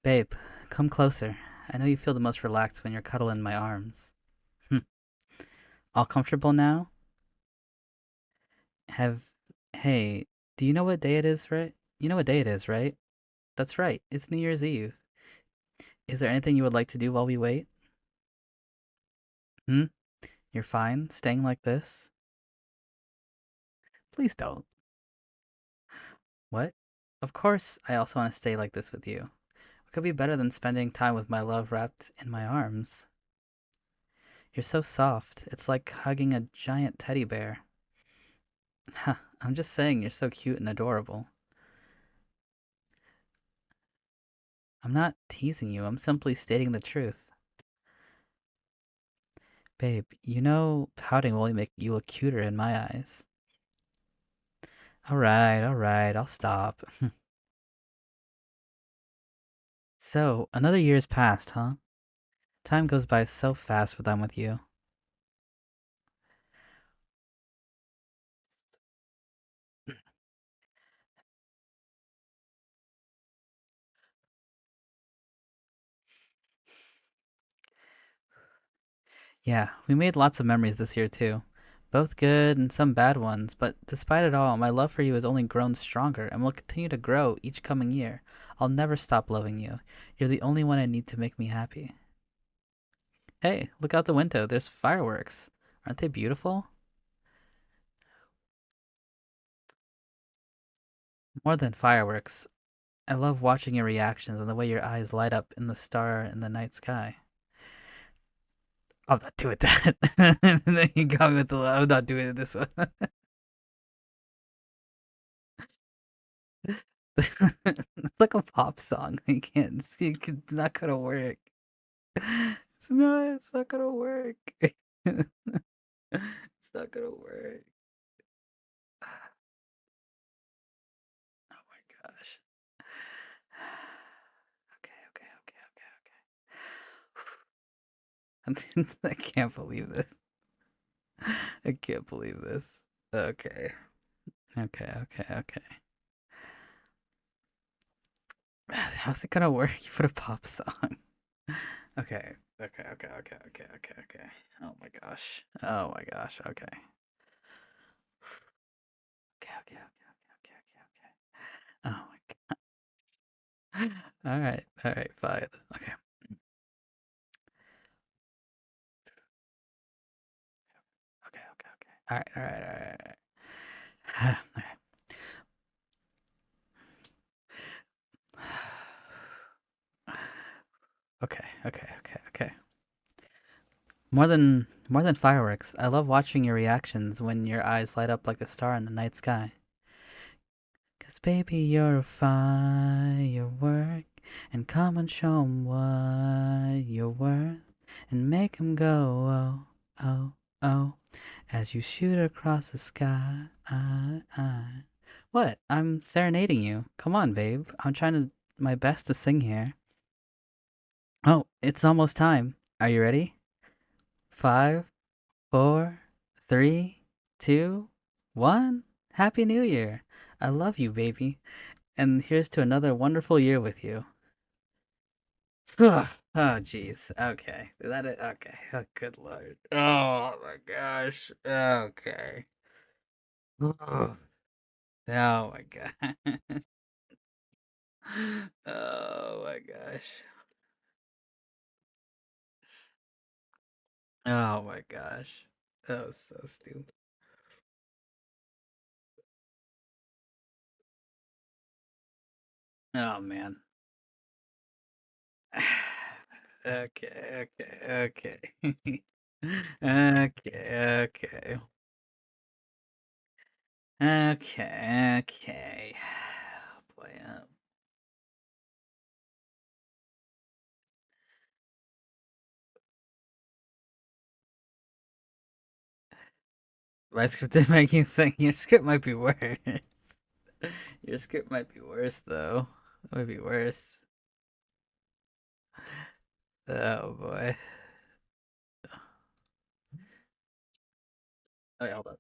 Babe, come closer. I know you feel the most relaxed when you're cuddled in my arms. All comfortable now? Have. Hey, do you know what day it is, right? You know what day it is, right? That's right, it's New Year's Eve. Is there anything you would like to do while we wait? Hmm? You're fine staying like this? Please don't. What? Of course, I also want to stay like this with you. What could be better than spending time with my love wrapped in my arms? You're so soft. It's like hugging a giant teddy bear. Ha, I'm just saying you're so cute and adorable. I'm not teasing you, I'm simply stating the truth. Babe, you know pouting will only make you look cuter in my eyes. Alright, I'll stop. So, another year's passed, huh? Time goes by so fast when I'm with you. Yeah, we made lots of memories this year too. Both good and some bad ones, but despite it all, my love for you has only grown stronger and will continue to grow each coming year. I'll never stop loving you. You're the only one I need to make me happy. Hey, look out the window. There's fireworks. Aren't they beautiful? More than fireworks, I love watching your reactions and the way your eyes light up in the star in the night sky. I'm not doing that. And then you got me with the. I'm not doing it this one. It's like a pop song. I can't. It's not gonna work. It's not gonna work. It's not gonna work. Oh my gosh. Okay. I can't believe this. I can't believe this. Okay. Okay. How's it gonna work? You put a pop song. Okay. Oh my gosh. Oh my gosh. Okay. Okay. Oh my god. All right, fine. Okay. Okay. All right. All right. Okay. More than fireworks, I love watching your reactions when your eyes light up like a star in the night sky. 'Cause baby, you're a firework and come and show 'em what you're worth and make 'em go, oh, oh, oh, as you shoot across the sky. What? I'm serenading you. Come on, babe. I'm trying to my best to sing here. Oh, it's almost time. Are you ready? 5, 4, 3, 2, 1. Happy New Year. I love you, baby. And here's to another wonderful year with you. Ugh. Oh, jeez. Okay. Is that it? Okay. Oh, good lord. Oh, my gosh. Okay. Ugh. Oh, my god. Oh, my gosh. Oh, my gosh. That was so stupid. Oh, man. Okay, okay, okay. Okay, okay. Okay, okay. Boy, my script didn't make you sing. Your script might be worse. Your script might be worse, though. It might be worse. Oh, boy. Okay, hold on.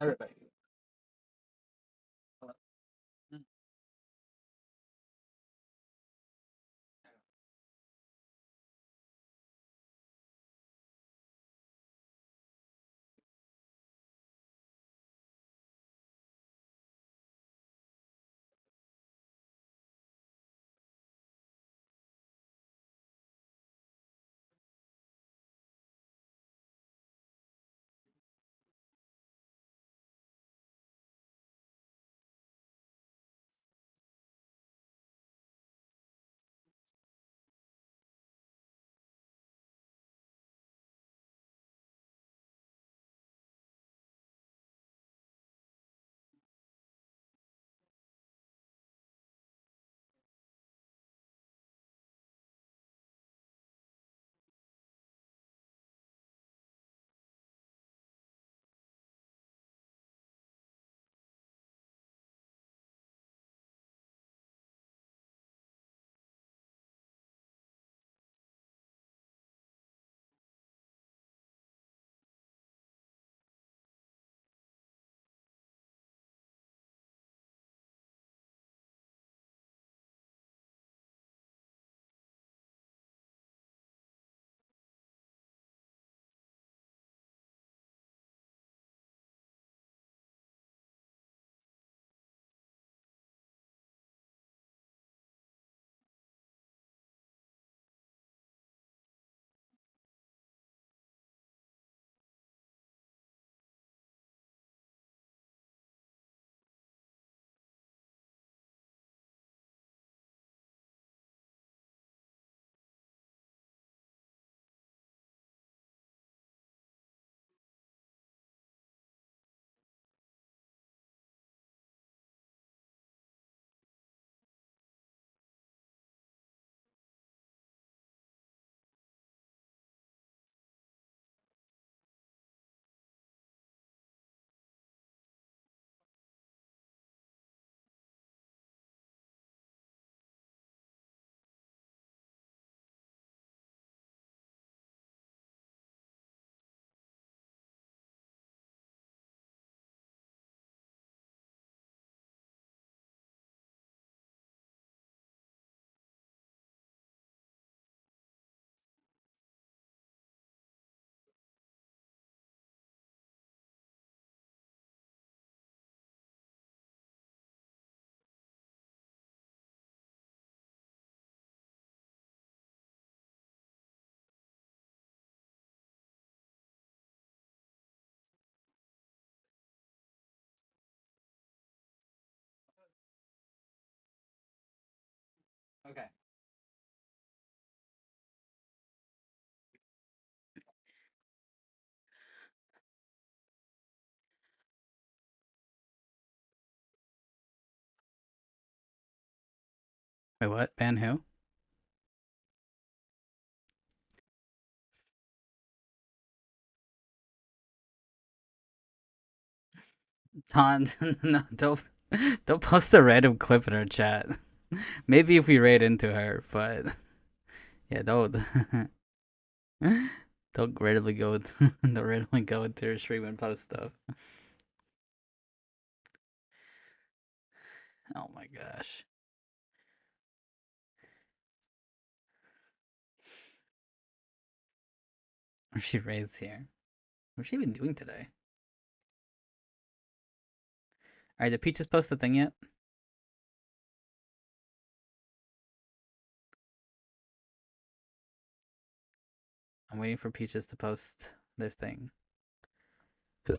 Everybody. Hold on. Okay. Wait, what? Ban who? Taunt. No, don't post a random clip in her chat. Maybe if we raid into her, but yeah, don't don't randomly go don't randomly go into her stream and post stuff. Oh my gosh. Or she raids here. What's she even doing today? Alright, did Peaches post the thing yet? I'm waiting for Peaches to post their thing. I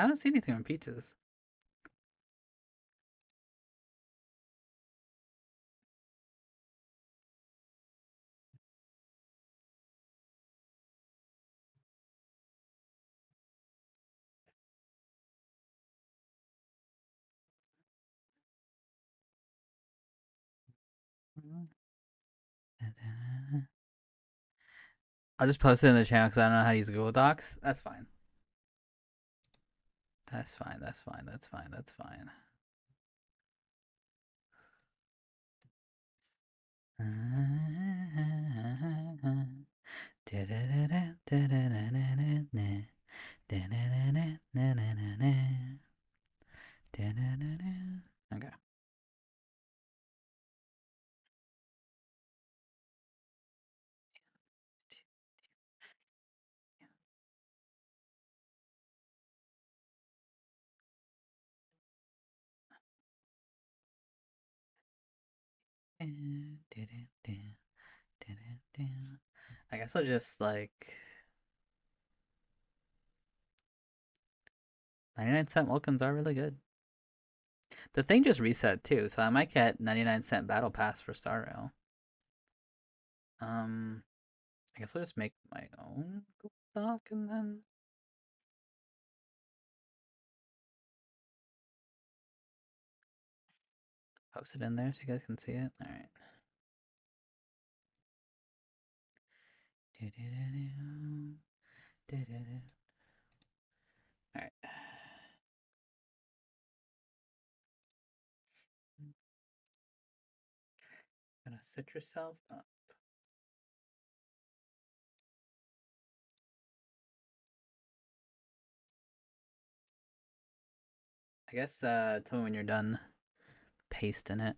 don't see anything on Peaches. I'll just post it in the channel because I don't know how to use Google Docs. That's fine. That's fine. That's fine. That's fine. That's fine. Okay. I guess I'll just like 99-cent Vulcans are really good. The thing just reset too, so I might get 99-cent battle pass for Star Rail. I guess I'll just make my own Google Doc and then post it in there so you guys can see it. All right. All right. Gonna sit yourself up. I guess tell me when you're done pasting it.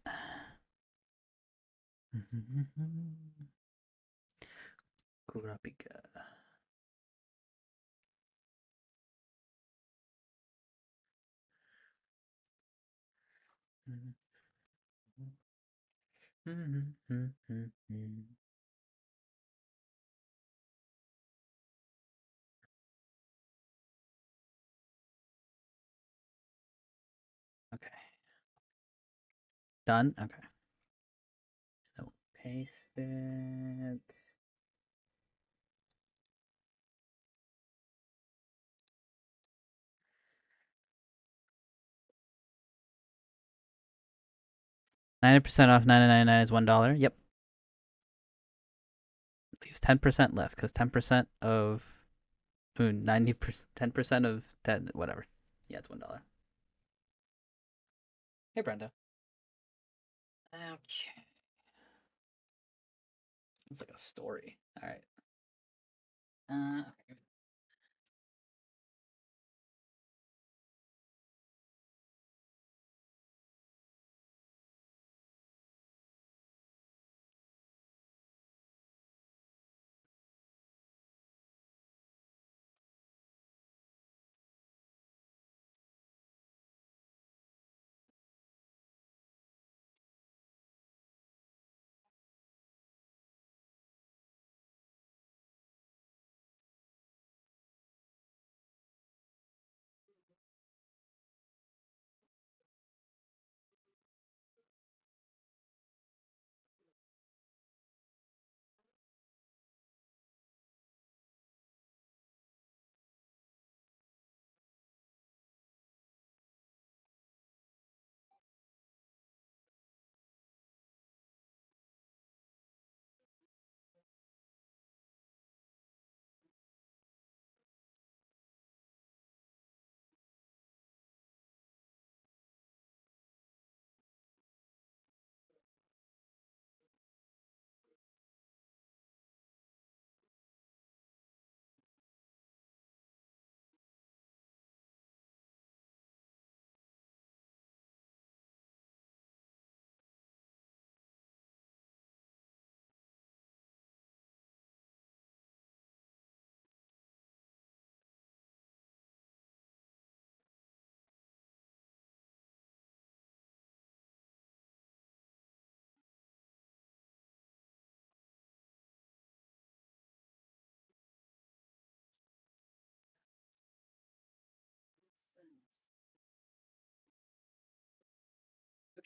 Kurapika. Okay. Done? Okay. So paste it. $90% off 9.99 is $1. Yep. Leaves 10% left because 10% of 90%, 10% of 10, whatever. Yeah, it's $1. Hey, Brenda. Okay. It's like a story. All right. Okay.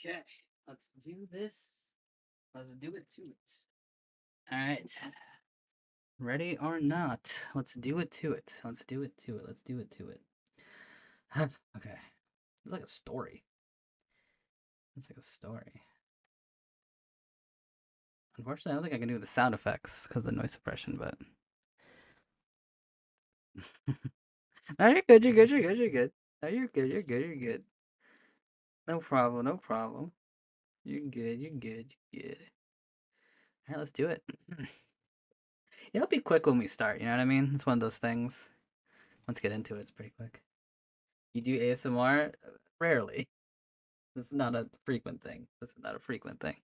Okay, let's do this. Let's do it to it. All right. Ready or not, let's do it to it. Let's do it to it. Let's do it to it. Okay. It's like a story. It's like a story. Unfortunately, I don't think I can do the sound effects because of the noise suppression, but. No, you're good, you're good, you're good, you're good. No, you're good, you're good, you're good. No problem, no problem. You're good, you're good, you're good. Alright, let's do it. It'll be quick when we start, you know what I mean? It's one of those things. Once you get into it, it's pretty quick. You do ASMR? Rarely. This is not a frequent thing. This is not a frequent thing.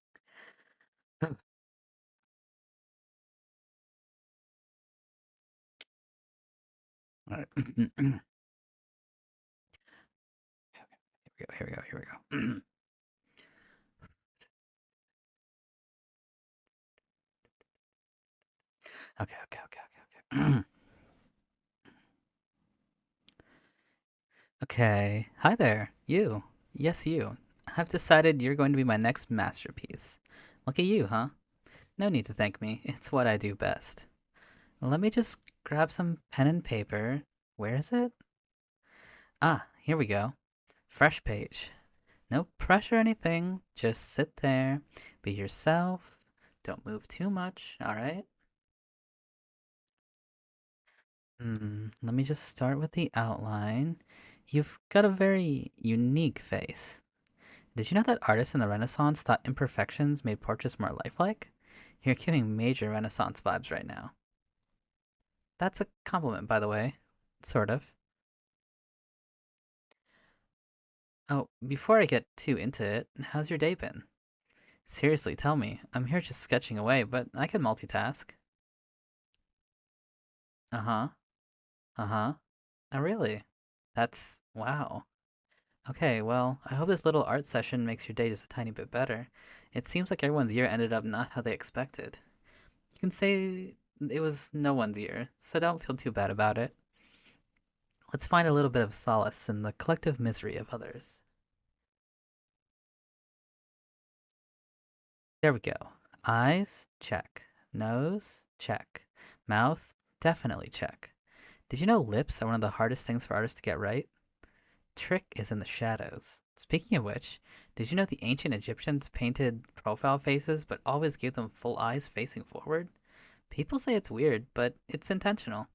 Alright. Here we go, here we go. Okay, okay, okay, okay, okay. Okay. Hi there. You. Yes, you. I've decided you're going to be my next masterpiece. Look at you, huh? No need to thank me. It's what I do best. Let me just grab some pen and paper. Where is it? Ah, here we go. Fresh page. No pressure or anything. Just sit there. Be yourself. Don't move too much, alright? Let me just start with the outline. You've got a very unique face. Did you know that artists in the Renaissance thought imperfections made portraits more lifelike? You're giving major Renaissance vibes right now. That's a compliment, by the way. Sort of. Oh, before I get too into it, how's your day been? Seriously, tell me. I'm here just sketching away, but I can multitask. Uh huh. Uh huh. Oh, really? That's wow. Okay, well, I hope this little art session makes your day just a tiny bit better. It seems like everyone's year ended up not how they expected. You can say it was no one's year, so don't feel too bad about it. Let's find a little bit of solace in the collective misery of others. There we go. Eyes, check. Nose, check. Mouth, definitely check. Did you know lips are one of the hardest things for artists to get right? Trick is in the shadows. Speaking of which, did you know the ancient Egyptians painted profile faces but always gave them full eyes facing forward? People say it's weird, but it's intentional.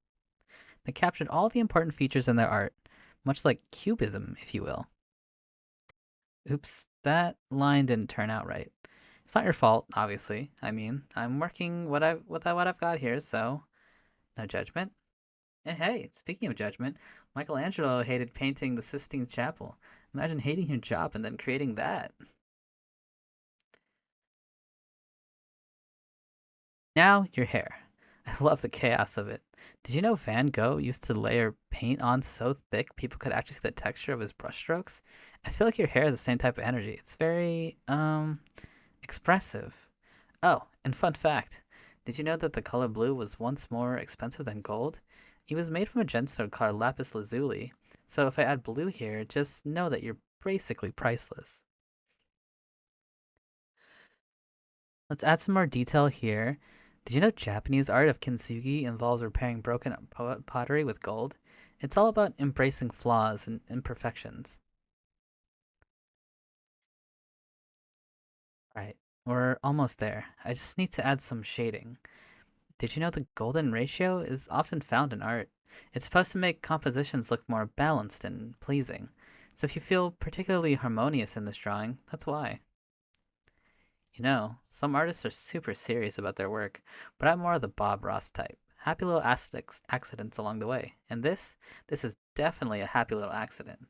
They captured all the important features in their art, much like cubism, if you will. Oops, that line didn't turn out right. It's not your fault, obviously. I mean, I'm working what I've got here, so no judgment. And hey, speaking of judgment, Michelangelo hated painting the Sistine Chapel. Imagine hating your job and then creating that. Now, your hair. I love the chaos of it. Did you know Van Gogh used to layer paint on so thick people could actually see the texture of his brushstrokes? I feel like your hair has the same type of energy. It's very, expressive. Oh, and fun fact. Did you know that the color blue was once more expensive than gold? It was made from a gemstone called lapis lazuli. So if I add blue here, just know that you're basically priceless. Let's add some more detail here. Did you know Japanese art of kintsugi involves repairing broken pottery with gold? It's all about embracing flaws and imperfections. Right, we're almost there. I just need to add some shading. Did you know the golden ratio is often found in art? It's supposed to make compositions look more balanced and pleasing. So if you feel particularly harmonious in this drawing, that's why. You know, some artists are super serious about their work, but I'm more of the Bob Ross type. Happy little accidents along the way. And this is definitely a happy little accident.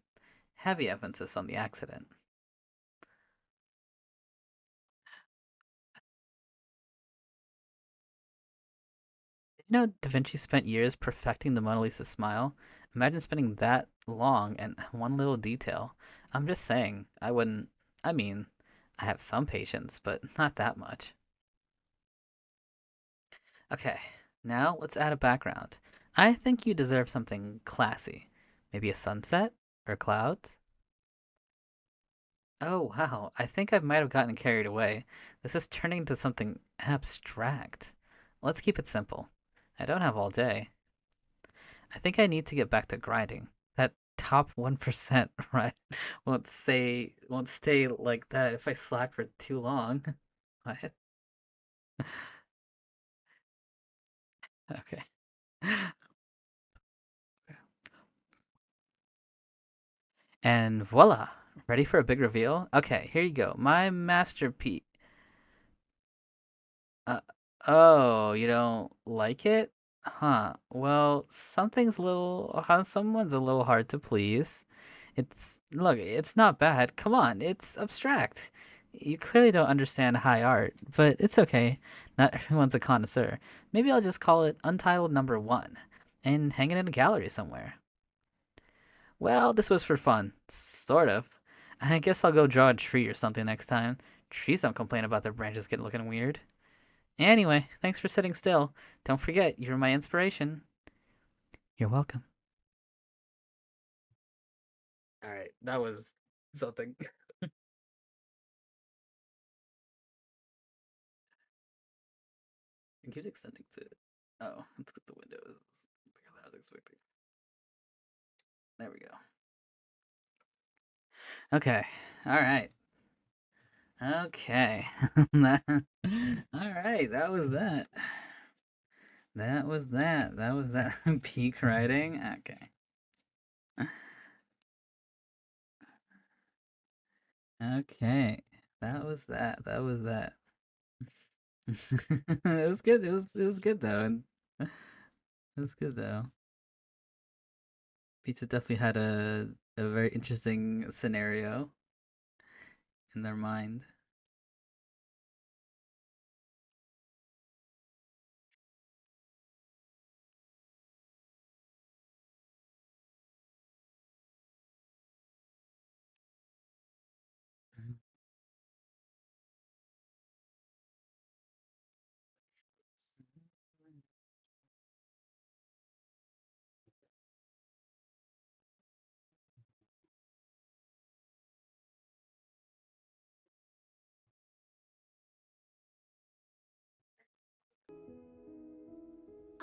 Heavy emphasis on the accident. You know, Da Vinci spent years perfecting the Mona Lisa smile. Imagine spending that long and one little detail. I'm just saying, I wouldn't. I mean, I have some patience, but not that much. Okay, now let's add a background. I think you deserve something classy. Maybe a sunset? Or clouds? Oh, wow. I think I might have gotten carried away. This is turning into something abstract. Let's keep it simple. I don't have all day. I think I need to get back to grinding. That top 1%, right? Won't stay like that if I slack for too long. What? Okay. And voila! Ready for a big reveal? Okay, here you go. My masterpiece. Uh, oh, you don't like it? Huh. Well, someone's a little hard to please. Look, it's not bad. Come on, it's abstract. You clearly don't understand high art, but it's okay. Not everyone's a connoisseur. Maybe I'll just call it Untitled Number One and hang it in a gallery somewhere. Well, this was for fun. Sort of. I guess I'll go draw a tree or something next time. Trees don't complain about their branches getting looking weird. Anyway, thanks for sitting still. Don't forget, you're my inspiration. You're welcome. All right, that was something. It keeps extending to. Oh, it's because the window is bigger than I was expecting. There we go. Okay. All right. Okay. All right. That was that. That was that. That was that. Peak writing. Okay. Okay. That was that. That was that. It was good. It was good though. It was good though. Peaches definitely had a very interesting scenario in their mind.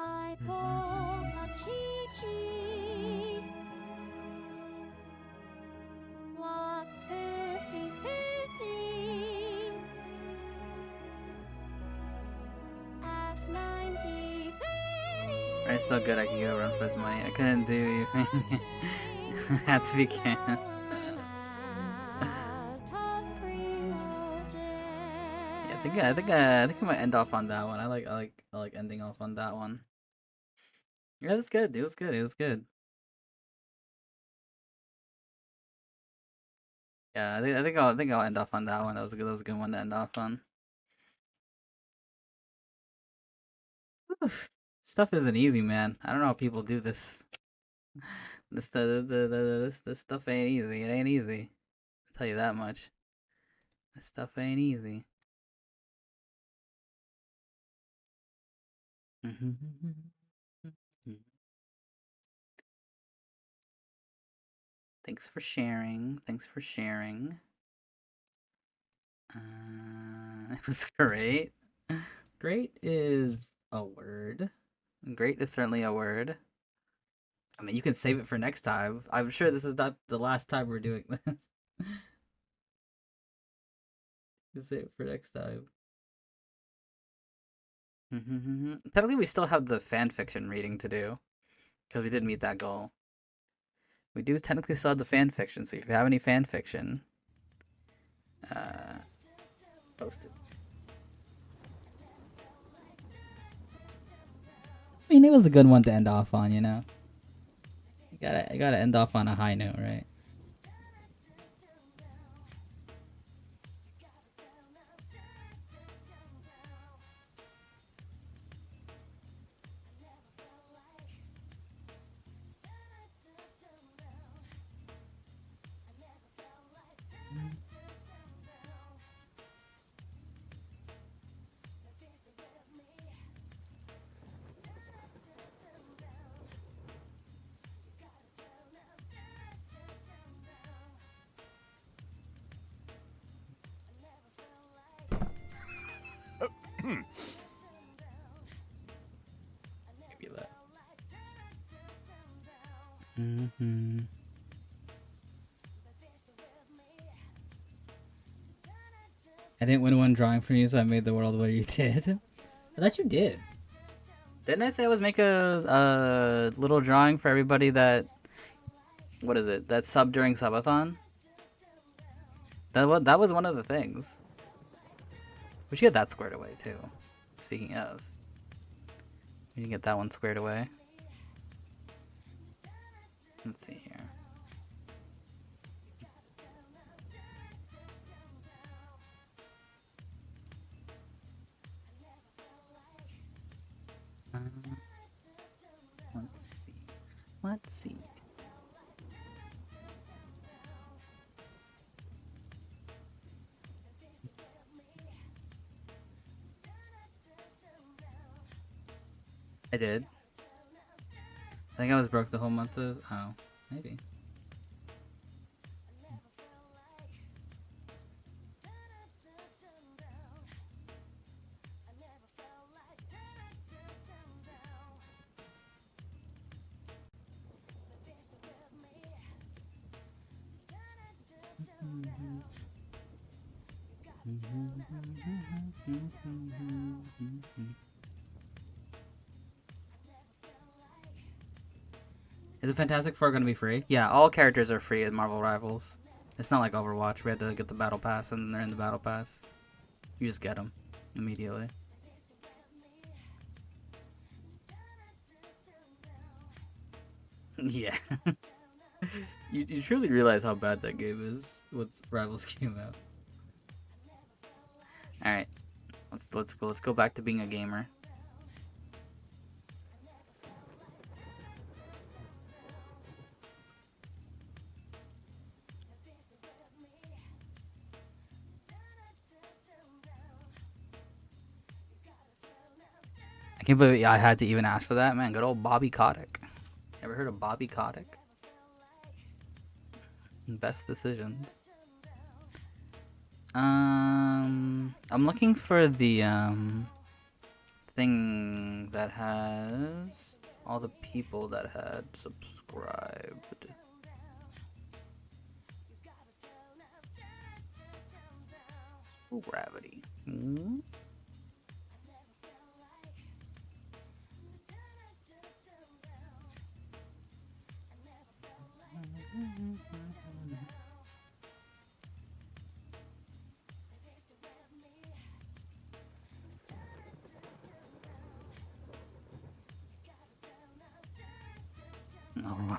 I pulled a Chi-Chi, lost 50-50 at 90 pennies. It's so good I could go run for his money. I couldn't do anything. Had to be canned. Yeah, I think I might end off on that one. I like ending off on that one. Yeah, it was good. It was good. It was good. Yeah, I think I'll end off on that one. That was a good one to end off on. Oof. Stuff isn't easy, man. I don't know how people do this. This stuff ain't easy. It ain't easy. I'll tell you that much. This stuff ain't easy. Thanks for sharing. Thanks for sharing. It was great. Great is a word. Great is certainly a word. I mean, you can save it for next time. I'm sure this is not the last time we're doing this. You can save it for next time. Technically, we still have the fan fiction reading to do because we did meet that goal. We do technically still have the fan fiction, so if you have any fan fiction, uh, post it. I mean, it was a good one to end off on, you know. You gotta end off on a high note, right? Give you that. Mm-hmm. I didn't win one drawing from you, so I made the world what you did. I thought you did. Didn't I say I was make a little drawing for everybody that, what is it, that sub during Subathon? That was one of the things. We should get that squared away too. Speaking of, we can get that one squared away. Let's see here. Let's see. Let's see. I did. I think I was broke the whole month of. Oh, maybe. Is the Fantastic Four going to be free? Yeah, all characters are free at Marvel Rivals. It's not like Overwatch. We had to get the Battle Pass, and they're in the Battle Pass. You just get them immediately. Yeah. you truly realize how bad that game is once Rivals came out. All right, let's go back to being a gamer. I can't believe I had to even ask for that, man. Good old Bobby Kotick. Ever heard of Bobby Kotick? Best decisions. I'm looking for the thing that has all the people that had subscribed. Ooh, gravity. Mm-hmm.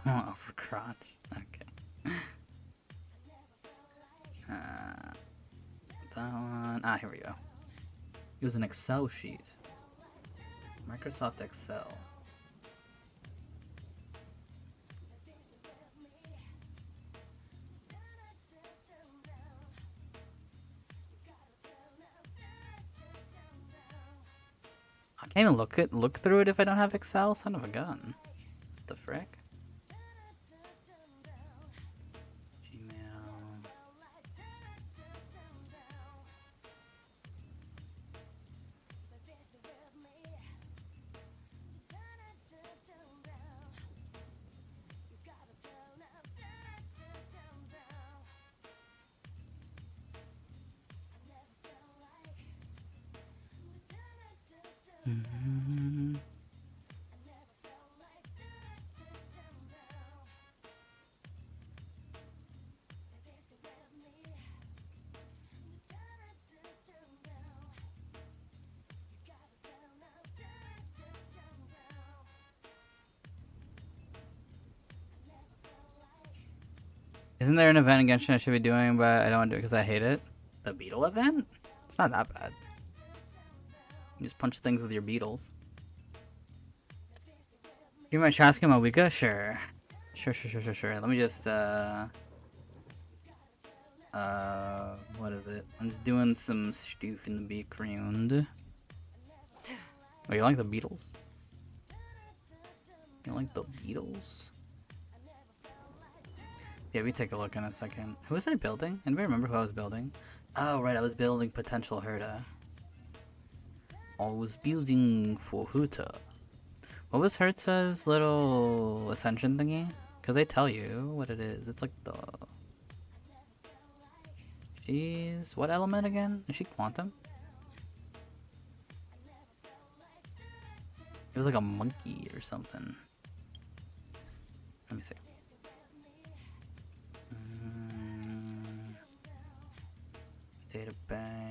Oh, for crotch. Okay. That one. Ah, here we go. It was an Excel sheet. Microsoft Excel. I can't even look through it if I don't have Excel. Son of a gun. What the frick? Gmail. Mm-hmm. Isn't there an event against I should be doing, but I don't want to do it because I hate it? The beetle event? It's not that bad. You just punch things with your beetles. Give me my Chaska Mawika? Sure. Sure. Let me just, what is it? I'm just doing some stuff in the background. Oh, you like the Beatles? You like the Beatles? Yeah, we take a look in a second. Who was I building? Anybody remember who I was building? Oh, right, I was building Potential Herda. I was building for Huta. What was Hertza's little ascension thingy? Because they tell you what it is. It's like the... She's... what element again? Is she quantum? It was like a monkey or something. Let me see. Data bank.